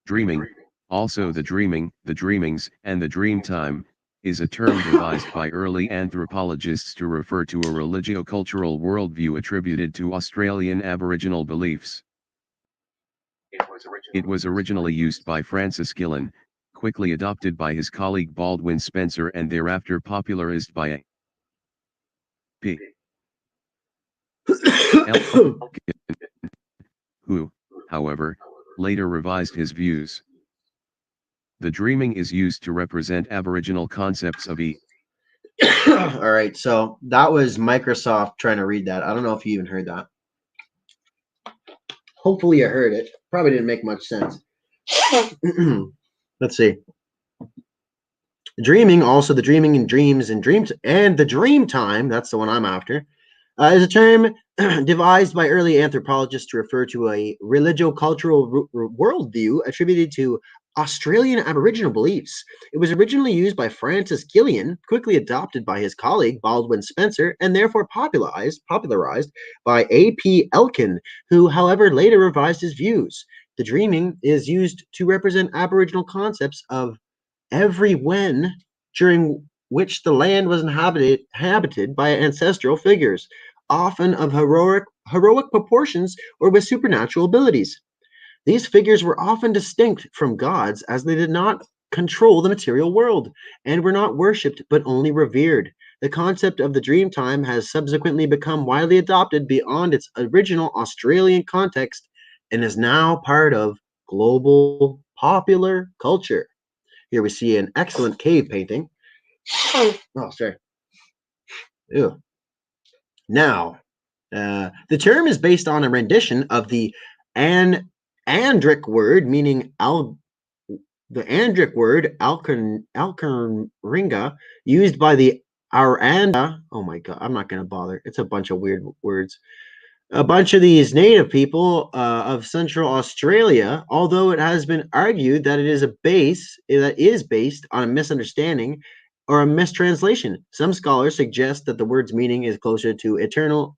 [SPEAKER 6] Dreaming, also the dreaming, the dreamings, and the dream time, is a term devised by early anthropologists to refer to a religio-cultural worldview attributed to Australian Aboriginal beliefs. It was originally used by Francis Gillen, quickly adopted by his colleague Baldwin Spencer and thereafter popularized by A. P. L. who, however, later revised his views. The dreaming is used to represent Aboriginal concepts of
[SPEAKER 1] All right, so that was Microsoft trying to read that. I don't know if you even heard that. Hopefully you heard it. Probably didn't make much sense. Let's see. Dreaming, also the dreaming and dreams and dreams and the dream time, that's the one I'm after, is a term devised by early anthropologists to refer to a religio-cultural worldview attributed to Australian Aboriginal beliefs. It was originally used by Francis Gillen, quickly adopted by his colleague Baldwin Spencer, and therefore popularized by A.P. Elkin, who, however, later revised his views. The dreaming is used to represent Aboriginal concepts of every when during which the land was inhabited by ancestral figures, often of heroic proportions or with supernatural abilities. These figures were often distinct from gods as they did not control the material world and were not worshipped but only revered. The concept of the dream time has subsequently become widely adopted beyond its original Australian context and is now part of global popular culture. Here we see an excellent cave painting. Oh, sorry. Ew. Now, the term is based on a rendition of the Andric word, meaning the Andric word Alkernringa, used by the Aranda. Oh my god, I'm not going to bother. It's a bunch of weird words. A bunch of these native people of Central Australia, although it has been argued that it is based on a misunderstanding or a mistranslation. Some scholars suggest that the word's meaning is closer to eternal,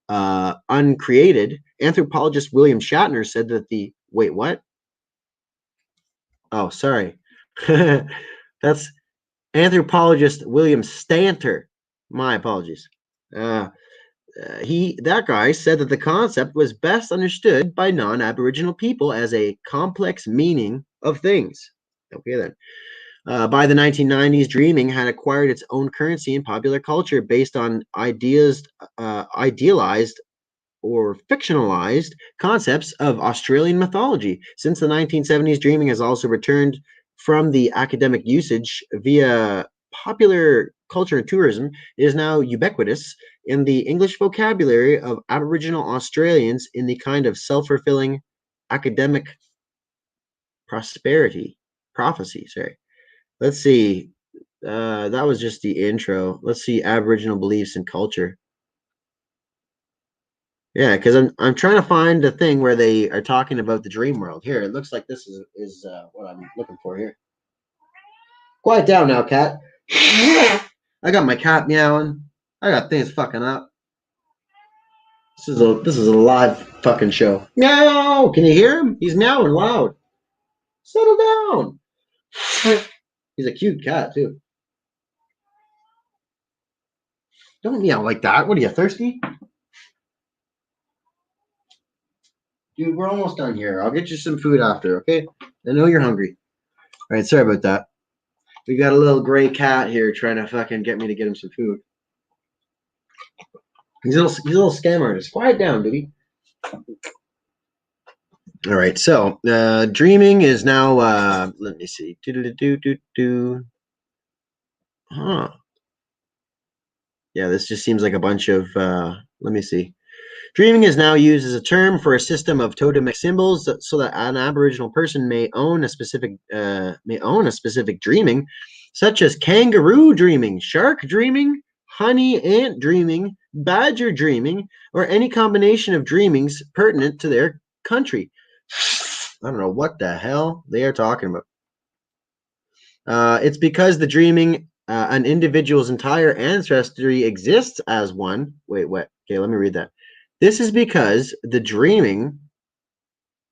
[SPEAKER 1] uncreated. Anthropologist William Shatner said that the wait, what? Oh, sorry. That's anthropologist William Stanter. My apologies. That guy said that the concept was best understood by non-Aboriginal people as a complex meaning of things. Okay, then. By the 1990s, dreaming had acquired its own currency in popular culture based on idealized or fictionalized concepts of Australian mythology. Since the 1970s, dreaming has also returned from the academic usage via popular culture and tourism, it is now ubiquitous in the English vocabulary of Aboriginal Australians in the kind of self-fulfilling academic prophecy. Sorry. Let's see. That was just the intro. Let's see Aboriginal beliefs and culture. Yeah, because I'm trying to find the thing where they are talking about the dream world. Here, it looks like this is what I'm looking for here. Quiet down now, cat. I got my cat meowing. I got things fucking up. This is a live fucking show. Meow! Can you hear him? He's meowing loud. Settle down. He's a cute cat too. Don't meow like that. What are you, thirsty? Dude, we're almost done here. I'll get you some food after, okay? I know you're hungry. All right, sorry about that. We got a little gray cat here trying to fucking get me to get him some food. He's a little scam artist. Quiet down, dude. All right, so dreaming is now. Let me see. Huh. Yeah, this just seems like a bunch of. Let me see. Dreaming is now used as a term for a system of totemic symbols, so that an Aboriginal person may own a specific dreaming, such as kangaroo dreaming, shark dreaming, honey ant dreaming, badger dreaming, or any combination of dreamings pertinent to their country. I don't know what the hell they are talking about. It's because the dreaming, an individual's entire ancestry exists as one. Wait, what? Okay, let me read that. This is because the dreaming,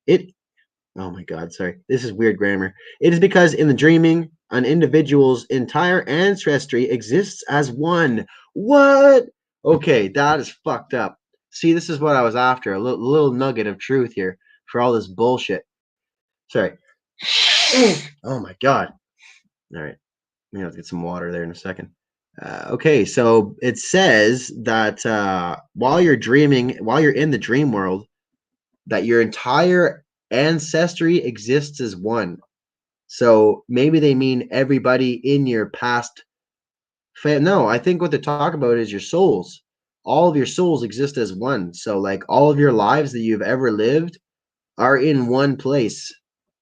[SPEAKER 1] oh my God, sorry. This is weird grammar. It is because in the dreaming, an individual's entire ancestry exists as one. What? Okay, that is fucked up. See, this is what I was after. A little nugget of truth here for all this bullshit. Sorry. Oh my God. All right. I'm going to have to get some water there in a second. Okay, so it says that while you're dreaming, while you're in the dream world, that your entire ancestry exists as one. So maybe they mean everybody in your past. No, I think what they're talking about is your souls. All of your souls exist as one. So like all of your lives that you've ever lived are in one place.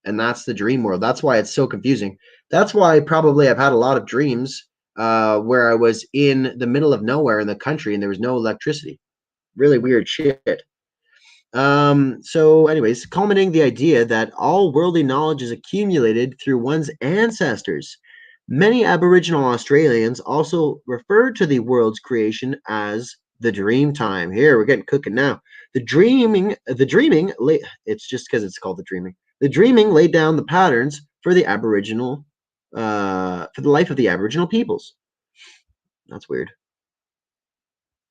[SPEAKER 1] And that's the dream world. That's why it's so confusing. That's why probably I've had a lot of dreams where I was in the middle of nowhere in the country and there was no electricity. Really weird shit. So anyways, culminating the idea that all worldly knowledge is accumulated through one's ancestors. Many Aboriginal Australians also refer to the world's creation as the dream time. Here, we're getting cooking now. The dreaming, it's just because it's called the dreaming. The dreaming laid down the patterns for the Aboriginal, for the life of the Aboriginal peoples. That's weird.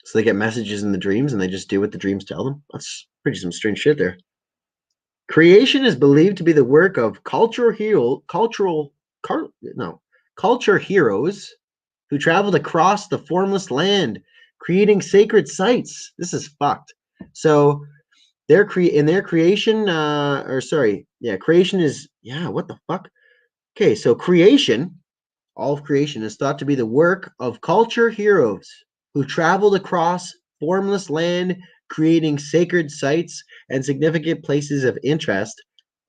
[SPEAKER 1] So they get messages in the dreams and they just do what the dreams tell them. That's pretty some strange shit there. Creation is believed to be the work of culture heroes who traveled across the formless land, creating sacred sites. This is fucked. So in their creation, creation is, what the fuck? Okay, so all of creation is thought to be the work of culture heroes who traveled across formless land, creating sacred sites and significant places of interest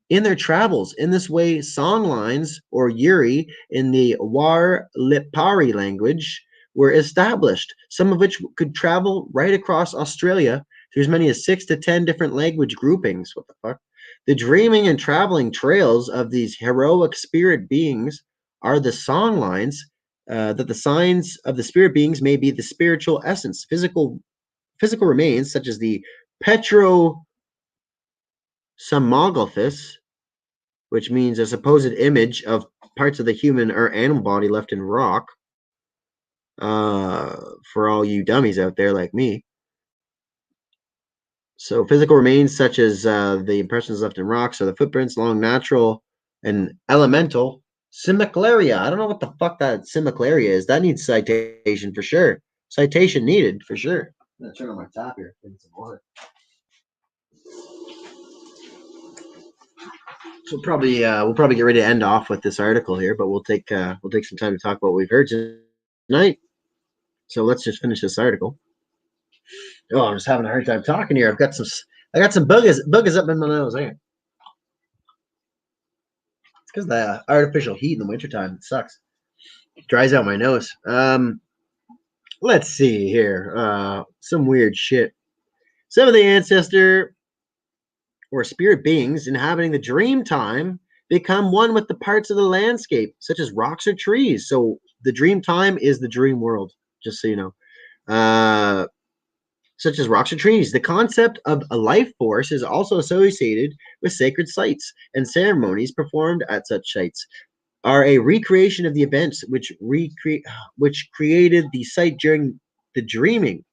[SPEAKER 1] in their travels. In this way, song lines, or yuri in the Warlipari language, were established, some of which could travel right across Australia through as many as 6 to 10 different language groupings. What the fuck? The dreaming and traveling trails of these heroic spirit beings are the song lines that the signs of the spirit beings may be the spiritual essence, physical remains such as the petrosamoglyphus, which means a supposed image of parts of the human or animal body left in rock. For all you dummies out there like me. So physical remains such as the impressions left in rocks or the footprints, long natural and elemental. Simiclaria. I don't know what the fuck that simiclaria is. That needs citation for sure. Citation needed for sure. I'm gonna turn on my tap here. Get some water. So we'll probably get ready to end off with this article here, but we'll take some time to talk about what we've heard tonight. So let's just finish this article. Oh, I'm just having a hard time talking here. I got some buggers up in my nose. Hang on. It's because the artificial heat in the wintertime. It sucks. It dries out my nose. Let's see here. Some weird shit. Some of the ancestor or spirit beings inhabiting the dream time become one with the parts of the landscape, such as rocks or trees. So the dream time is the dream world, just so you know. Such as rocks or trees. The concept of a life force is also associated with sacred sites, and ceremonies performed at such sites are a recreation of the events which created the site during the dreaming.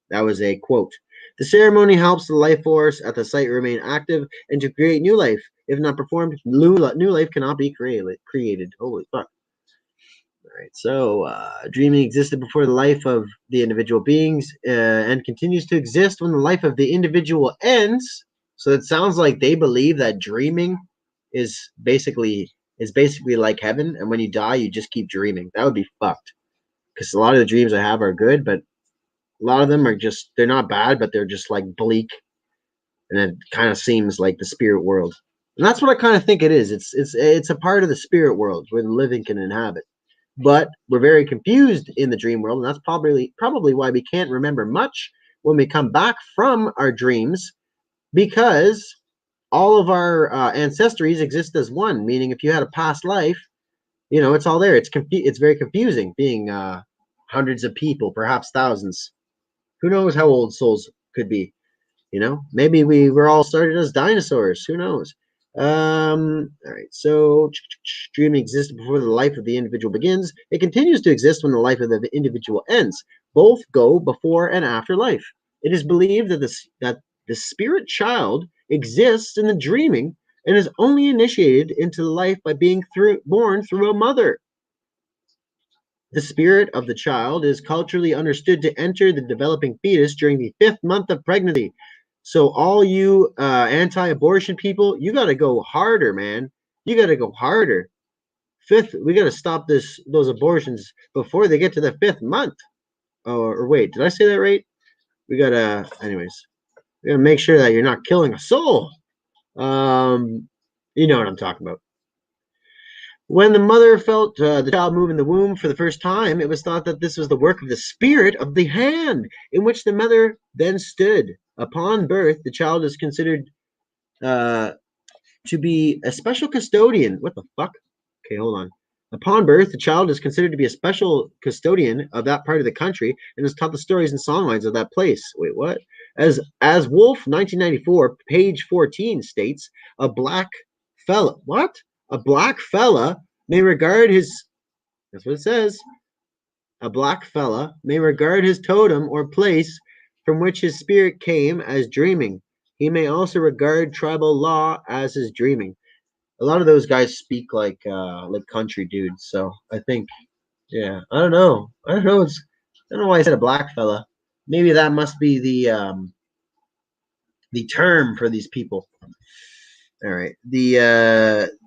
[SPEAKER 1] That was a quote. The ceremony helps the life force at the site remain active and to create new life. If not performed, new life cannot be created. Holy fuck. All right, so dreaming existed before the life of the individual beings and continues to exist when the life of the individual ends. So it sounds like they believe that dreaming is basically like heaven, and when you die, you just keep dreaming. That would be fucked. Because a lot of the dreams I have are good, but a lot of them are just, they're not bad, but they're just like bleak. And it kind of seems like the spirit world. And that's what I kind of think it is. It's a part of the spirit world where the living can inhabit. But we're very confused in the dream world, and that's probably why we can't remember much when we come back from our dreams, because all of our ancestries exist as one, meaning if you had a past life, you know, it's all there. It's very confusing being hundreds of people, perhaps thousands. Who knows how old souls could be? You know, maybe we were all started as dinosaurs. Who knows? All right. So dreaming exists before the life of the individual begins. It continues to exist when the life of the individual ends. Both go before and after life. It is believed that the spirit child exists in the dreaming and is only initiated into life by being born through a mother. The spirit of the child is culturally understood to enter the developing fetus during the 5th month of pregnancy. So all you anti-abortion people, you got to go harder, man. You got to go harder. We got to stop those abortions before they get to the 5th month. Or wait, did I say that right? We got to, anyways, we got to make sure that you're not killing a soul. You know what I'm talking about. When the mother felt the child move in the womb for the first time, it was thought that this was the work of the spirit of the hand, in which the mother then stood. Upon birth, the child is considered to be a special custodian. What the fuck? Okay, hold on. Upon birth, the child is considered to be a special custodian of that part of the country and is taught the stories and songlines of that place. Wait, what? As Wolf, 1994, page 14 states, a black fella. What? A black fella may regard his, that's what it says, a black fella may regard his totem or place from which his spirit came as dreaming. He may also regard tribal law as his dreaming. A lot of those guys speak like country dudes, so I think, yeah, I don't know. I don't know why I said a black fella. Maybe that must be the term for these people. All right.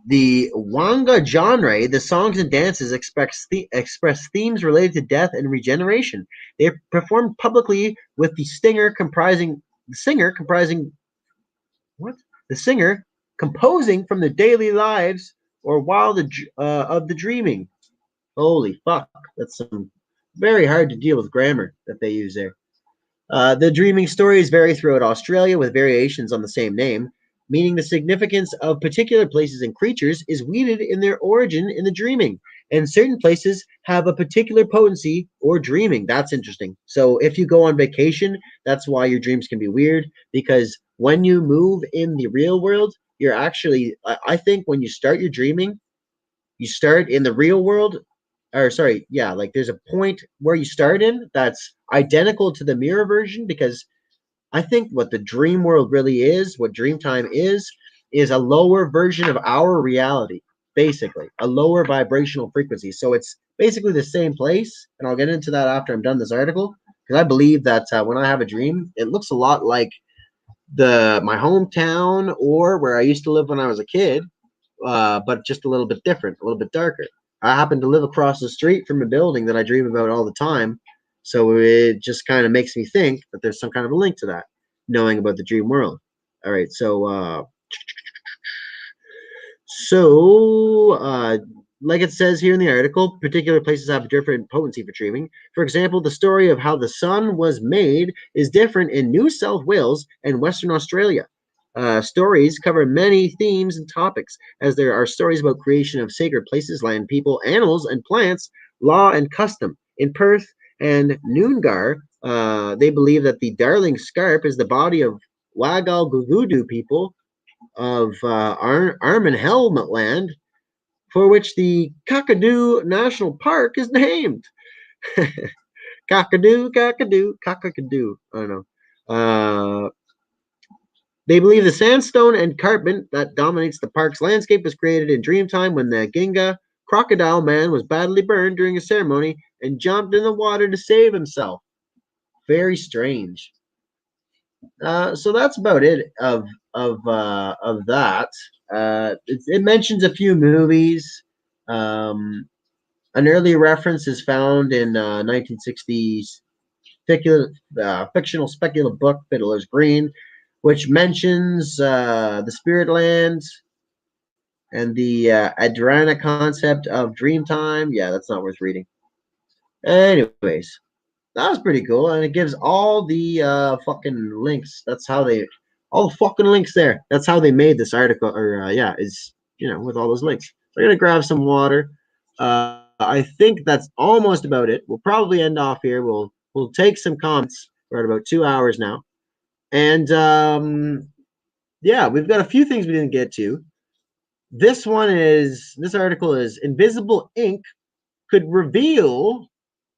[SPEAKER 1] The Wanga genre, the songs and dances express themes related to death and regeneration. They are performed publicly with the singer composing from the daily lives or while of the dreaming. Holy fuck. That's some very hard to deal with grammar that they use there. The dreaming stories vary throughout Australia with variations on the same name, meaning the significance of particular places and creatures is weeded in their origin in the dreaming. And certain places have a particular potency or dreaming. That's interesting. So if you go on vacation, that's why your dreams can be weird, because when you move in the real world, you're actually, I think when you start your dreaming, you start in the real world, or sorry, yeah, like there's a point where you start in that's identical to the mirror version, because I think what the dream world really is, what Dreamtime is a lower version of our reality, basically, a lower vibrational frequency. So it's basically the same place, and I'll get into that after I'm done this article, because I believe that when I have a dream, it looks a lot like my hometown or where I used to live when I was a kid, but just a little bit different, a little bit darker. I happen to live across the street from a building that I dream about all the time, so it just kind of makes me think that there's some kind of a link to that, knowing about the dream world. All right, like it says here in the article, particular places have different potency for dreaming. For example, the story of how the sun was made is different in New South Wales and Western Australia. Stories cover many themes and topics, as there are stories about creation of sacred places, land, people, animals, and plants, law and custom. In Perth and Noongar, they believe that the Darling Scarp is the body of Wagal Gugudu people of Armand Helmet Land, for which the Kakadu National Park is named. Kakadu, Kakadu, Kakadu. I don't know. They believe the sandstone and carpet that dominates the park's landscape was created in Dreamtime when the Ginga crocodile man was badly burned during a ceremony and jumped in the water to save himself. Very strange. So that's about it of that. It mentions a few movies. An early reference is found in 1960s fictional speculative book Fiddler's Green, which mentions the spirit lands and the Adrana concept of Dreamtime. Yeah, that's not worth reading. Anyways, that was pretty cool, and it gives all the fucking links. That's how they, all the fucking links there. That's how they made this article, or is with all those links. So I'm gonna grab some water. I think that's almost about it. We'll probably end off here. We'll take some comments. We're at about 2 hours now, and we've got a few things we didn't get to. This article is Invisible Ink could reveal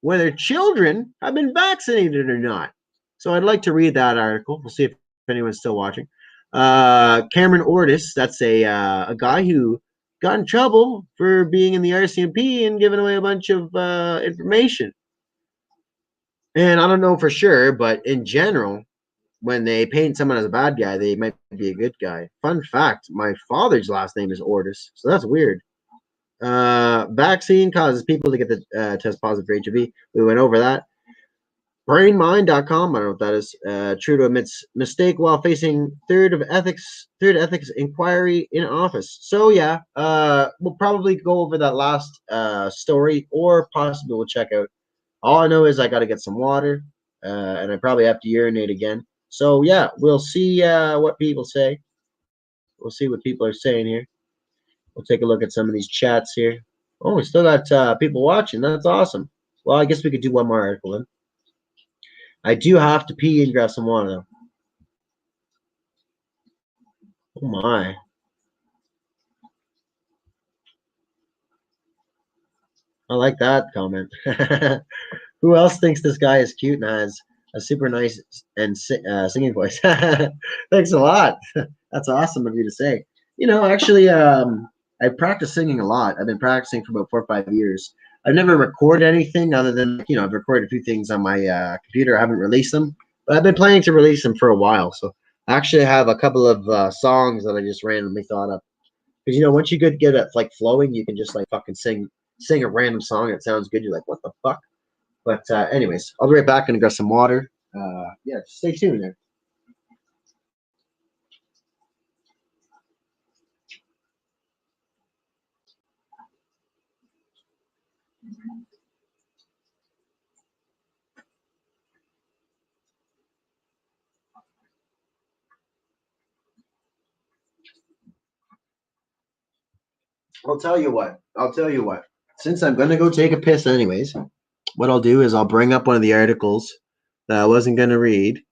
[SPEAKER 1] whether children have been vaccinated or not. So I'd like to read that article. We'll see if anyone's still watching. Cameron Ortis, that's a guy who got in trouble for being in the RCMP and giving away a bunch of information. And I don't know for sure, but in general, when they paint someone as a bad guy, they might be a good guy. Fun fact, my father's last name is Ortis, so that's weird. Vaccine causes people to get the test positive for HIV. We went over that. Brainmind.com, I don't know what that is. Trudeau admits mistake while facing third ethics inquiry in office. So we'll probably go over that last story, or possibly we'll check out. All I know is I got to get some water, and I probably have to urinate again. So we'll see what people say. We'll see what people are saying here. We'll take a look at some of these chats here. Oh, we still got people watching. That's awesome. Well, I guess we could do one more article then. I do have to pee and grab some water though. Oh my. I like that comment. Who else thinks this guy is cute and has a super nice and singing voice? Thanks a lot. That's awesome of you to say. Actually, I practice singing a lot. I've been practicing for about 4 or 5 years. I've never recorded anything other than, I've recorded a few things on my computer. I haven't released them, but I've been planning to release them for a while. So I actually have a couple of songs that I just randomly thought of. Because, once you get it like flowing, you can just like fucking sing a random song. It sounds good. You're like, what the fuck? But anyways, I'll be right back and grab some water. Stay tuned there. I'll tell you what. Since I'm gonna go take a piss anyways, what I'll do is I'll bring up one of the articles that I wasn't gonna read,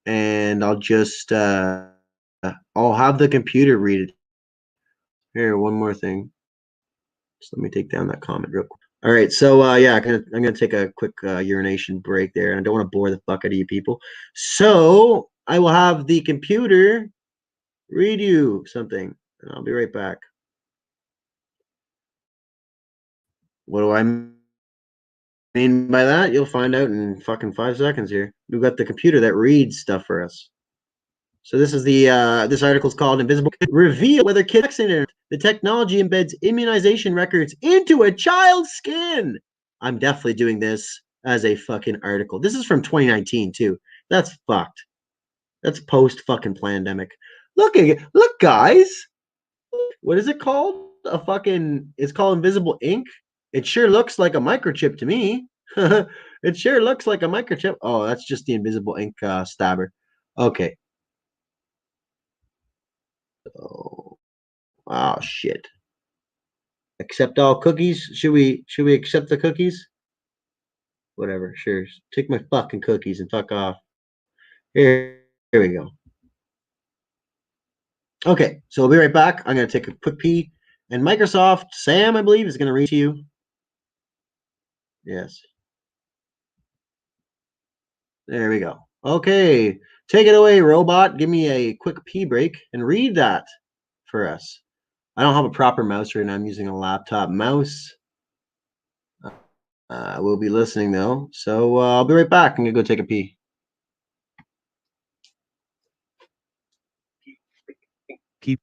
[SPEAKER 1] and I'll just I'll have the computer read it. Here, one more thing. Just let me take down that comment real quick. All right, so I'm gonna take a quick urination break there, and I don't want to bore the fuck out of you people. So I will have the computer read you something, and I'll be right back. What do I mean by that? You'll find out in fucking 5 seconds here. We've got the computer that reads stuff for us. So this is the this article is called "Invisible Reveal Whether Kids Vaccinated." The technology embeds immunization records into a child's skin. I'm definitely doing this as a fucking article. This is from 2019 too. That's fucked. That's post fucking pandemic. Look, guys. What is it called? A fucking. It's called invisible ink. It sure looks like a microchip to me. It sure looks like a microchip. Oh, that's just the invisible ink stabber. Okay. Oh, oh shit. Accept all cookies. Should we accept the cookies? Whatever. Sure. Take my fucking cookies and fuck off. Here we go. Okay, so we'll be right back. I'm going to take a quick pee. And Microsoft, Sam, I believe, is going to read to you. Yes. There we go. Okay, take it away, robot. Give me a quick pee break and read that for us. I don't have a proper mouse right now. I'm using a laptop mouse. We'll be listening, though. So I'll be right back. I'm going to go take a pee.
[SPEAKER 6] Keep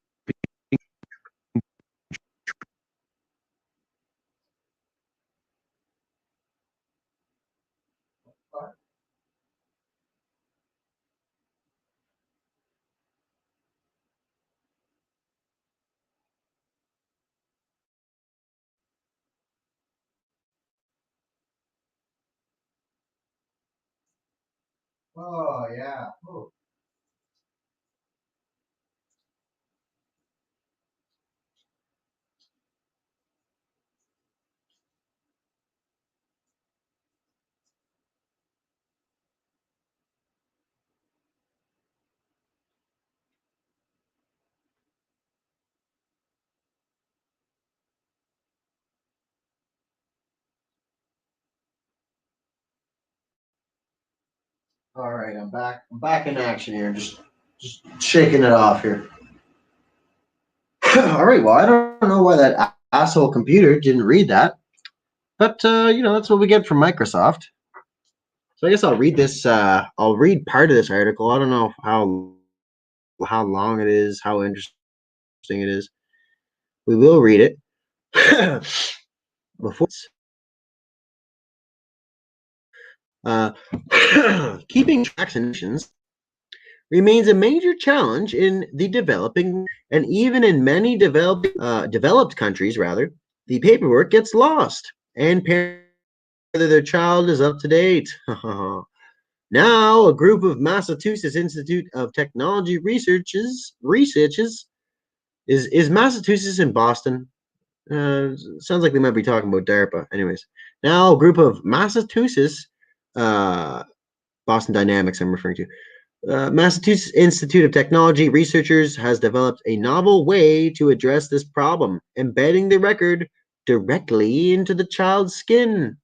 [SPEAKER 1] Oh, yeah. Oh. All right, I'm back. I'm back in action here. Just shaking it off here. All right. Well, I don't know why that asshole computer didn't read that, but that's what we get from Microsoft. So I guess I'll read this. I'll read part of this article. I don't know how long it is, how interesting it is. We will read it. Before keeping vaccinations remains a major challenge in the developing, and even in many developed countries, rather, the paperwork gets lost, and parents whether their child is up to date. Now, a group of Massachusetts Institute of Technology researches is Massachusetts in Boston. Sounds like they might be talking about DARPA. Anyways, now a group of Massachusetts, Boston Dynamics, I'm referring to. Massachusetts Institute of Technology researchers has developed a novel way to address this problem, embedding the record directly into the child's skin.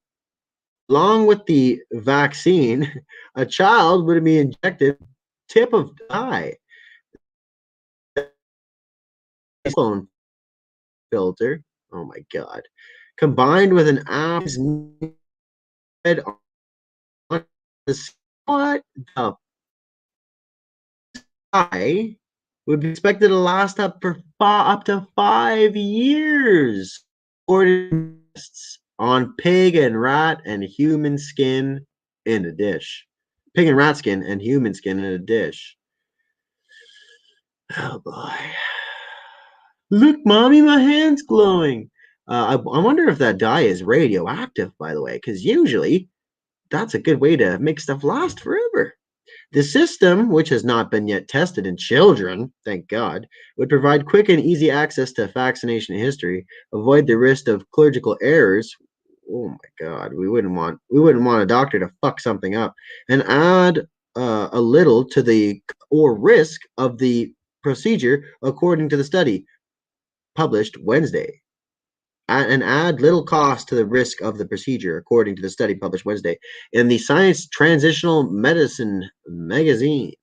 [SPEAKER 1] Along with the vaccine, a child would be injected tip of the eye. Phone filter. Oh my god. Combined with an app's on the what the eye would be expected to last up to 5 years. Or on pig and rat and human skin in a dish. Pig and rat skin and human skin in a dish. Oh boy. Look, mommy, my hand's glowing. I wonder if that dye is radioactive, by the way, because usually that's a good way to make stuff last forever. The system, which has not been yet tested in children, thank God, would provide quick and easy access to vaccination history, avoid the risk of clerical errors. Oh my God, we wouldn't want a doctor to fuck something up, and add a little to the risk of the procedure, according to the study published Wednesday. And add little cost to the risk of the procedure, according to the study published Wednesday in the Science Transitional Medicine magazine.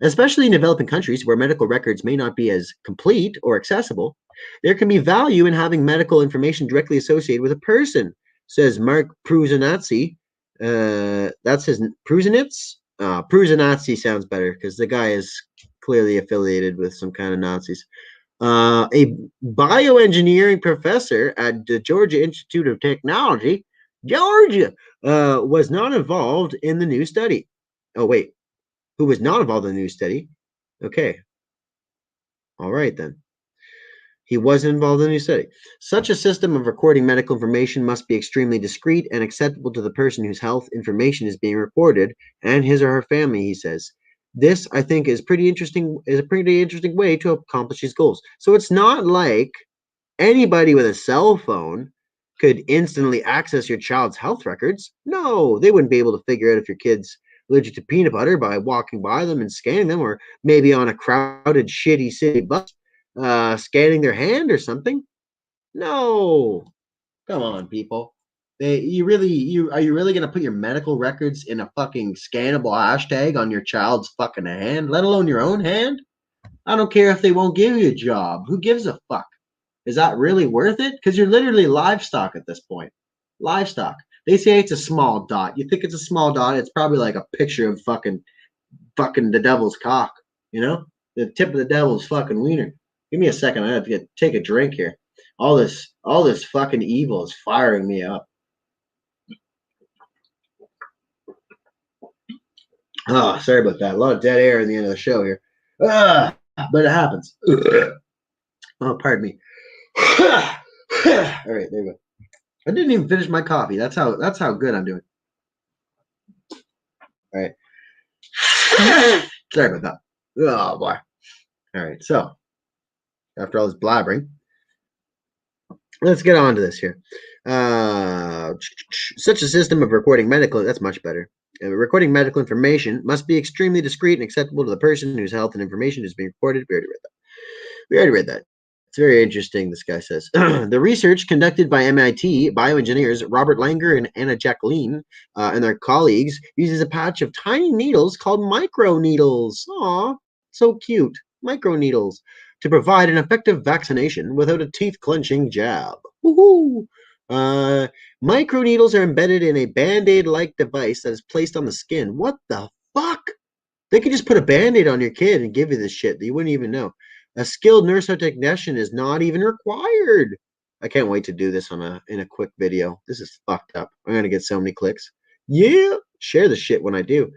[SPEAKER 1] Especially in developing countries where medical records may not be as complete or accessible, there can be value in having medical information directly associated with a person, says Mark Pruzanatzi. That's his Pruzanitz, Nazi sounds better because the guy is clearly affiliated with some kind of Nazis. A bioengineering professor at the Georgia Institute of Technology, Georgia, was not involved in the new study. Oh, wait. Who was not involved in the new study? Okay. All right, then. He was involved in the new study. Such a system of recording medical information must be extremely discreet and acceptable to the person whose health information is being recorded and his or her family, he says. This, I think, is a pretty interesting way to accomplish these goals. So it's not like anybody with a cell phone could instantly access your child's health records. No, they wouldn't be able to figure out if your kid's allergic to peanut butter by walking by them and scanning them, or maybe on a crowded, shitty city bus, scanning their hand or something. No, come on, people. Are you really gonna put your medical records in a fucking scannable hashtag on your child's fucking hand, let alone your own hand? I don't care if they won't give you a job. Who gives a fuck? Is that really worth it? Because you're literally livestock at this point. Livestock. They say it's a small dot. You think it's a small dot? It's probably like a picture of fucking the devil's cock. You know, the tip of the devil's fucking wiener. Give me a second. I have to take a drink here. All this fucking evil is firing me up. Oh, sorry about that. A lot of dead air in the end of the show here. But it happens. Oh, pardon me. All right, there you go. I didn't even finish my coffee. That's how good I'm doing. All right. Sorry about that. Oh boy. All right. So after all this blabbering, let's get on to this here. Such a system of recording medical, that's much better. Recording medical information must be extremely discreet and acceptable to the person whose health and information is being recorded. We already read that. It's very interesting, this guy says. The research conducted by MIT bioengineers Robert Langer and Anna Jacqueline and their colleagues uses a patch of tiny needles called microneedles. Aw, so cute. Microneedles to provide an effective vaccination without a teeth-clenching jab. Woohoo! Microneedles are embedded in a Band-Aid-like device that is placed on the skin. What the fuck? They could just put a Band-Aid on your kid and give you this shit that you wouldn't even know. A skilled nurse or technician is not even required. I can't wait to do this in a quick video. This is fucked up. I'm gonna get so many clicks. Yeah, share the shit when I do.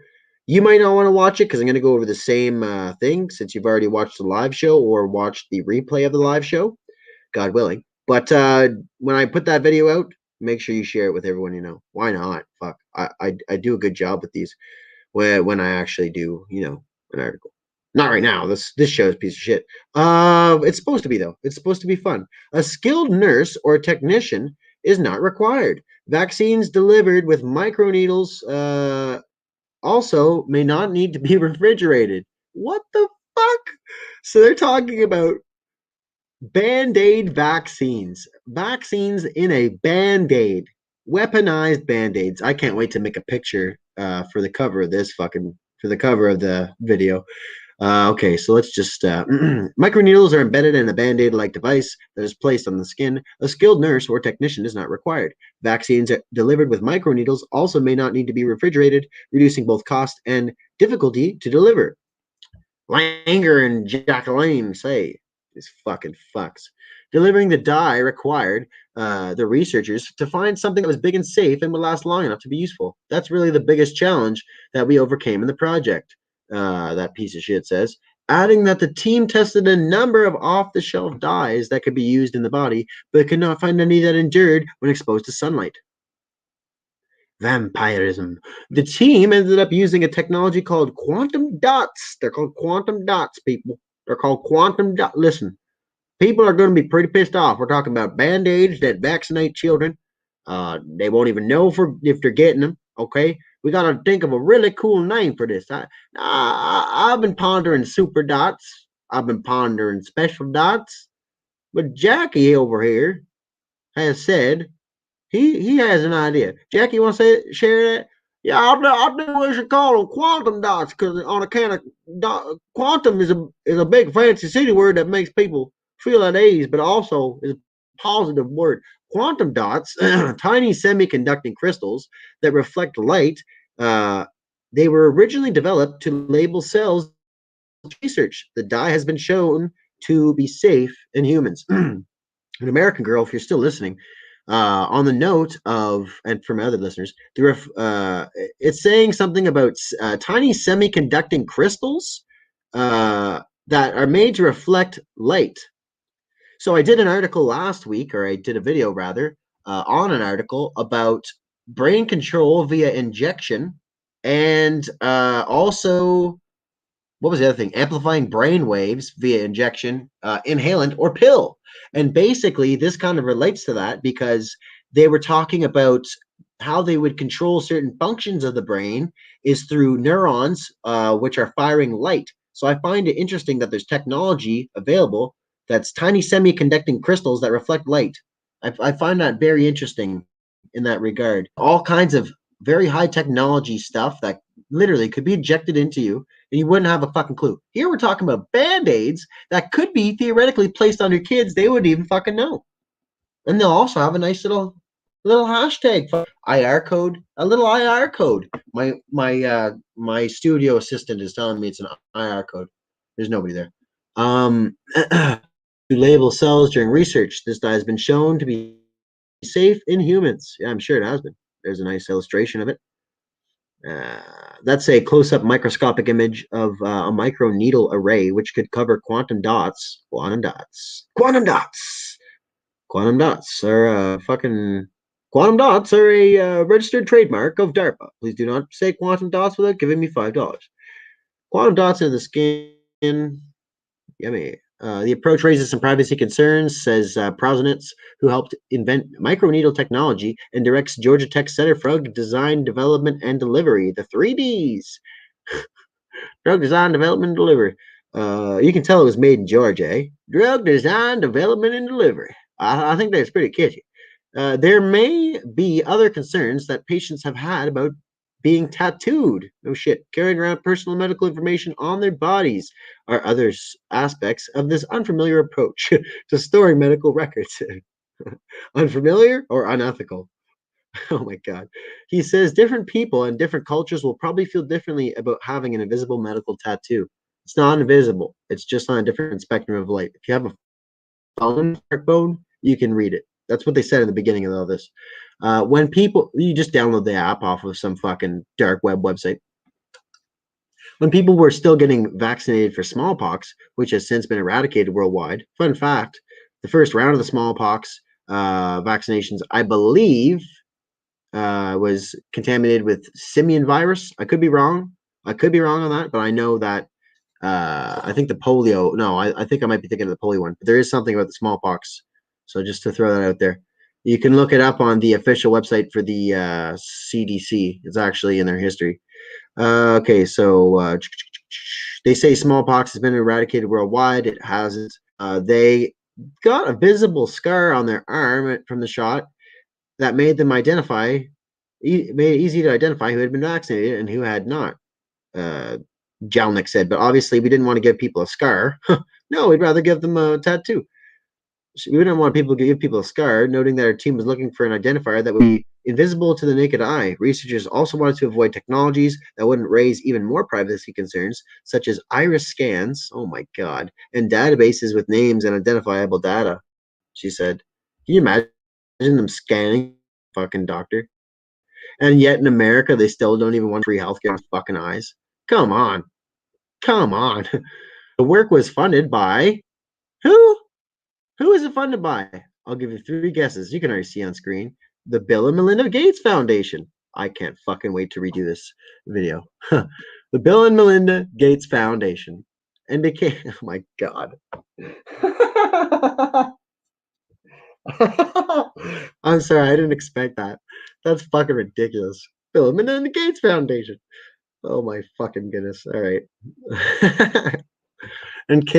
[SPEAKER 1] You might not want to watch it because I'm gonna go over the same thing since you've already watched the live show or watched the replay of the live show, God willing. But when I put that video out, make sure you share it with everyone you know. Why not? Fuck, I do a good job with these when I actually do, an article. Not right now. This show is a piece of shit. It's supposed to be, though. It's supposed to be fun. A skilled nurse or technician is not required. Vaccines delivered with microneedles also may not need to be refrigerated. What the fuck? So they're talking about Band-Aid vaccines. Vaccines in a Band-Aid. Weaponized Band-Aids. I can't wait to make a picture for the cover of for the cover of the video. Okay, so let's just microneedles are embedded in a Band-Aid-like device that is placed on the skin. A skilled nurse or technician is not required. Vaccines delivered with microneedles also may not need to be refrigerated, reducing both cost and difficulty to deliver. Langer and Jacqueline say these fucking fucks. Delivering the dye required the researchers to find something that was big and safe and would last long enough to be useful. That's really the biggest challenge that we overcame in the project. That piece of shit says, adding that the team tested a number of off-the-shelf dyes that could be used in the body, but could not find any that endured when exposed to sunlight. Vampirism. The team ended up using a technology called quantum dots. They're called quantum dots, people. They're called quantum dots. Listen, people are going to be pretty pissed off. We're talking about Band-Aids that vaccinate children. They won't even know if they're getting them, okay? We got to think of a really cool name for this. I've been pondering super dots. I've been pondering special dots. But Jackie over here has said he has an idea. Jackie, you want to share that? Yeah, I think we should call them quantum dots because on account of quantum is a big fancy city word that makes people feel at ease, but also is a positive word. Quantum dots, tiny semiconducting crystals that reflect light, They were originally developed to label cells research. The dye has been shown to be safe in humans. An American Girl, if you're still listening, on the note of, and from other listeners, it's saying something about tiny semiconducting crystals that are made to reflect light. So I did an article last week, or I did a video rather, on an article about brain control via injection, and also, what was the other thing? Amplifying brain waves via injection, inhalant, or pill. And basically, this kind of relates to that because they were talking about how they would control certain functions of the brain is through neurons, which are firing light. So I find it interesting that there's technology available that's tiny semiconducting crystals that reflect light. I find that very interesting in that regard. All kinds of very high technology stuff that literally could be injected into you and you wouldn't have a fucking clue. Here we're talking about band-aids that could be theoretically placed on your kids. They wouldn't even fucking know. And they'll also have a nice little hashtag, IR code, a little IR code. My studio assistant is telling me it's an IR code. There's nobody there. To label cells during research. This dye has been shown to be safe in humans. Yeah, I'm sure it has been. There's a nice illustration of it. That's a close-up microscopic image of a microneedle array, which could cover quantum dots. Quantum dots. Quantum dots. Quantum dots are quantum dots are a registered trademark of DARPA. Please do not say quantum dots without giving me $5. Quantum dots in the skin. Yummy. The approach raises some privacy concerns, says Prozenitz, who helped invent microneedle technology and directs Georgia Tech Center for Drug Design, Development, and Delivery, the 3Ds. Drug Design, Development, and Delivery. You can tell it was made in Georgia, eh? Drug Design, Development, and Delivery. I think that's pretty catchy. There may be other concerns that patients have had about being tattooed. No shit. Carrying around personal medical information on their bodies are other aspects of this unfamiliar approach to storing medical records. Unfamiliar or unethical? Oh my God. He says different people and different cultures will probably feel differently about having an invisible medical tattoo. It's not invisible. It's just on a different spectrum of light. If you have a phone bone, you can read it. That's what they said in the beginning of all this. When people, you just download the app off of some fucking dark web website. When people were still getting vaccinated for smallpox, which has since been eradicated worldwide. Fun fact, the first round of the smallpox vaccinations, I believe, was contaminated with simian virus. I could be wrong. I could be wrong on that, but I know that I think the polio, no, I think I might be thinking of the polio one, but there is something about the smallpox. So just to throw that out there. You can look it up on the official website for the CDC. It's actually in their history. Okay, so they say smallpox has been eradicated worldwide. It hasn't. They got a visible scar on their arm from the shot that made them made it easy to identify who had been vaccinated and who had not. Jalnick said, but obviously we didn't want to give people a scar. No, we'd rather give them a tattoo. We didn't want people to give people a scar, noting that our team was looking for an identifier that would be invisible to the naked eye. Researchers also wanted to avoid technologies that wouldn't raise even more privacy concerns, such as iris scans, oh my God, and databases with names and identifiable data, she said. Can you imagine them scanning a fucking doctor? And yet in America, they still don't even want free healthcare with fucking eyes. Come on. Come on. The work was funded by who? Who is it funded by? I'll give you 3 guesses. You can already see on screen. The Bill and Melinda Gates Foundation. I can't fucking wait to redo this video. The Bill and Melinda Gates Foundation. And became, oh my God. I'm sorry, I didn't expect that. That's fucking ridiculous. Bill and Melinda Gates Foundation. Oh my fucking goodness. All right. And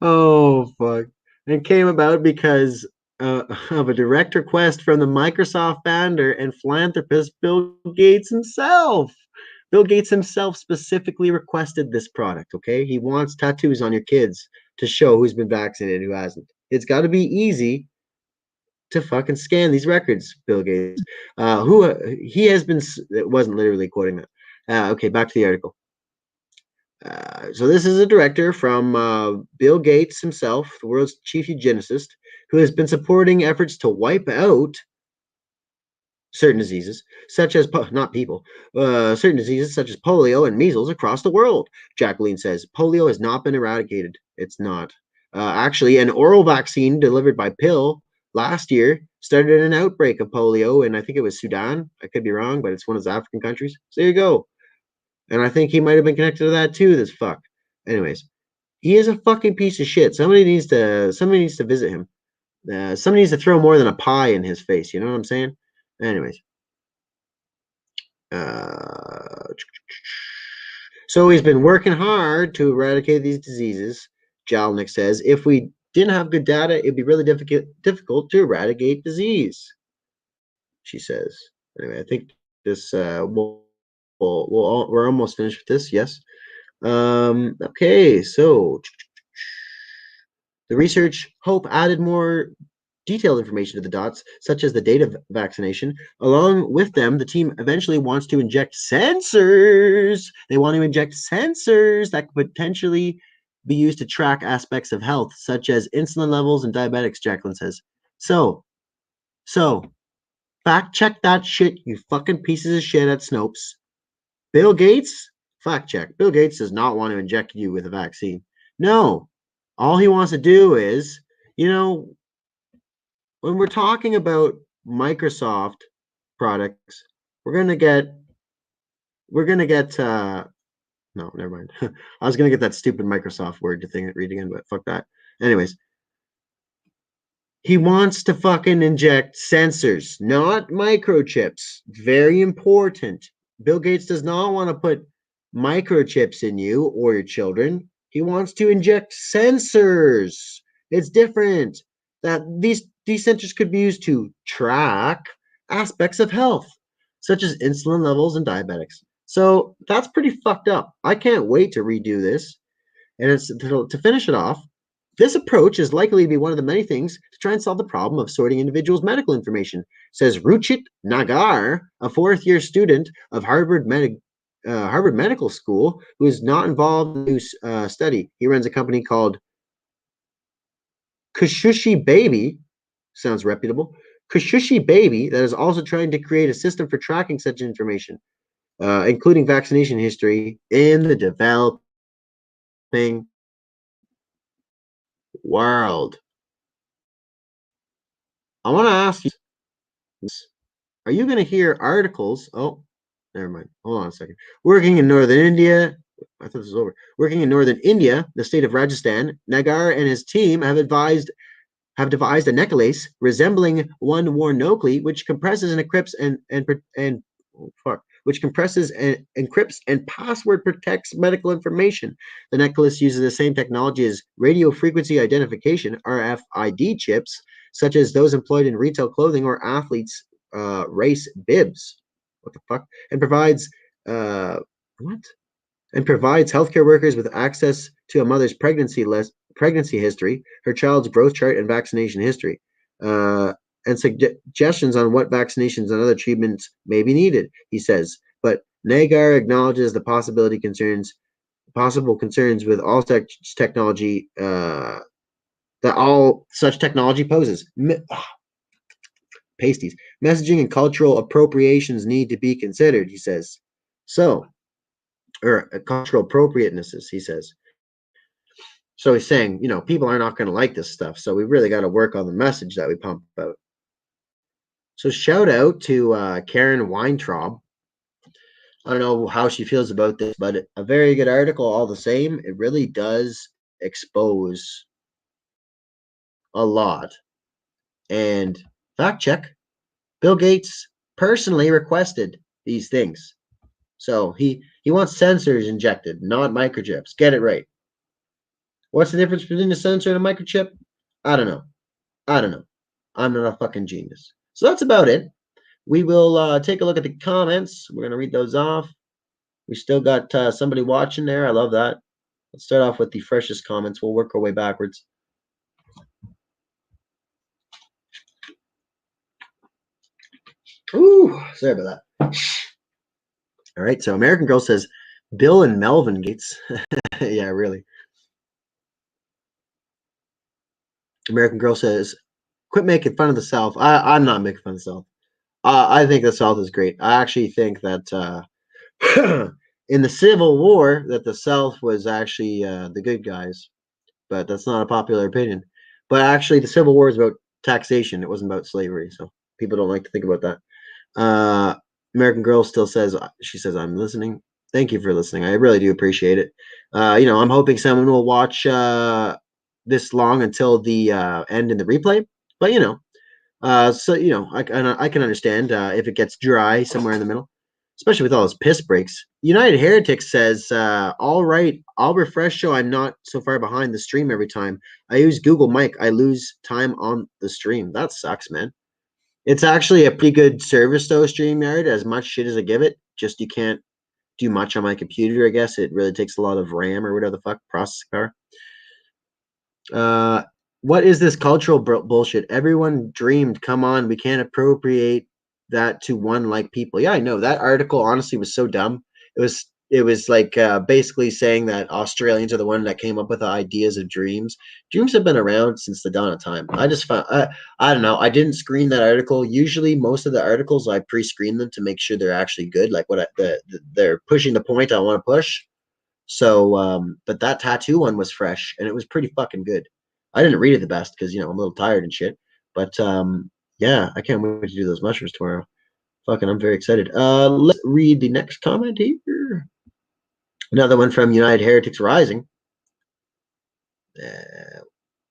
[SPEAKER 1] oh fuck! It came about because of a direct request from the Microsoft founder and philanthropist Bill Gates himself. Bill Gates himself specifically requested this product. Okay, he wants tattoos on your kids to show who's been vaccinated, who hasn't. It's got to be easy to fucking scan these records. Bill Gates, who he has been. It wasn't literally quoting that. Okay, back to the article. So this is a director from Bill Gates himself, the world's chief eugenicist, who has been supporting efforts to wipe out certain diseases, such as not people, certain diseases such as polio and measles across the world. Jacqueline says polio has not been eradicated. It's not. Actually, an oral vaccine delivered by pill last year started an outbreak of polio, and I think it was Sudan. I could be wrong, but it's one of those African countries. So there you go. And I think he might have been connected to that too. This fuck. Anyways, he is a fucking piece of shit. Somebody needs to visit him. Somebody needs to throw more than a pie in his face. You know what I'm saying? Anyways. So he's been working hard to eradicate these diseases. Jalnick says, if we didn't have good data, it'd be really difficult to eradicate disease. She says. Anyway, I think this we're almost finished with this. Yes. Okay, so the research hope added more detailed information to the dots, such as the date of vaccination. Along with them, the team eventually wants to inject sensors. They want to inject sensors that could potentially be used to track aspects of health, such as insulin levels and diabetics, Jacqueline says. So, fact check that shit, you fucking pieces of shit at Snopes. Bill Gates, fact check. Bill Gates does not want to inject you with a vaccine. No. All he wants to do is, when we're talking about Microsoft products, we're gonna get no, never mind. I was gonna get that stupid Microsoft word to read again, but fuck that. Anyways, he wants to fucking inject sensors, not microchips. Very important. Bill Gates does not want to put microchips in you or your children. He wants to inject sensors. It's different. That these sensors could be used to track aspects of health, such as insulin levels and diabetics. So that's pretty fucked up. I can't wait to redo this. And it's to finish it off. This approach is likely to be one of the many things to try and solve the problem of sorting individuals' medical information, says Ruchit Nagar, a fourth-year student of Harvard Medical School, who is not involved in the study. He runs a company called Kushushi Baby, sounds reputable, Kushushi Baby, that is also trying to create a system for tracking such information, including vaccination history in the developing world. I want to ask you, are you going to hear articles? Oh, never mind. Hold on a second. Working in northern India, I thought this was over. Working in northern India, the state of Rajasthan, Nagar and his team have devised a necklace resembling one worn Nokley, which compresses and encrypts encrypts and password protects medical information. The necklace uses the same technology as radio frequency identification (RFID) chips, such as those employed in retail clothing or athletes' race bibs. What the fuck? And provides healthcare workers with access to a mother's pregnancy history, her child's growth chart, and vaccination history, and suggestions on what vaccinations and other treatments may be needed, he says. But Nagar acknowledges the possible concerns with all such technology that all such technology poses. Pasties. Messaging and cultural appropriations need to be considered, he says. Or cultural appropriatenesses, he says. So he's saying, people are not going to like this stuff. So we really got to work on the message that we pump out. So shout out to Karen Weintraub. I don't know how she feels about this, but a very good article all the same. It really does expose a lot. And fact check, Bill Gates personally requested these things. So he wants sensors injected, not microchips. Get it right. What's the difference between a sensor and a microchip? I don't know. I'm not a fucking genius. So that's about it. We will take a look at the comments. We're going to read those off. We still got somebody watching there. I love that. Let's start off with the freshest comments. We'll work our way backwards. Ooh, sorry about that. All right, so American Girl says, Bill and Melvin Gates. Yeah, really. American Girl says, quit making fun of the South. I'm not making fun of the South. I think the South is great. I actually think that in the Civil War, that the South was actually the good guys, but that's not a popular opinion. But actually, the Civil War is about taxation. It wasn't about slavery, so people don't like to think about that. American Girl still says, she says, I'm listening. Thank you for listening. I really do appreciate it. I'm hoping someone will watch this long until the end in the replay. But I can understand if it gets dry somewhere in the middle, especially with all those piss breaks. United Heretics says, all right, I'll refresh so I'm not so far behind the stream every time. I use Google Mic. I lose time on the stream. That sucks, man. It's actually a pretty good service, though, StreamYard, as much shit as I give it. Just you can't do much on my computer, I guess. It really takes a lot of RAM or whatever the fuck, processing power. What is this cultural bullshit? Everyone dreamed, come on, we can't appropriate that to one like people. Yeah, I know. That article, honestly, was so dumb. It was like basically saying that Australians are the one that came up with the ideas of dreams. Dreams have been around since the dawn of time. I just found, I don't know. I didn't screen that article. Usually, most of the articles I pre-screen them to make sure they're actually good, like they're pushing the point I want to push. So, but that tattoo one was fresh and it was pretty fucking good. I didn't read it the best because I'm a little tired and shit. But yeah, I can't wait to do those mushrooms tomorrow. Fucking, I'm very excited. Let's read the next comment here. Another one from United Heretics Rising.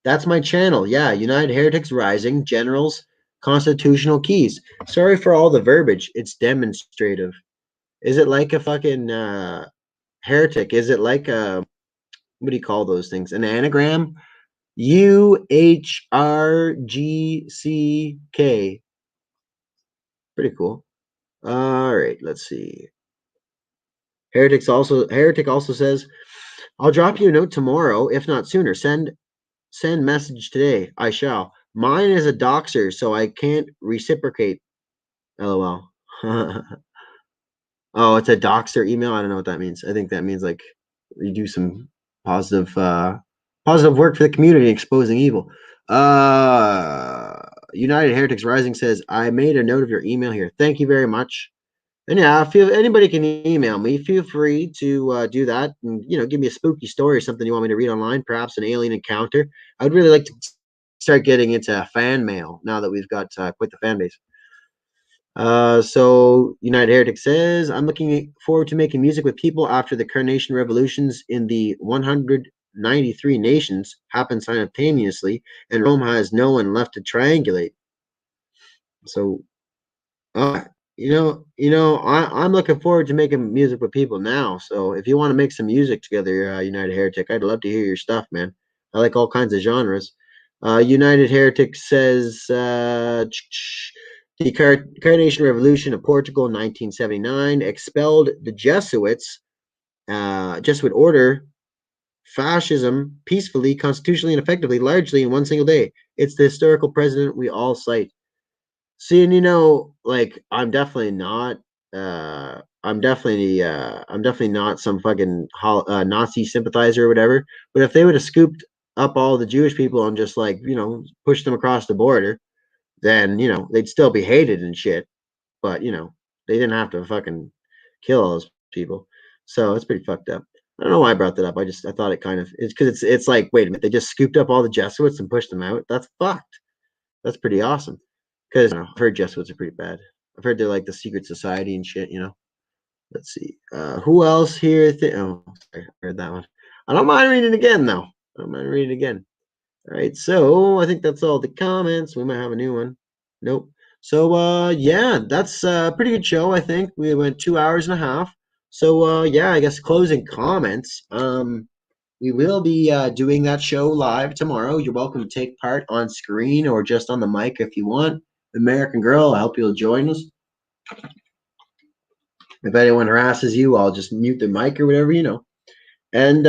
[SPEAKER 1] That's my channel. Yeah, United Heretics Rising, Generals, Constitutional Keys. Sorry for all the verbiage. It's demonstrative. Is it like a fucking heretic? Is it like a, what do you call those things? An anagram? UHRGCK. Pretty cool. All right, let's see. Heretic also says, I'll drop you a note tomorrow, if not sooner. Send message today. I shall. Mine is a doxer, so I can't reciprocate. LOL. Oh, it's a doxer email. I don't know what that means. I think that means like you do some positive work for the community, exposing evil. United Heretics Rising says, I made a note of your email here. Thank you very much. And yeah, if anybody can email me, feel free to do that and give me a spooky story or something you want me to read online, perhaps an alien encounter. I would really like to start getting into fan mail now that we've got quite the fan base. So United Heretic says, I'm looking forward to making music with people after the carnation revolutions in the 193 nations happen simultaneously and Rome has no one left to triangulate. So I'm looking forward to making music with people now. So if you want to make some music together, United Heretic, I'd love to hear your stuff, man. I like all kinds of genres. United Heretic says, the Carnation Revolution of Portugal in 1979 expelled the Jesuits, Jesuit order, fascism, peacefully, constitutionally, and effectively, largely in one single day. It's the historical precedent we all cite. See, and I'm definitely not. I'm definitely not some fucking Nazi sympathizer or whatever. But if they would have scooped up all the Jewish people and just pushed them across the border, then they'd still be hated and shit. But they didn't have to fucking kill all those people. So it's pretty fucked up. I don't know why I brought that up. I thought it kind of it's because it's like, wait a minute, they just scooped up all the Jesuits and pushed them out. That's fucked. That's pretty awesome. Because I've heard Jesuits are pretty bad. I've heard they're like the secret society and shit. Let's see. Who else here? Oh, sorry, I heard that one. I don't mind reading it again though. I don't mind reading it again. All right, so I think that's all the comments. We might have a new one. Nope. So yeah, that's a pretty good show. I think we went 2 hours and a half. So yeah, I guess closing comments. We will be doing that show live tomorrow. You're welcome to take part on screen or just on the mic if you want. American Girl, I hope you'll join us. If anyone harasses you, I'll just mute their mic or whatever, And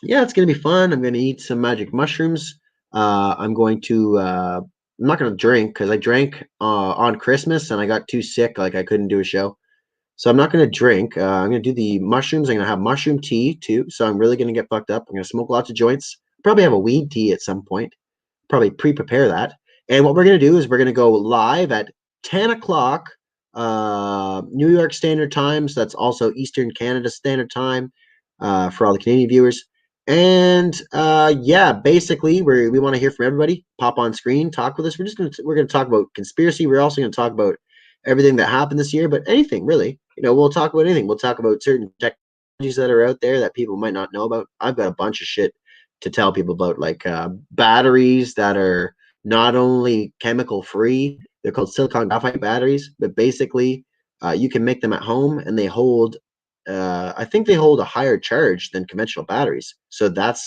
[SPEAKER 1] yeah, it's gonna be fun. I'm gonna eat some magic mushrooms. I'm not gonna drink because I drank on Christmas and I got too sick, like I couldn't do a show. So I'm not going to drink. I'm going to do the mushrooms. I'm going to have mushroom tea too. So I'm really going to get fucked up. I'm going to smoke lots of joints. Probably have a weed tea at some point. Probably pre-prepare that. And what we're going to do is we're going to go live at 10 o'clock New York Standard Time. So that's also Eastern Canada Standard Time for all the Canadian viewers. And yeah, basically we want to hear from everybody. Pop on screen, talk with us. We're gonna talk about conspiracy. We're also gonna talk about everything that happened this year, but anything really. We'll talk about anything. We'll talk about certain technologies that are out there that people might not know about. I've got a bunch of shit to tell people about, like batteries that are not only chemical free. They're called silicon graphite batteries, but basically you can make them at home, and they hold I think they hold a higher charge than conventional batteries. So that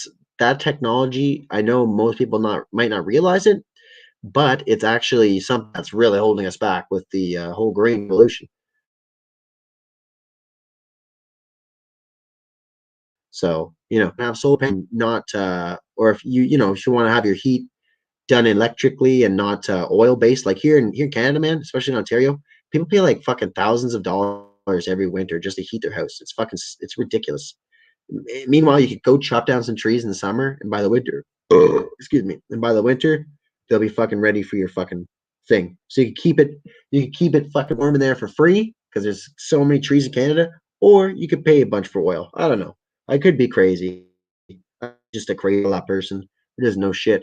[SPEAKER 1] technology. I know most people might not realize it, but it's actually something that's really holding us back with the whole green revolution. So have solar panel, not or if if you want to have your heat done electrically and not oil based, like here in Canada, man, especially in Ontario, people pay like fucking thousands of dollars every winter just to heat their house. It's ridiculous. Meanwhile, you could go chop down some trees in the summer, and by the winter, excuse me, and by the winter, they'll be fucking ready for your fucking thing. So you can keep it fucking warm in there for free because there's so many trees in Canada, or you could pay a bunch for oil. I don't know. I could be crazy. I'm just a crazy lot person who doesn't know shit.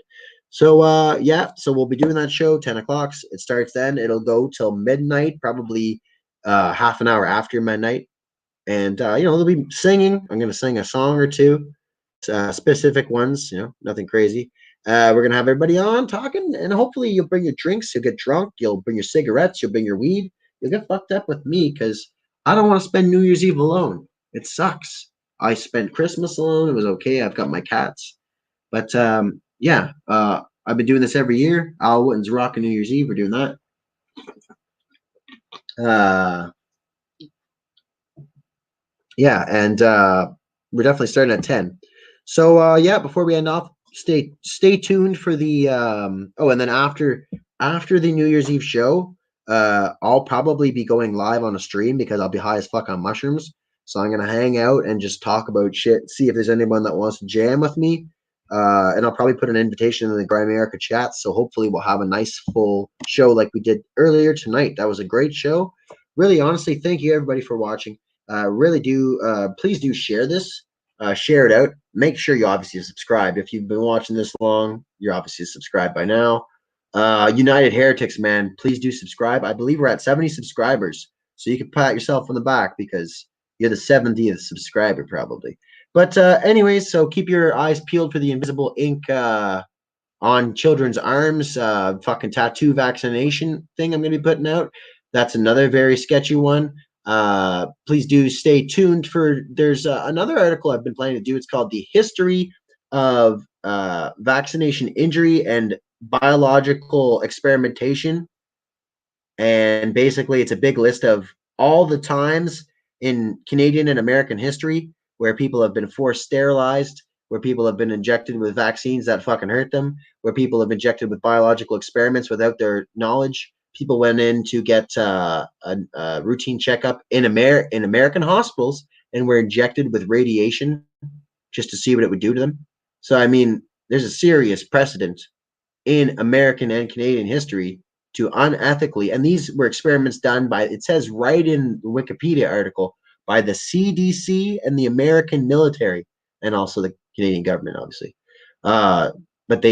[SPEAKER 1] So yeah, so we'll be doing that show 10 o'clock. It starts then. It'll go till midnight, probably half an hour after midnight. And they'll be singing. I'm going to sing a song or two, specific ones. Nothing crazy. We're going to have everybody on talking, and hopefully you'll bring your drinks. You'll get drunk. You'll bring your cigarettes. You'll bring your weed. You'll get fucked up with me because I don't want to spend New Year's Eve alone. It sucks. I spent Christmas alone. It was okay. I've got my cats, but yeah, I've been doing this every year. Al Witten's rocking New Year's Eve. We're doing that. Yeah, and we're definitely starting at 10. So yeah, before we end off, stay tuned for the and then after the New Year's Eve show, I'll probably be going live on a stream because I'll be high as fuck on mushrooms. So I'm gonna hang out and just talk about shit, see if there's anyone that wants to jam with me. And I'll probably put an invitation in the Grimerica chat. So hopefully we'll have a nice full show like we did earlier tonight. That was a great show. Really, honestly, thank you everybody for watching. Really do please do share this, share it out. Make sure you obviously subscribe. If you've been watching this long, you're obviously subscribed by now. United Heretics, man, please do subscribe. I believe we're at 70 subscribers, so you can pat yourself on the back because you're the 70th subscriber probably. But anyways, so keep your eyes peeled for the invisible ink on children's arms fucking tattoo vaccination thing I'm going to be putting out. That's another very sketchy one. Please do stay tuned for there's another article I've been planning to do. It's called The History of Vaccination Injury and Biological Experimentation. And basically it's a big list of all the times in Canadian and American history where people have been forced sterilized, where people have been injected with vaccines that fucking hurt them, where people have been injected with biological experiments without their knowledge. People went in to get a routine checkup in American hospitals and were injected with radiation just to see what it would do to them. So, I mean, there's a serious precedent in American and Canadian history to unethically, and these were experiments done by, it says right in the Wikipedia article, by the CDC and the American military, and also the Canadian government, obviously. But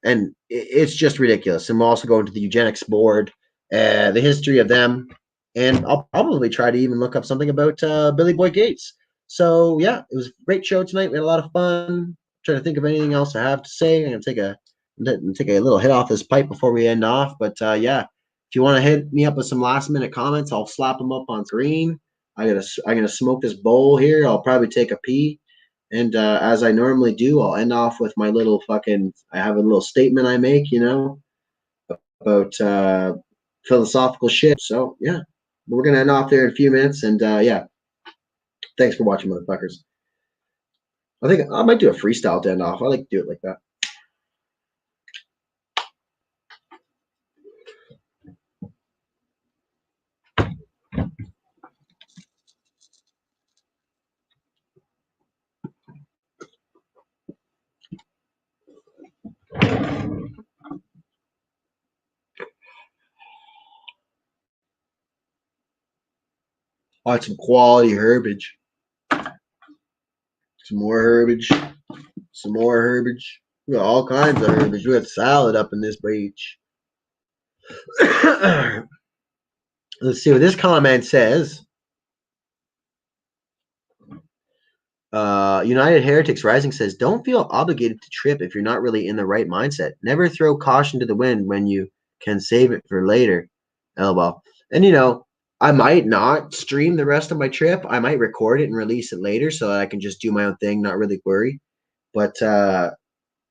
[SPEAKER 1] and it's just ridiculous. And we'll also go into the eugenics board, the history of them, and I'll probably try to even look up something about Billy Boy Gates. So yeah, it was a great show tonight. We had a lot of fun. I'm trying to think of anything else I have to say. I'm gonna take a little hit off this pipe before we end off. But yeah, if you want to hit me up with some last minute comments, I'll slap them up on screen. I'm gonna smoke this bowl here. I'll probably take a pee. And as I normally do, I'll end off with my little fucking. I have a little statement I make, about philosophical shit. So yeah, we're gonna end off there in a few minutes. And yeah, thanks for watching, motherfuckers. I think I might do a freestyle to end off. I like to do it like that. I had some quality herbage. Some more herbage. Some more herbage. We got all kinds of herbage. We got salad up in this beach. Let's see what this comment says. United Heretics Rising says, don't feel obligated to trip if you're not really in the right mindset. Never throw caution to the wind when you can save it for later. LOL. And I might not stream the rest of my trip. I might record it and release it later so that I can just do my own thing, not really worry. But I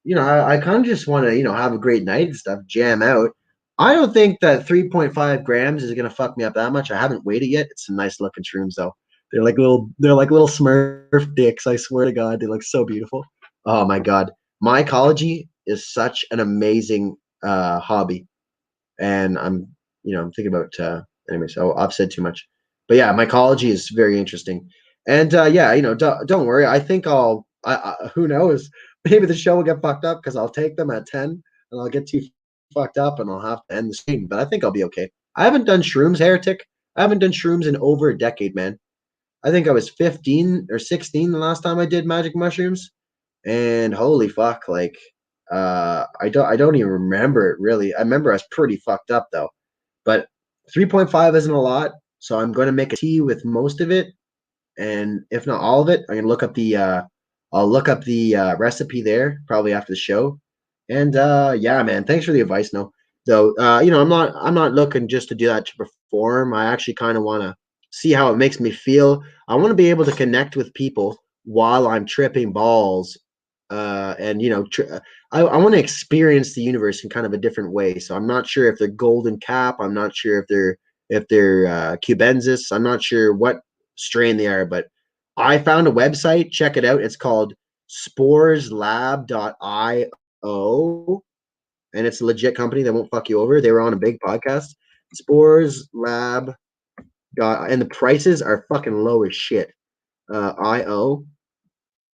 [SPEAKER 1] kind of just want to, have a great night and stuff, jam out. I don't think that 3.5 grams is gonna fuck me up that much. I haven't weighed it yet. It's some nice looking shrooms though. They're like little Smurf dicks. I swear to God, they look so beautiful. Oh my God, mycology is such an amazing hobby, and I'm thinking about anyway. So I've said too much, but yeah, mycology is very interesting. And don't worry. I think who knows? Maybe the show will get fucked up because I'll take them at 10 and I'll get too fucked up and I'll have to end the stream. But I think I'll be okay. I haven't done shrooms, Heretic. I haven't done shrooms in over a decade, man. I think I was 15 or 16 the last time I did magic mushrooms. And holy fuck, like I don't even remember it really. I remember I was pretty fucked up though. But 3.5 isn't a lot, so I'm going to make a tea with most of it, and if not all of it, I'm going to look up the recipe there probably after the show. And yeah, man, thanks for the advice. No, though, I'm not looking just to do that to perform. I actually kind of want to see how it makes me feel. I want to be able to connect with people while I'm tripping balls, and I want to experience the universe in kind of a different way. So I'm not sure if they're golden cap. I'm not sure if they're cubensis. I'm not sure what strain they are, but I found a website. Check it out. It's called sporeslab.io, and it's a legit company that won't fuck you over. They were on a big podcast. Spores Lab. And the prices are fucking low as shit. IO.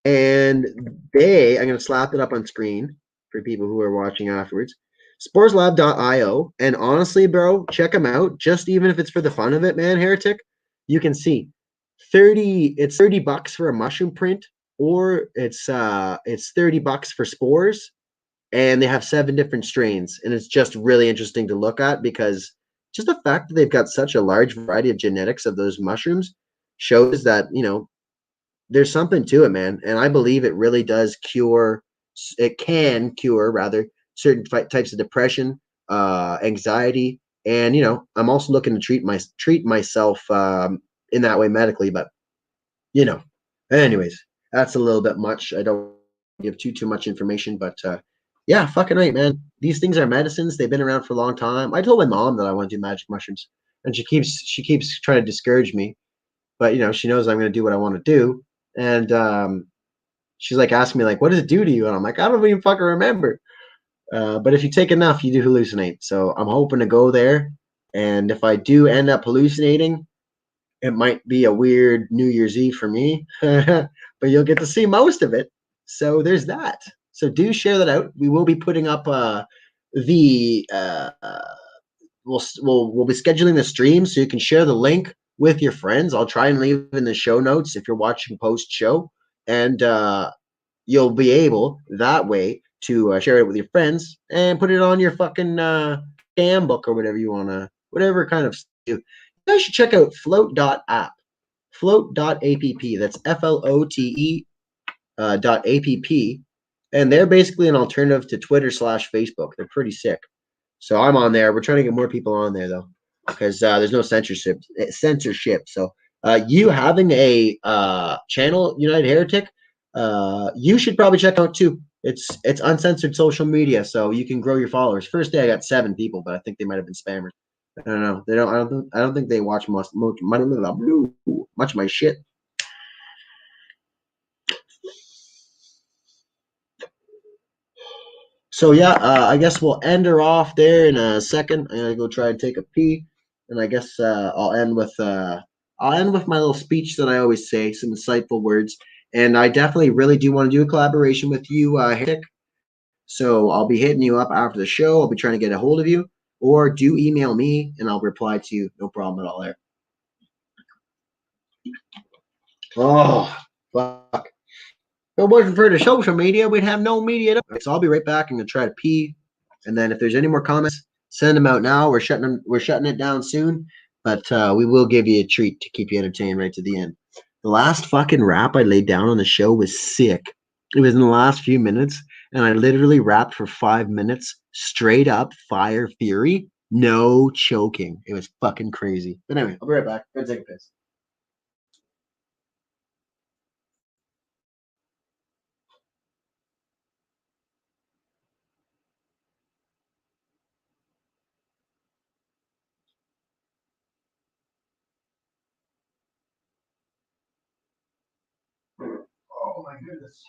[SPEAKER 1] And I'm going to slap it up on screen for people who are watching afterwards. Sporeslab.io. And honestly, bro, check them out. Just even if it's for the fun of it, man, Heretic, you can see it's $30 for a mushroom print, or it's $30 for spores. And they have 7 different strains. And it's just really interesting to look at because just the fact that they've got such a large variety of genetics of those mushrooms shows that, there's something to it, man. And I believe it really does can cure rather certain types of depression, anxiety. And, I'm also looking to treat myself in that way medically, but anyways, that's a little bit much. I don't give too much information, but yeah, fucking right, man. These things are medicines. They've been around for a long time. I told my mom that I want to do magic mushrooms, and she keeps trying to discourage me, but she knows I'm going to do what I want to do. And she's like asking me like, what does it do to you? And I'm like, I don't even fucking remember. But if you take enough, you do hallucinate. So I'm hoping to go there. And if I do end up hallucinating, it might be a weird New Year's Eve for me, but you'll get to see most of it. So there's that. So do share that out. We will be putting up we'll be scheduling the stream so you can share the link with your friends. I'll try and leave in the show notes if you're watching post show, and you'll be able that way to share it with your friends and put it on your fucking cam book or whatever you want to, whatever kind of do. You guys should check out float.app, float.app. That's FLOTE .app, and they're basically an alternative to Twitter/Facebook. They're pretty sick. So I'm on there. We're trying to get more people on there though, because there's no censorship. So you having a channel, United Heretic, you should probably check out too. It's uncensored social media, so you can grow your followers. First day I got 7 people, but I think they might have been spammers. I don't know. I don't think they watch much of my shit. So yeah, I guess we'll end her off there in a second. I'm gonna go try and take a pee, and I guess I'll end with my little speech that I always say, some insightful words. And I definitely really do want to do a collaboration with you, Hick. So I'll be hitting you up after the show. I'll be trying to get a hold of you, or do email me, and I'll reply to you. No problem at all there. Oh, fuck. If it wasn't for the social media, we'd have no media. So I'll be right back. I'm gonna try to pee, and then if there's any more comments, send them out now. We're shutting it down soon, but we will give you a treat to keep you entertained right to the end. The last fucking rap I laid down on the show was sick. It was in the last few minutes, and I literally rapped for 5 minutes straight up fire fury, no choking. It was fucking crazy. But anyway, I'll be right back. Go take a piss. Oh my goodness.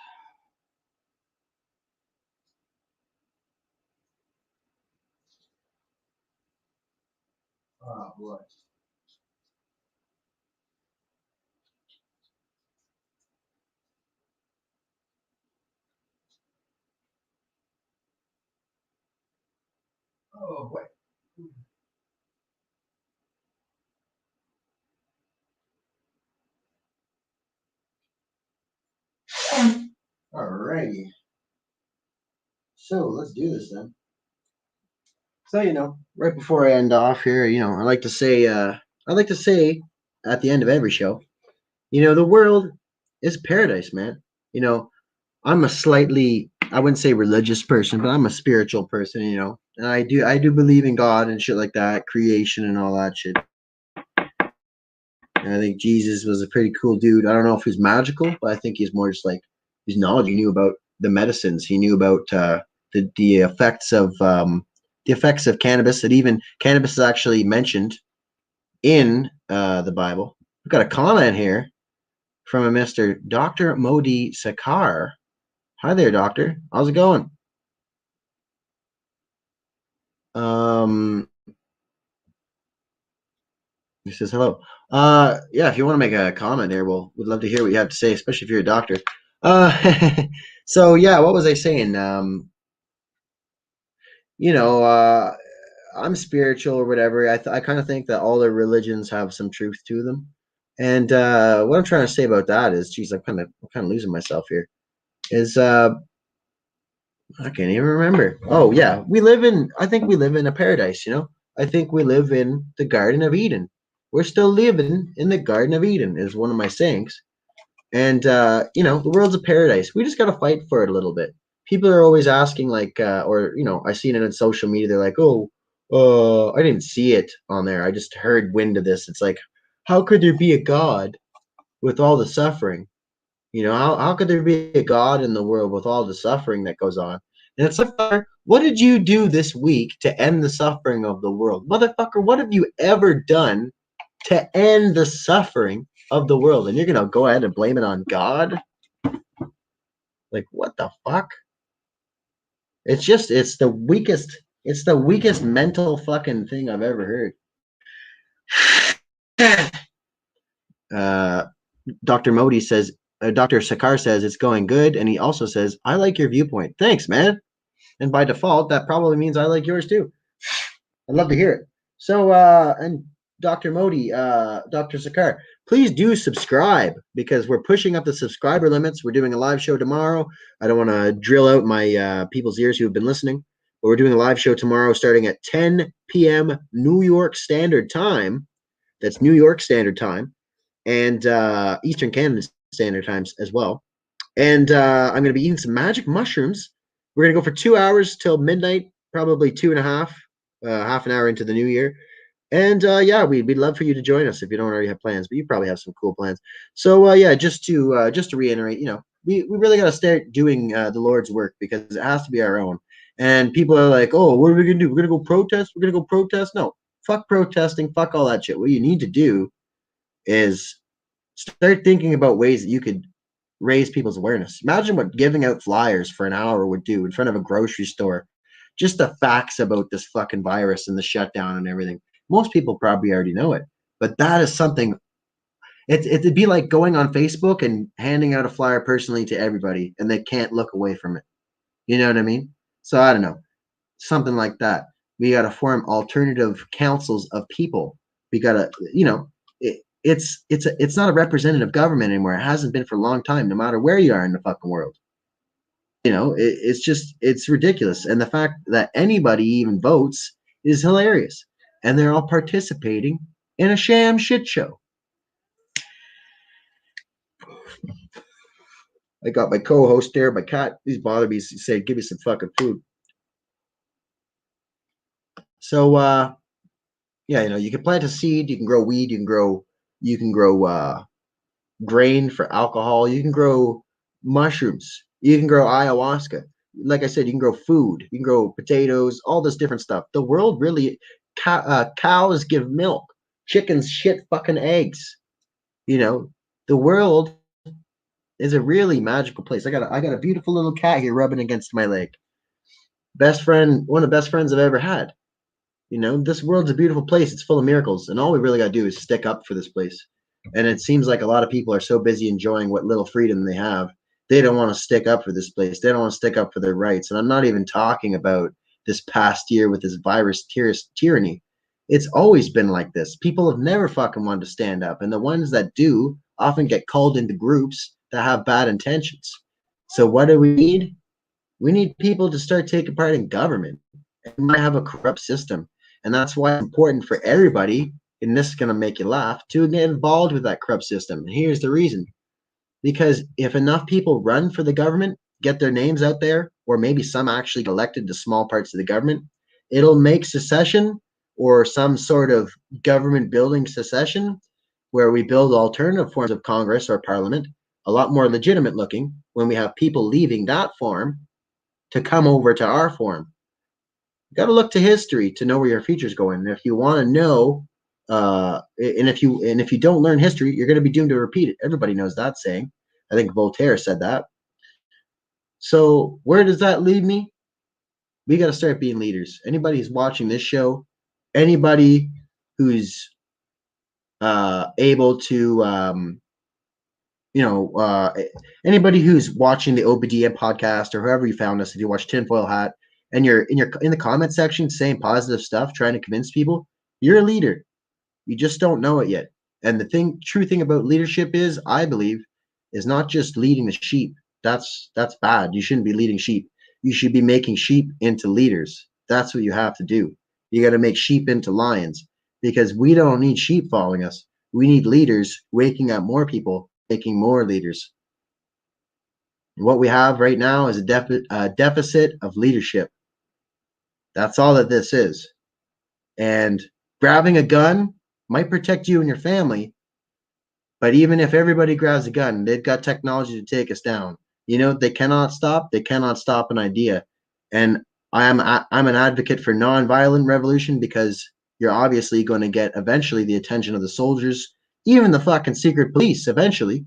[SPEAKER 1] Oh boy. Oh boy. Alrighty. So let's do this then. So right before I end off here, I like to say at the end of every show, the world is paradise, man. I'm a slightly, I wouldn't say religious person, but I'm a spiritual person, and I do believe in God and shit like that, creation and all that shit. And I think Jesus was a pretty cool dude. I don't know if he's magical, but I think he's more just like his knowledge. He knew about the medicines. He knew about the effects of cannabis. That even cannabis is actually mentioned in the Bible. We've got a comment here from a Mr. Dr. Modi Sakar. Hi there, doctor. How's it going? He says hello. Yeah, if you want to make a comment there, we'd love to hear what you have to say, especially if you're a doctor. So yeah, what was I saying? You know, uh, I'm spiritual or whatever. I kind of think that all the religions have some truth to them. And what I'm trying to say about that is, geez, I'm kind of losing myself here. Is I can't even remember. Oh yeah, I think we live in a paradise. I think we live in the Garden of Eden. We're still living in the Garden of Eden, is one of my sayings. And the world's a paradise. We just got to fight for it a little bit. People are always asking, like, or I seen it on social media. They're like, "Oh, I didn't see it on there. I just heard wind of this." It's like, how could there be a God with all the suffering? How could there be a God in the world with all the suffering that goes on? And it's like, what did you do this week to end the suffering of the world? Motherfucker, what have you ever done to end the suffering of the world? And you're going to go ahead and blame it on God? Like, what the fuck? It's the weakest mental fucking thing I've ever heard. Dr. Modi says, Dr. Sakar says it's going good. And he also says, I like your viewpoint. Thanks, man. And by default, that probably means I like yours too. I'd love to hear it. So, and Dr. Modi, Dr. Sakar, please do subscribe because we're pushing up the subscriber limits. We're doing a live show tomorrow. I don't want to drill out my people's ears who have been listening, but we're doing a live show tomorrow starting at 10 p.m. New York Standard Time. That's New York Standard Time and Eastern Canada Standard Times as well. And I'm going to be eating some magic mushrooms. We're going to go for 2 hours till midnight, probably 2.5, half an hour into the new year. And yeah, we'd love for you to join us if you don't already have plans, but you probably have some cool plans. So yeah, just to reiterate, we really got to start doing the Lord's work because it has to be our own. And people are like, oh, what are we going to do? We're going to go protest? We're going to go protest? No, fuck protesting, fuck all that shit. What you need to do is start thinking about ways that you could raise people's awareness. Imagine what giving out flyers for an hour would do in front of a grocery store. Just the facts about this fucking virus and the shutdown and everything. Most people probably already know it, but that is something. It'd be like going on Facebook and handing out a flyer personally to everybody, and they can't look away from it. You know what I mean? So I don't know, something like that. We got to form alternative councils of people. We got to, it's not a representative government anymore. It hasn't been for a long time, no matter where you are in the fucking world. You know, it's ridiculous. And the fact that anybody even votes is hilarious. And they're all participating in a sham shit show. I got my co-host there, my cat. He's bothering me. He said, give me some fucking food. So, yeah, you know, you can plant a seed, you can grow weed, you can grow grain for alcohol, you can grow mushrooms, you can grow ayahuasca. Like I said, you can grow food, you can grow potatoes, all this different stuff. The world really, cows give milk, chickens shit fucking eggs. You know, the world is a really magical place. I got a beautiful little cat here rubbing against my leg. Best friend, one of the best friends I've ever had. You know, this world's a beautiful place. It's full of miracles, and all we really got to do is stick up for this place. And it seems like a lot of people are so busy enjoying what little freedom they have, they don't want to stick up for this place. They don't want to stick up for their rights. And I'm not even talking about this past year with this virus tyranny. It's always been like this. People have never fucking wanted to stand up, and the ones that do often get called into groups that have bad intentions. So what do we need? We need people to start taking part in government. We might have a corrupt system. And that's why it's important for everybody, and this is going to make you laugh, to get involved with that corrupt system. And here's the reason. Because if enough people run for the government, get their names out there, or maybe some actually get elected to small parts of the government, it'll make secession or some sort of government building secession, where we build alternative forms of Congress or Parliament, a lot more legitimate looking, when we have people leaving that form to come over to our form. You got to look to history to know where your future's going. And if you want to know, and if you don't learn history, you're going to be doomed to repeat it. Everybody knows that saying. I think Voltaire said that. So where does that lead me? We got to start being leaders. Anybody who's watching this show, anybody who's able to, anybody who's watching the OBDM podcast or whoever you found us, if you watch Tinfoil Hat, and you're in the comment section saying positive stuff, trying to convince people, you're a leader. You just don't know it yet. And the true thing about leadership is, I believe, is not just leading the sheep. That's bad. You shouldn't be leading sheep. You should be making sheep into leaders. That's what you have to do. You got to make sheep into lions, because we don't need sheep following us. We need leaders waking up more people, making more leaders. What we have right now is a deficit of leadership. That's all that this is. And grabbing a gun might protect you and your family, but even if everybody grabs a gun, they've got technology to take us down. You know, they cannot stop an idea. And I'm an advocate for nonviolent revolution, because you're obviously going to get eventually the attention of the soldiers. Even the fucking secret police eventually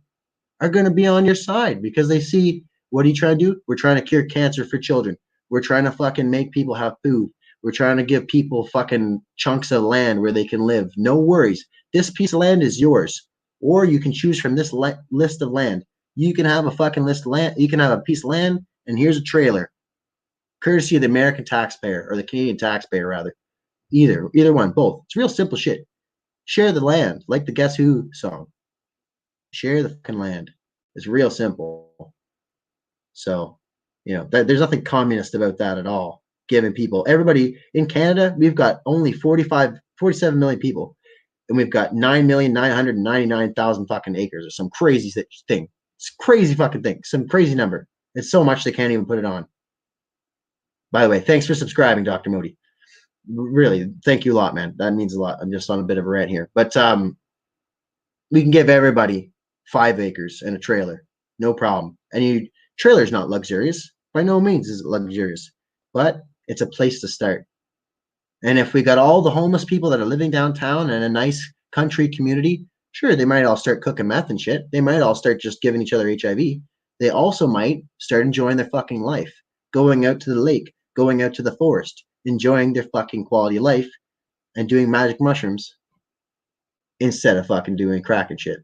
[SPEAKER 1] are going to be on your side, because they see, what are you trying to do? We're trying to cure cancer for children. We're trying to fucking make people have food. We're trying to give people fucking chunks of land where they can live. No worries. This piece of land is yours. Or you can choose from this list of land. You can have a fucking list of land. You can have a piece of land, and here's a trailer. Courtesy of the American taxpayer, or the Canadian taxpayer, rather. Either one, both. It's real simple shit. Share the land, like the Guess Who song. Share the fucking land. It's real simple. So, you know, there's nothing communist about that at all. Giving people, everybody in Canada, we've got only 47 million people, and we've got 9,999,000 fucking acres, or some crazy thing. It's a crazy fucking thing. Some crazy number. It's so much they can't even put it on. By the way, thanks for subscribing, Dr. Modi. Really, thank you a lot, man. That means a lot. I'm just on a bit of a rant here. But we can give everybody 5 acres and a trailer. No problem. And trailer's not luxurious. By no means is it luxurious. But it's a place to start. And if we got all the homeless people that are living downtown in a nice country community, sure, they might all start cooking meth and shit. They might all start just giving each other HIV. They also might start enjoying their fucking life, going out to the lake, going out to the forest, enjoying their fucking quality of life, and doing magic mushrooms instead of fucking doing crack and shit.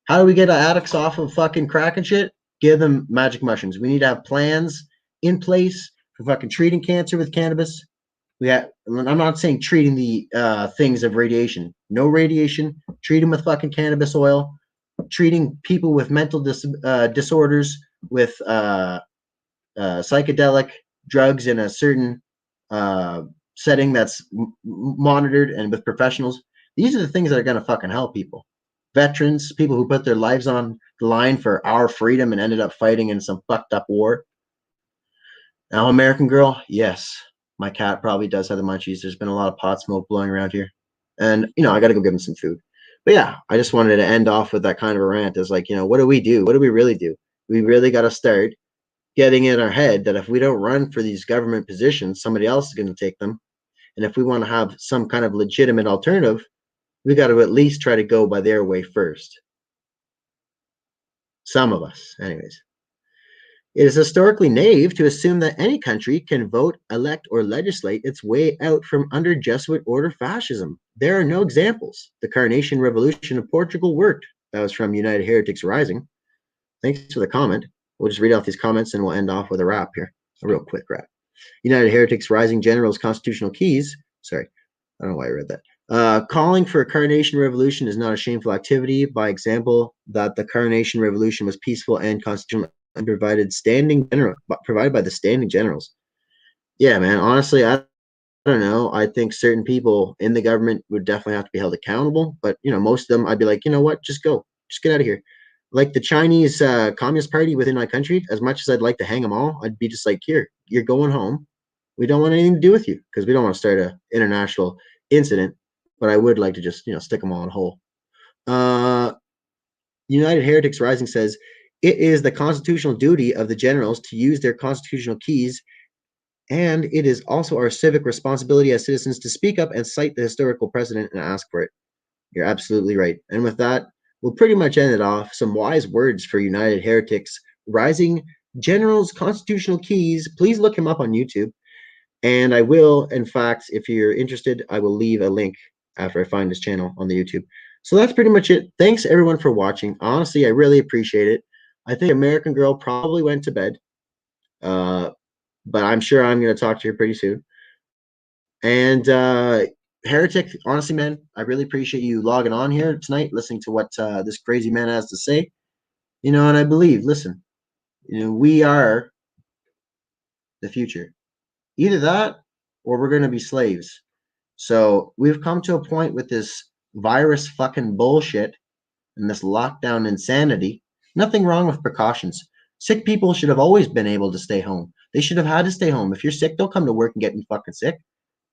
[SPEAKER 1] How do we get addicts off of fucking crack and shit? Give them magic mushrooms. We need to have plans in place for fucking treating cancer with cannabis. I'm not saying treating the things of radiation. no radiation, treat them with fucking cannabis oil, treating people with mental disorders with psychedelic drugs in a certain setting that's monitored and with professionals. These are the things that are going to fucking help people. Veterans, people who put their lives on the line for our freedom and ended up fighting in some fucked up war. Now, American Girl, yes, my cat probably does have the munchies. There's been a lot of pot smoke blowing around here. And, you know, I got to go give him some food. But yeah, I just wanted to end off with that kind of a rant. Is like, you know, what do we do? What do we really do? We really got to start getting in our head that if we don't run for these government positions, somebody else is going to take them. And if we want to have some kind of legitimate alternative, we got to at least try to go by their way first. Some of us, anyways. It is historically naive to assume that any country can vote, elect, or legislate its way out from under Jesuit order fascism. There are no examples. The Carnation Revolution of Portugal worked. That was from United Heretics Rising. Thanks for the comment. We'll just read out these comments and we'll end off with a rap here. A real quick rap. United Heretics Rising General's Constitutional Keys. Sorry, I don't know why I read that. Calling for a Carnation Revolution is not a shameful activity. By example, that the Carnation Revolution was peaceful and constitutional and provided by the standing generals. Yeah, man. Honestly, I don't know. I think certain people in the government would definitely have to be held accountable. But you know, most of them, I'd be like, you know what? Just go. Just get out of here. Like the Chinese Communist Party within my country, as much as I'd like to hang them all, I'd be just like, here, you're going home. We don't want anything to do with you because we don't want to start an international incident. But I would like to just, you know, stick them all in a hole. United Heretics Rising says, it is the constitutional duty of the generals to use their constitutional keys, and it is also our civic responsibility as citizens to speak up and cite the historical precedent and ask for it. You're absolutely right. And with that, we'll pretty much end it off. Some wise words for United Heretics Rising General's Constitutional Keys. Please look him up on YouTube. And I will, in fact, if you're interested, I will leave a link after I find his channel on the YouTube. So that's pretty much it. Thanks, everyone, for watching. Honestly, I really appreciate it. I think American Girl probably went to bed. But I'm sure I'm going to talk to her pretty soon. And Heretic, honestly, man, I really appreciate you logging on here tonight, listening to what this crazy man has to say. You know, and I believe, listen, you know, we are the future. Either that or we're going to be slaves. So we've come to a point with this virus fucking bullshit and this lockdown insanity. Nothing wrong with precautions. Sick people should have always been able to stay home. They should have had to stay home. If you're sick, don't come to work and get me fucking sick.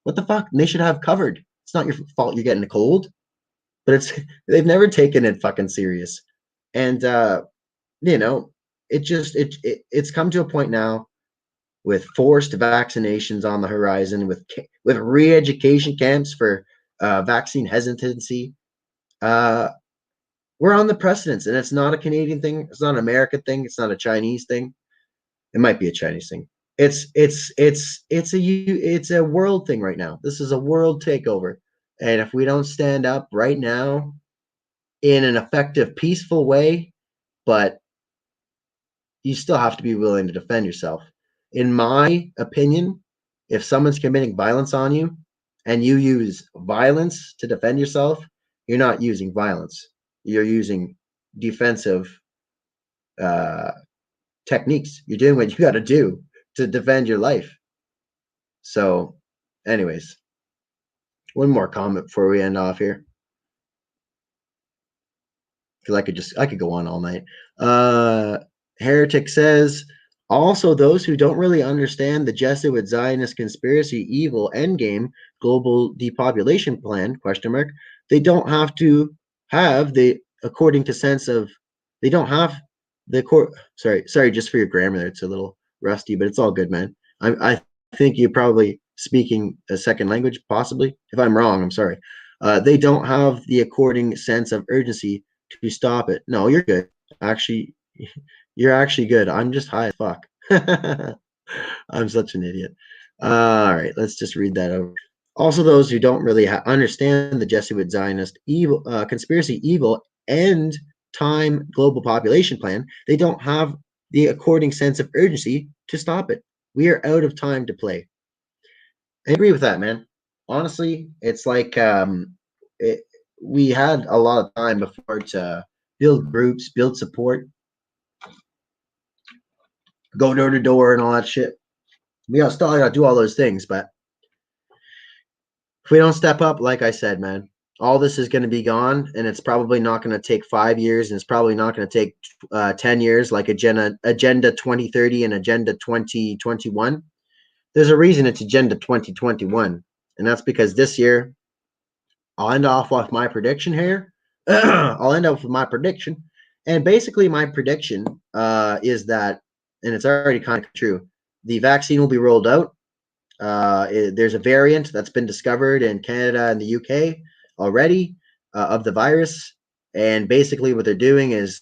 [SPEAKER 1] What the fuck? And they should have covered. It's not your fault you're getting a cold. But they've never taken it fucking serious. And you know, it's come to a point now with forced vaccinations on the horizon, with re-education camps for vaccine hesitancy. We're on the precedence, and it's not a Canadian thing. It's not an American thing. It's not a Chinese thing. It might be a Chinese thing. It's a world thing right now. This is a world takeover, and if we don't stand up right now in an effective, peaceful way, but you still have to be willing to defend yourself. In my opinion, if someone's committing violence on you and you use violence to defend yourself, you're not using violence. You're using defensive techniques. You're doing what you got to do to defend your life. So, anyways, one more comment before we end off here, because I could go on all night. Heretic says, also those who don't really understand the Jesuit Zionist conspiracy evil endgame global depopulation plan, they don't have to have the according to sense of, they don't have the sorry, just for your grammar there, it's a little rusty, but it's all good, man. I think you're probably speaking a second language, possibly. If I'm wrong, I'm sorry. They don't have the according sense of urgency to stop it. No, you're good. Actually, you're actually good. I'm just high as fuck. I'm such an idiot. All right, let's just read that over. Also, those who don't really understand the Jesuit Zionist evil conspiracy evil end time global population plan, they don't have the according sense of urgency to stop it. We are out of time to play. I agree with that, man. Honestly, it's like we had a lot of time before to build groups, build support, go door to door and all that shit. We still got to do all those things, but if we don't step up, like I said, man, all this is going to be gone, and it's probably not going to take 5 years, and it's probably not going to take 10 years like Agenda 2030 and Agenda 2021. There's a reason it's Agenda 2021, and that's because this year, I'll end off with my prediction here. I'll end up with my prediction, and basically my prediction is that, and it's already kind of true, the vaccine will be rolled out. There's a variant that's been discovered in Canada and the UK already of the virus, and basically what they're doing is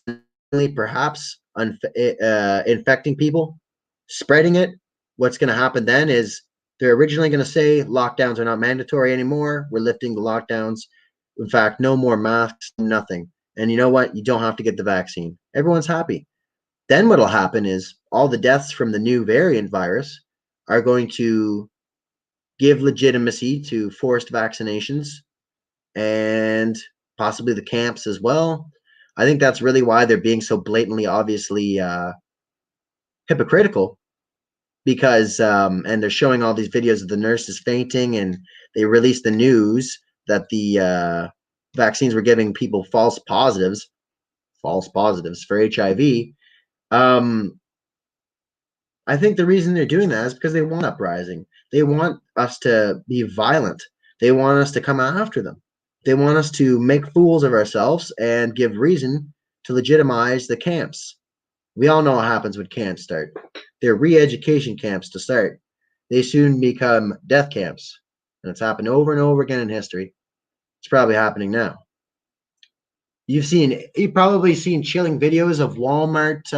[SPEAKER 1] perhaps infecting people, spreading it. What's going to happen then is they're originally going to say lockdowns are not mandatory anymore. We're lifting the lockdowns. In fact, no more masks, nothing. And you know what? You don't have to get the vaccine. Everyone's happy. Then what'll happen is all the deaths from the new variant virus are going to give legitimacy to forced vaccinations and possibly the camps as well. I think that's really why they're being so blatantly, obviously hypocritical, because and they're showing all these videos of the nurses fainting, and they released the news that the vaccines were giving people false positives for HIV. I think the reason they're doing that is because they want uprising. They want us to be violent. They want us to come after them. They want us to make fools of ourselves and give reason to legitimize the camps. We all know what happens when camps start. They're re-education camps to start. They soon become death camps. And it's happened over and over again in history. It's probably happening now. You've probably seen chilling videos of Walmarts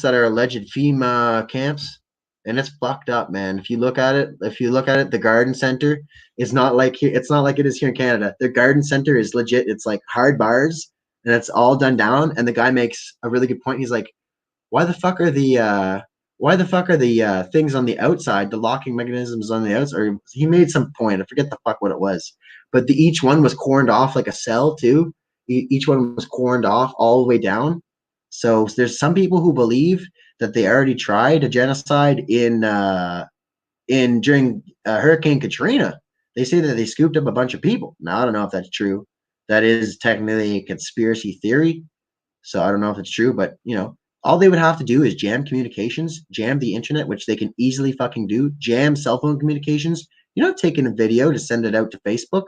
[SPEAKER 1] that are alleged FEMA camps, and it's fucked up, man. If you look at it, the garden center is not like it is here in Canada. The garden center is legit. It's like hard bars, and it's all done down. And the guy makes a really good point. He's like, why the fuck are the things on the outside, the locking mechanisms on the outside? Or he made some point. I forget the fuck what it was, but each one was corned off like a cell too. Each one was corned off all the way down. So there's some people who believe that they already tried a genocide during Hurricane Katrina. They say that they scooped up a bunch of people. Now I don't know if that's true. That is technically a conspiracy theory. So I don't know if it's true, but all they would have to do is jam communications, jam the internet, which they can easily fucking do, jam cell phone communications. You're not taking a video to send it out to Facebook.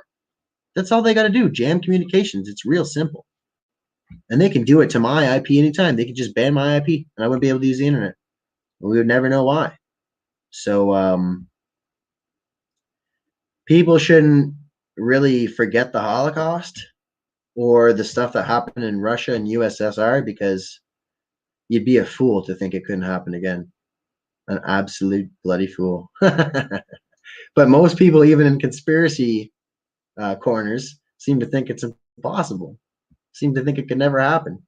[SPEAKER 1] That's all they got to do, jam communications. It's real simple. And they can do it to my IP anytime. They could just ban my IP, and I wouldn't be able to use the internet. And we would never know why. So people shouldn't really forget the Holocaust or the stuff that happened in Russia and USSR, because you'd be a fool to think it couldn't happen again. An absolute bloody fool. But most people, even in conspiracy corners, seem to think it's impossible. Seem to think it could never happen.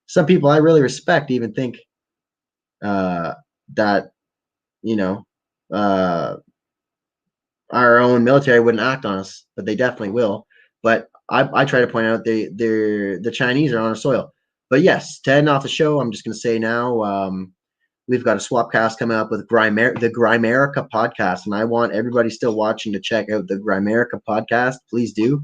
[SPEAKER 1] Some people I really respect even think that our own military wouldn't act on us, but they definitely will. But I try to point out the Chinese are on our soil. But yes, to end off the show, I'm just going to say now we've got a swap cast coming up with the Grimerica podcast, and I want everybody still watching to check out the Grimerica podcast. Please do,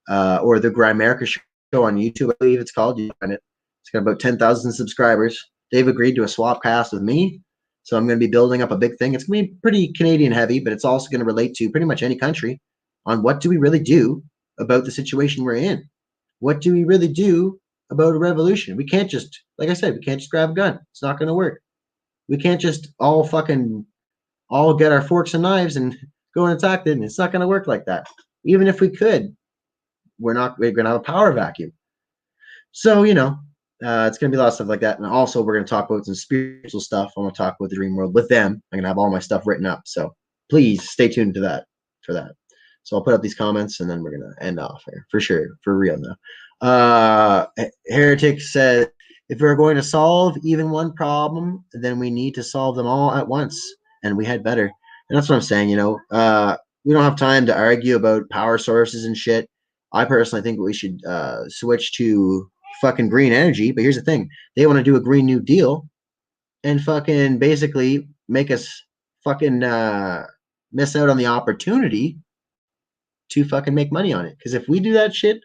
[SPEAKER 1] or the Grimerica show on YouTube, I believe it's called. You find it. It's got about 10,000 subscribers. They've agreed to a swap cast with me, so I'm going to be building up a big thing. It's going to be pretty Canadian heavy, but it's also going to relate to pretty much any country on what do we really do about the situation we're in. What do we really do about a revolution? We can't just, like I said, we can't just grab a gun. It's not going to work. We can't just all get our forks and knives and go and attack them. It's not going to work like that. Even if we could, we're going to have a power vacuum. So, it's going to be a lot of stuff like that. And also, we're going to talk about some spiritual stuff. I want to talk about the dream world with them. I'm going to have all my stuff written up. So please stay tuned for that. So I'll put up these comments, and then we're going to end off here for sure, for real now. Heretic said, if we're going to solve even one problem, then we need to solve them all at once, and we had better. And that's what I'm saying. We don't have time to argue about power sources and shit. I personally think we should switch to fucking green energy. But here's the thing: they want to do a Green New Deal and fucking basically make us fucking miss out on the opportunity to fucking make money on it. Because if we do that shit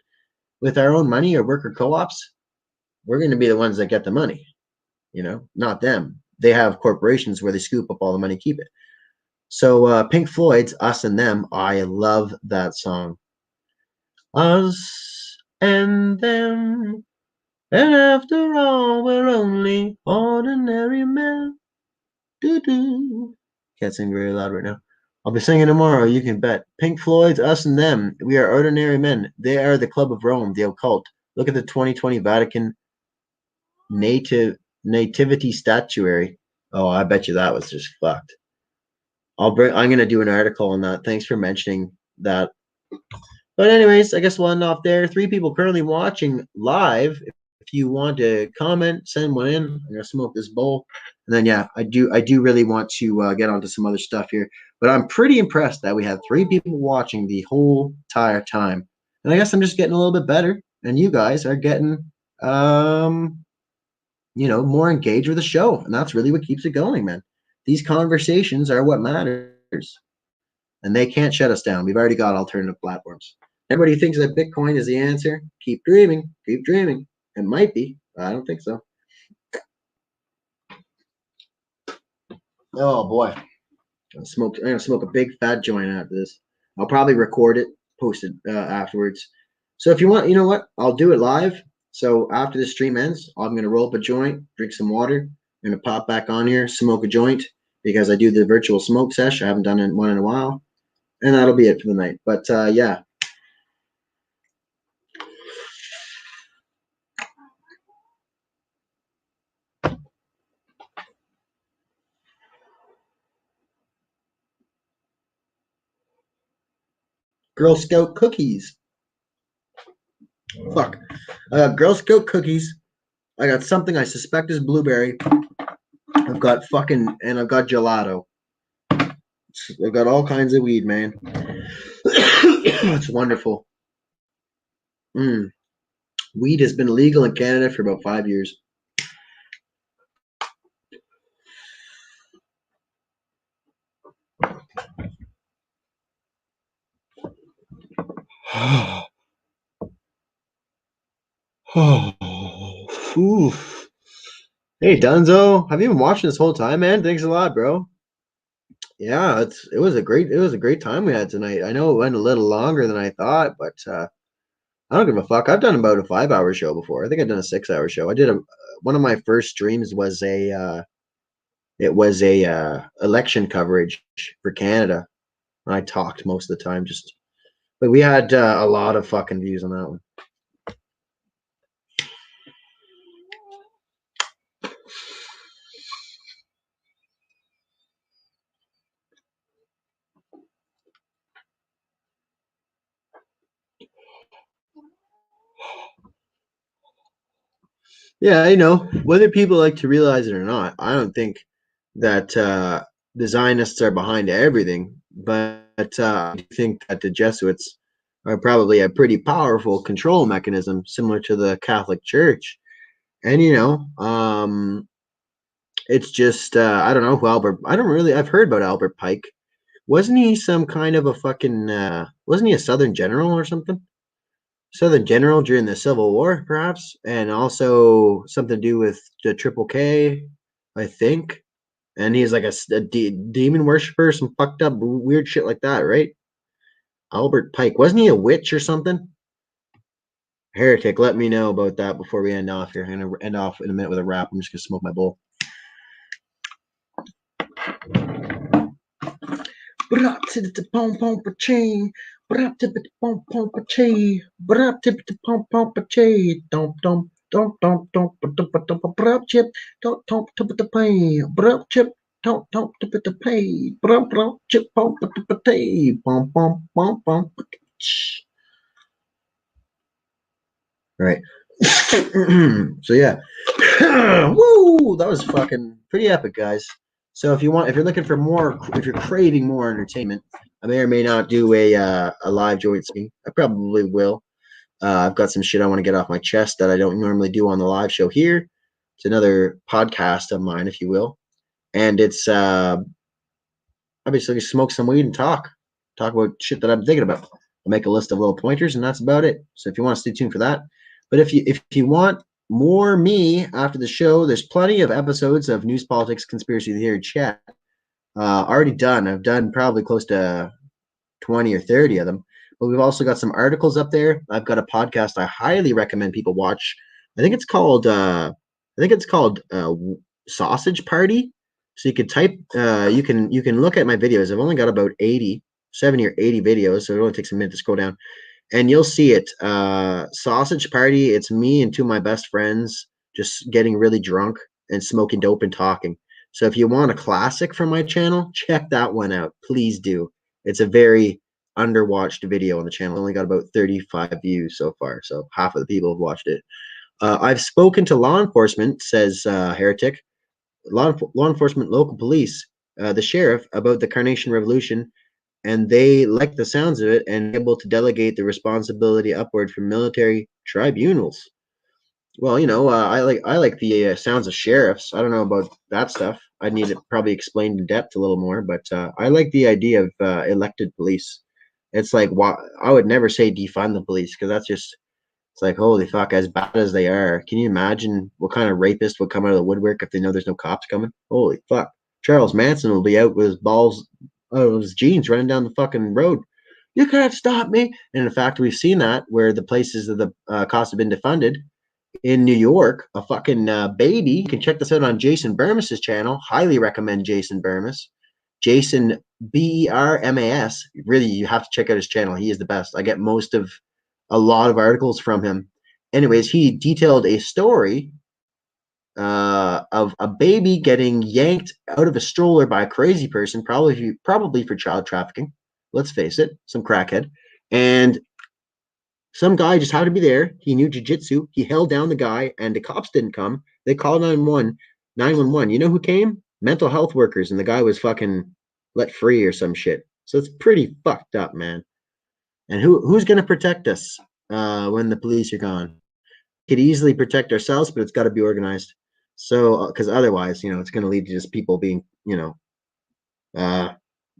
[SPEAKER 1] with our own money or worker co-ops, we're going to be the ones that get the money, you know, not them. They have corporations where they scoop up all the money, keep it. So Pink Floyd's Us and Them, I love that song. Us and them, and after all, we're only ordinary men. Doo-doo. Can't sing very loud right now. I'll be singing tomorrow, you can bet. Pink Floyd's Us and Them. We are ordinary men. They are the Club of Rome, the occult. Look at the 2020 Vatican nativity statuary. Oh, I bet you that was just fucked. I'm gonna do an article on that. Thanks for mentioning that. But anyways, I guess we'll end off there. 3 people currently watching live. If you want to comment, send one in. I'm gonna smoke this bowl. And then yeah, I do really want to get onto some other stuff here. But I'm pretty impressed that we had 3 people watching the whole entire time. And I guess I'm just getting a little bit better. And you guys are getting you know, more engaged with the show. And that's really what keeps it going, man. These conversations are what matters. And they can't shut us down. We've already got alternative platforms. Everybody thinks that Bitcoin is the answer. Keep dreaming. Keep dreaming. It might be. But I don't think so. Oh boy. I'm gonna smoke a big fat joint after this. I'll probably record it, post it afterwards. So if you want, you know what? I'll do it live. So after the stream ends, I'm gonna roll up a joint, drink some water. I'm gonna pop back on here, smoke a joint because I do the virtual smoke sesh. I haven't done one in a while, and that'll be it for the night. But yeah. Girl Scout cookies. Fuck. I got Girl Scout cookies. I got something I suspect is blueberry. I've got gelato. I've got all kinds of weed, man. It's wonderful. Weed has been legal in Canada for about 5 years. Oof. Hey Dunzo, have you been watching this whole time, man? Thanks a lot, bro. Yeah, it was a great time we had tonight. I know it went a little longer than I thought, but I don't give a fuck. I've done about a 5-hour show before. I think I've done a 6-hour show. I did one of my first streams was a election coverage for Canada. I talked most of the time, but we had a lot of fucking views on that one. Yeah, I know. Whether people like to realize it or not, I don't think that the Zionists are behind everything, but I think that the Jesuits are probably a pretty powerful control mechanism, similar to the Catholic Church. And it's just I don't know who Albert. I've heard about Albert Pike. Wasn't he some kind of a fucking? Wasn't he a Southern general or something? Southern general during the Civil War, perhaps, and also something to do with the Triple K, I think. And he's like a demon worshiper, some fucked up weird shit like that, right? Albert Pike, wasn't he a witch or something? Heretic, let me know about that before we end off here. I'm gonna end off in a minute with a wrap. I'm just gonna smoke my bowl. Brap tip it pom pom pache. Brap tip it pom pom pache. Dom dom dom dom dom dom brap chip. Dom dom tip it the pay. Brap chip. Dom dom tip it the pay. Brap brap chip pom pate. Pom pom pom pom. Right. So yeah. Woo! That was fucking pretty epic, guys. So if you're looking for more, if you're craving more entertainment, I may or may not do a live joint stream. I probably will. I've got some shit I want to get off my chest that I don't normally do on the live show here. It's another podcast of mine, if you will. And it's obviously smoke some weed and talk about shit that I'm thinking about. I'll make a list of little pointers, and that's about it. So if you want to stay tuned for that, but if you want more me after the show, there's plenty of episodes of News, Politics, Conspiracy Theory Chat already done. I've done probably close to 20 or 30 of them. But we've also got some articles up there. I've got a podcast I highly recommend people watch. I think it's called Sausage Party. So you could type you can look at my videos. I've only got about 70 or 80 videos, so it only takes a minute to scroll down. And you'll see it. Sausage Party, it's me and two of my best friends just getting really drunk and smoking dope and talking. So if you want a classic from my channel, check that one out. Please do. It's a very underwatched video on the channel. Only got about 35 views so far, so half of the people have watched it. I've spoken to law enforcement, says Heretic. Law enforcement, local police, the sheriff, about the Carnation Revolution, and they like the sounds of it and able to delegate the responsibility upward from military tribunals. Well, I like the sounds of sheriffs. I don't know about that stuff. I need it probably explained in depth a little more, but I like the idea of elected police. It's like, I would never say defund the police, because that's just, it's like, holy fuck, as bad as they are, can you imagine what kind of rapist would come out of the woodwork if they know there's no cops coming? Holy fuck. Charles Manson will be out with his balls out of his jeans running down the fucking road. You can't stop me. And in fact, we've seen that where the places that the cops have been defunded. In New York, a fucking baby. You can check this out on Jason Bermas's channel. Highly recommend Jason Bermas. Jason Bermas. Really, you have to check out his channel. He is the best. I get a lot of articles from him. Anyways, he detailed a story of a baby getting yanked out of a stroller by a crazy person, probably for child trafficking. Let's face it, some crackhead. And some guy just had to be there. He knew jiu-jitsu. He held down the guy, and the cops didn't come. They called 911. You know who came? Mental health workers, and the guy was fucking let free or some shit. So it's pretty fucked up, man. And who's going to protect us when the police are gone? We could easily protect ourselves, but it's got to be organized. So, because otherwise, it's going to lead to just people being,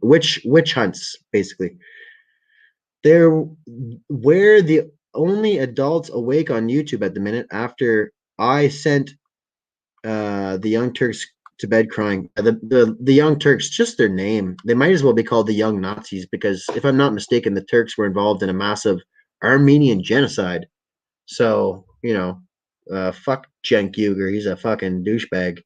[SPEAKER 1] witch hunts, basically. We're the only adults awake on YouTube at the minute after I sent the Young Turks to bed crying. The Young Turks, just their name. They might as well be called the Young Nazis, because if I'm not mistaken, the Turks were involved in a massive Armenian genocide. So, fuck Cenk Uygur. He's a fucking douchebag.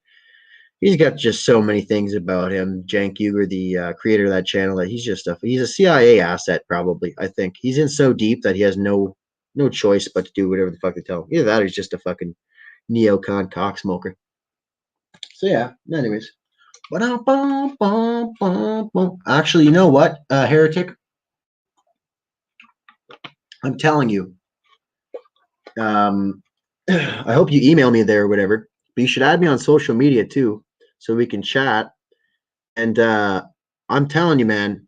[SPEAKER 1] He's got just so many things about him. Cenk Uygur, the creator of that channel, that he's a CIA asset, probably. I think he's in so deep that he has no choice but to do whatever the fuck they tell him. Either that or he's just a fucking neocon cocksmoker. So yeah, anyways. Actually, you know what, Heretic? I'm telling you. I hope you email me there or whatever. But you should add me on social media too, so we can chat. And I'm telling you, man,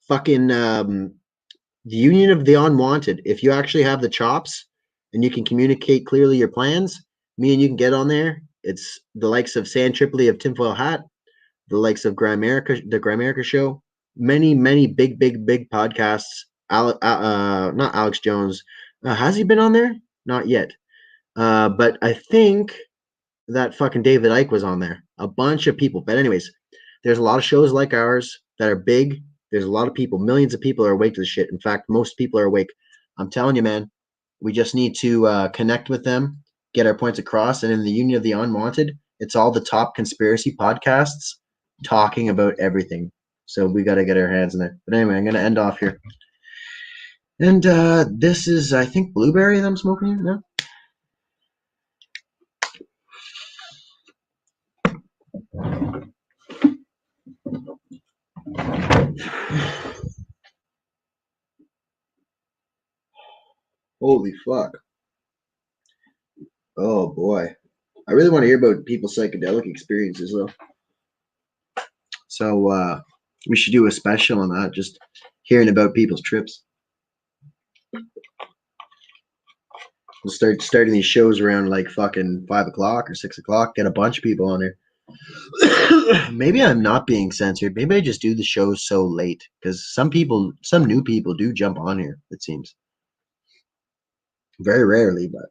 [SPEAKER 1] fucking the Union of the Unwanted. If you actually have the chops and you can communicate clearly your plans, me and you can get on there. It's the likes of San Tripoli of Tinfoil Hat, the likes of the Grimerica Show, many big podcasts. Not Alex Jones. Has he been on there? Not yet. But I think that fucking David Icke was on there. A bunch of people. But anyways, there's a lot of shows like ours that are big. There's a lot of people. Millions of people are awake to the shit. In fact, most people are awake. I'm telling you, man. We just need to connect with them, get our points across. And in the Union of the Unwanted, it's all the top conspiracy podcasts talking about everything. So we got to get our hands in there. But anyway, I'm going to end off here. And this is, I think, blueberry that I'm smoking now. Holy fuck. Oh boy. I really want to hear about people's psychedelic experiences though. So we should do a special on that, just hearing about people's trips. We'll start starting these shows around like fucking 5 o'clock or 6 o'clock. Get a bunch of people on there. Maybe I'm not being censored. Maybe I just do the shows so late because some new people do jump on here. It seems very rarely, but.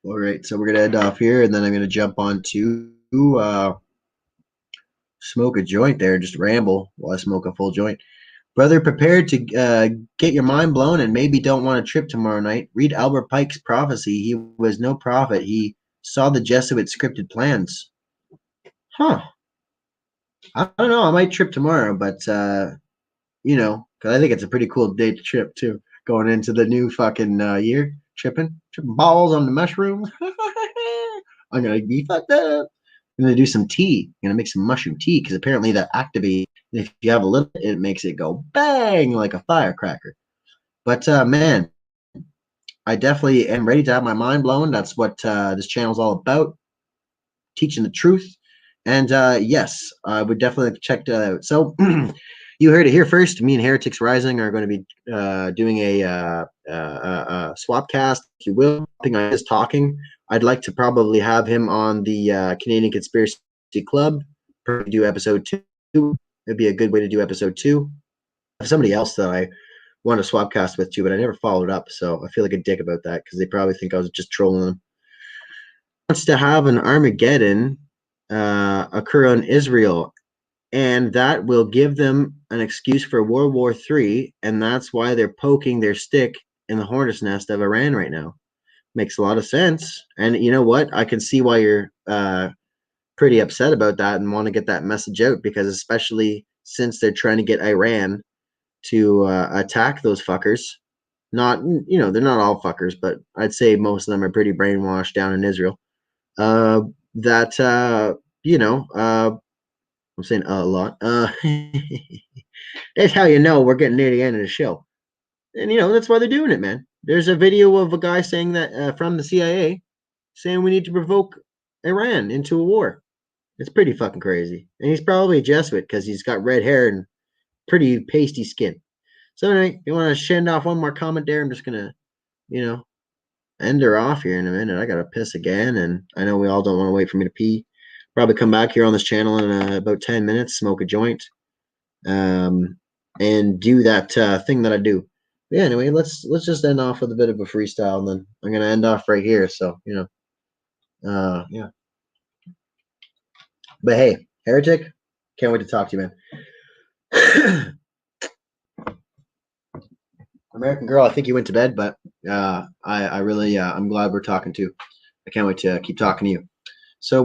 [SPEAKER 1] All right, so we're gonna end off here, and then I'm gonna jump on to smoke a joint there, just ramble while I smoke a full joint. Brother, prepared to get your mind blown and maybe don't want a trip tomorrow night. Read Albert Pike's prophecy. He was no prophet. He saw the Jesuit scripted plans. Huh. I don't know. I might trip tomorrow, but you know, because I think it's a pretty cool day to trip too. Going into the new fucking year, tripping balls on the mushrooms. I'm gonna be fucked up. I'm gonna do some tea. I'm gonna make some mushroom tea because apparently that activates. If you have a little, it makes it go bang like a firecracker. But man, I definitely am ready to have my mind blown. That's what this channel's all about, teaching the truth. And yes, I would definitely check that out. So you heard it here first. Me and Heretics Rising are going to be doing a swap cast, if you will. I is talking. I'd like to probably have him on the Canadian Conspiracy Club. Do episode 2. It'd be a good way to do episode 2. Somebody else that I want to swapcast with too, but I never followed up, so I feel like a dick about that because they probably think I was just trolling them. Wants to have an Armageddon occur on Israel, and that will give them an excuse for World War III, and that's why they're poking their stick in the hornet's nest of Iran right now. Makes a lot of sense, and you know what? I can see why you're pretty upset about that and want to get that message out, because especially since they're trying to get Iran to attack those fuckers. Not, you know, they're not all fuckers, but I'd say most of them are pretty brainwashed down in Israel. You know, I'm saying a lot. That's how you know we're getting near the end of the show. And, you know, that's why they're doing it, man. There's a video of a guy saying that from the CIA saying we need to provoke Iran into a war. It's pretty fucking crazy. And he's probably a Jesuit because he's got red hair and pretty pasty skin. So anyway, you want to send off one more comment there? I'm just going to, you know, end her off here in a minute. I got to piss again, and I know we all don't want to wait for me to pee. Probably come back here on this channel in about 10 minutes, smoke a joint, and do that thing that I do. But yeah, anyway, let's just end off with a bit of a freestyle, and then I'm going to end off right here. So, you know, yeah. But hey, Heretic, can't wait to talk to you, man. American Girl, I think you went to bed, but I really, I'm glad we're talking too. I can't wait to keep talking to you. So,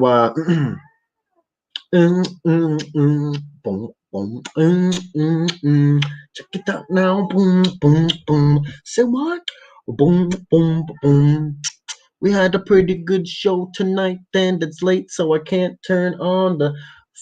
[SPEAKER 1] check it out now, boom, boom, boom. Say what? Boom, boom, boom. We had a pretty good show tonight, and it's late, so I can't turn on the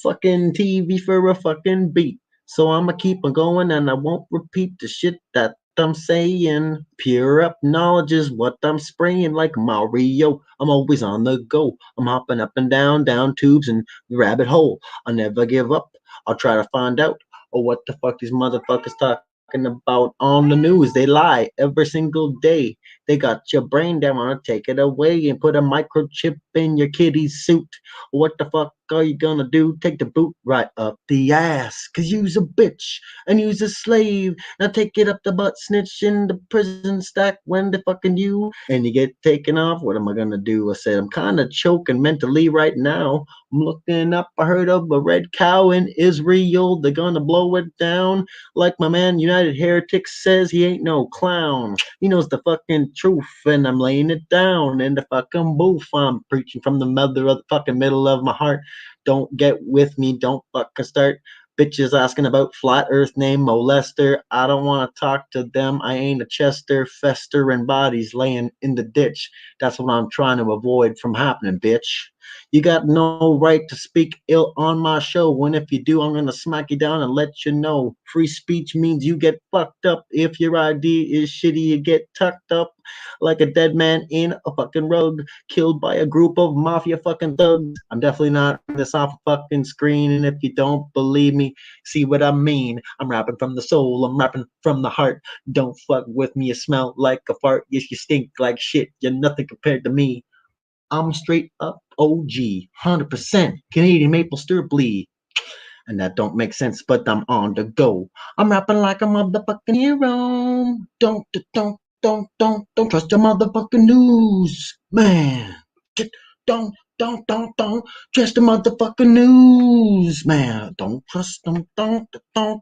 [SPEAKER 1] fucking TV for a fucking beat. So I'ma keep on going, and I won't repeat the shit that I'm saying. Pure up knowledge is what I'm spraying like Mario. I'm always on the go. I'm hopping up and down tubes and the rabbit hole. I'll never give up. I'll try to find out what the fuck these motherfuckers talking about on the news. They lie every single day. They got your brain, they want to take it away and put a microchip in your kitty's suit. What the fuck are you gonna do? Take the boot right up the ass. Cause you's a bitch and you's a slave. Now take it up the butt, snitch in the prison stack when they fucking you and you get taken off. What am I gonna do? I said, I'm kind of choking mentally right now. I'm looking up. I heard of a red cow in Israel. They're gonna blow it down. Like my man United Heretics says, he ain't no clown. He knows the fucking truth, and I'm laying it down in the fucking booth. I'm preaching from the fucking middle of my heart. Don't get with me. Don't fucking start. Bitches asking about flat earth name molester. I don't want to talk to them. I ain't a Chester, fester, and bodies laying in the ditch. That's what I'm trying to avoid from happening, bitch. You got no right to speak ill on my show. When if you do, I'm gonna smack you down and let you know. Free speech means you get fucked up. If your idea is shitty, you get tucked up like a dead man in a fucking rug, killed by a group of mafia fucking thugs. I'm definitely not this off a fucking screen, and if you don't believe me, see what I mean. I'm rapping from the soul, I'm rapping from the heart. Don't fuck with me, you smell like a fart. Yes, you stink like shit. You're nothing compared to me. I'm straight up OG, 100% Canadian maple syrup bleed. And that don't make sense, but I'm on the go. I'm rapping like a motherfucking hero. Don't trust your motherfucking news, man. Don't trust the motherfucking news, man. Don't trust them. Don't. I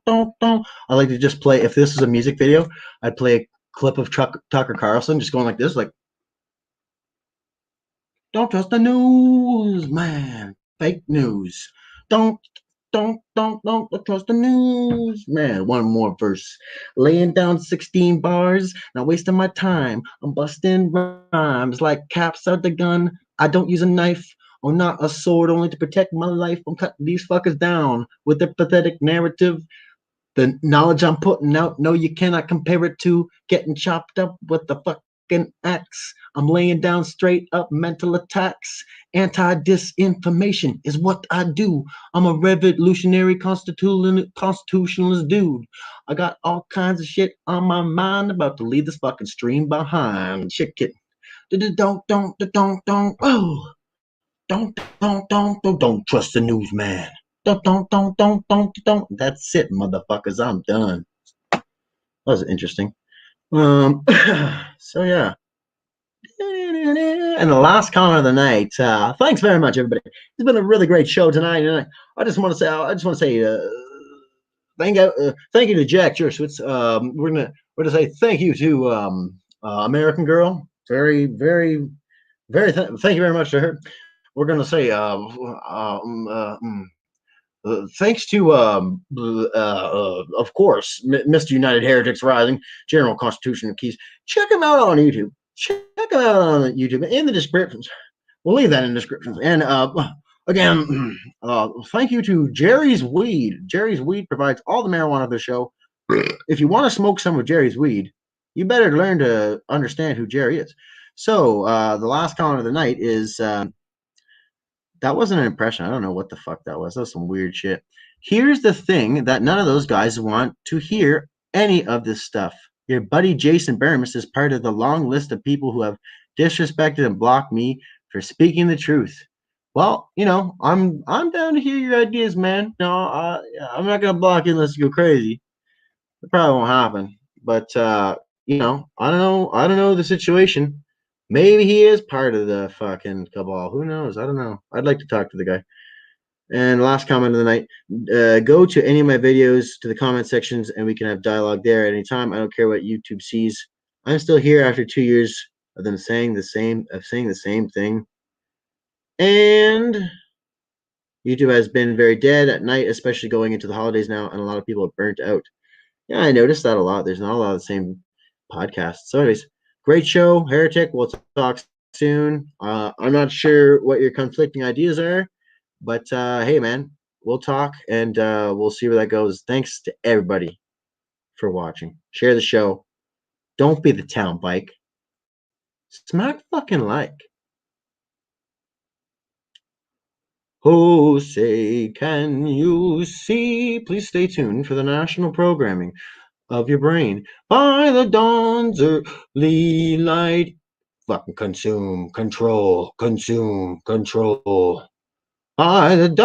[SPEAKER 1] like to just play. If this is a music video, I'd play a clip of Tucker Carlson just going like this, like, don't trust the news, man. Fake news. Don't trust the news, man. One more verse. Laying down 16 bars, not wasting my time. I'm busting rhymes like caps out the gun. I don't use a knife or not a sword only to protect my life. I'm cutting these fuckers down with their pathetic narrative. The knowledge I'm putting out, no, you cannot compare it to getting chopped up with the fucking axe. I'm laying down straight up mental attacks. Anti-disinformation is what I do. I'm a revolutionary constitutionalist dude. I got all kinds of shit on my mind, about to leave this fucking stream behind. Shit, kid. Don't trust the news, man. Don't. That's it, motherfuckers. I'm done. That was interesting. So yeah. And the last comment of the night. Thanks very much, everybody. It's been a really great show tonight. And I just want to say, thank you to Jack JERSAWITZ. We're gonna say thank you to American Girl. Very, very, thank you very much to her. We're gonna say thanks to, of course, Mr. United Heretics Rising, General Constitution of Keys. Check him out on YouTube. Check him out on YouTube in the descriptions. We'll leave that in the descriptions. And again, thank you to Jerry's Weed. Jerry's Weed provides all the marijuana of the show. If you want to smoke some of Jerry's weed, you better learn to understand who Jerry is. So the last comment of the night is... that wasn't an impression. I don't know what the fuck that was. That was some weird shit. Here's the thing that none of those guys want to hear any of this stuff. Your buddy Jason Bermas is part of the long list of people who have disrespected and blocked me for speaking the truth. Well, you know, I'm down to hear your ideas, man. No, I'm not gonna block you unless you go crazy. It probably won't happen. But you know, I don't know the situation. Maybe he is part of the fucking cabal. Who knows? I don't know. I'd like to talk to the guy. And last comment of the night, go to any of my videos, to the comment sections, and we can have dialogue there at any time. I don't care what YouTube sees. I'm still here after 2 years of them saying the same thing. And YouTube has been very dead at night, especially going into the holidays now, and a lot of people are burnt out. Yeah, I noticed that a lot. There's not a lot of the same podcasts. So anyways, great show, Heretic. We'll talk soon. I'm not sure what your conflicting ideas are, but hey, man, we'll talk, and we'll see where that goes. Thanks to everybody for watching. Share the show. Don't be the town bike. Smack fucking like. Oh, say, can you see? Please stay tuned for the national programming of your brain by the dawn's early light. Fucking consume, control by the dawn.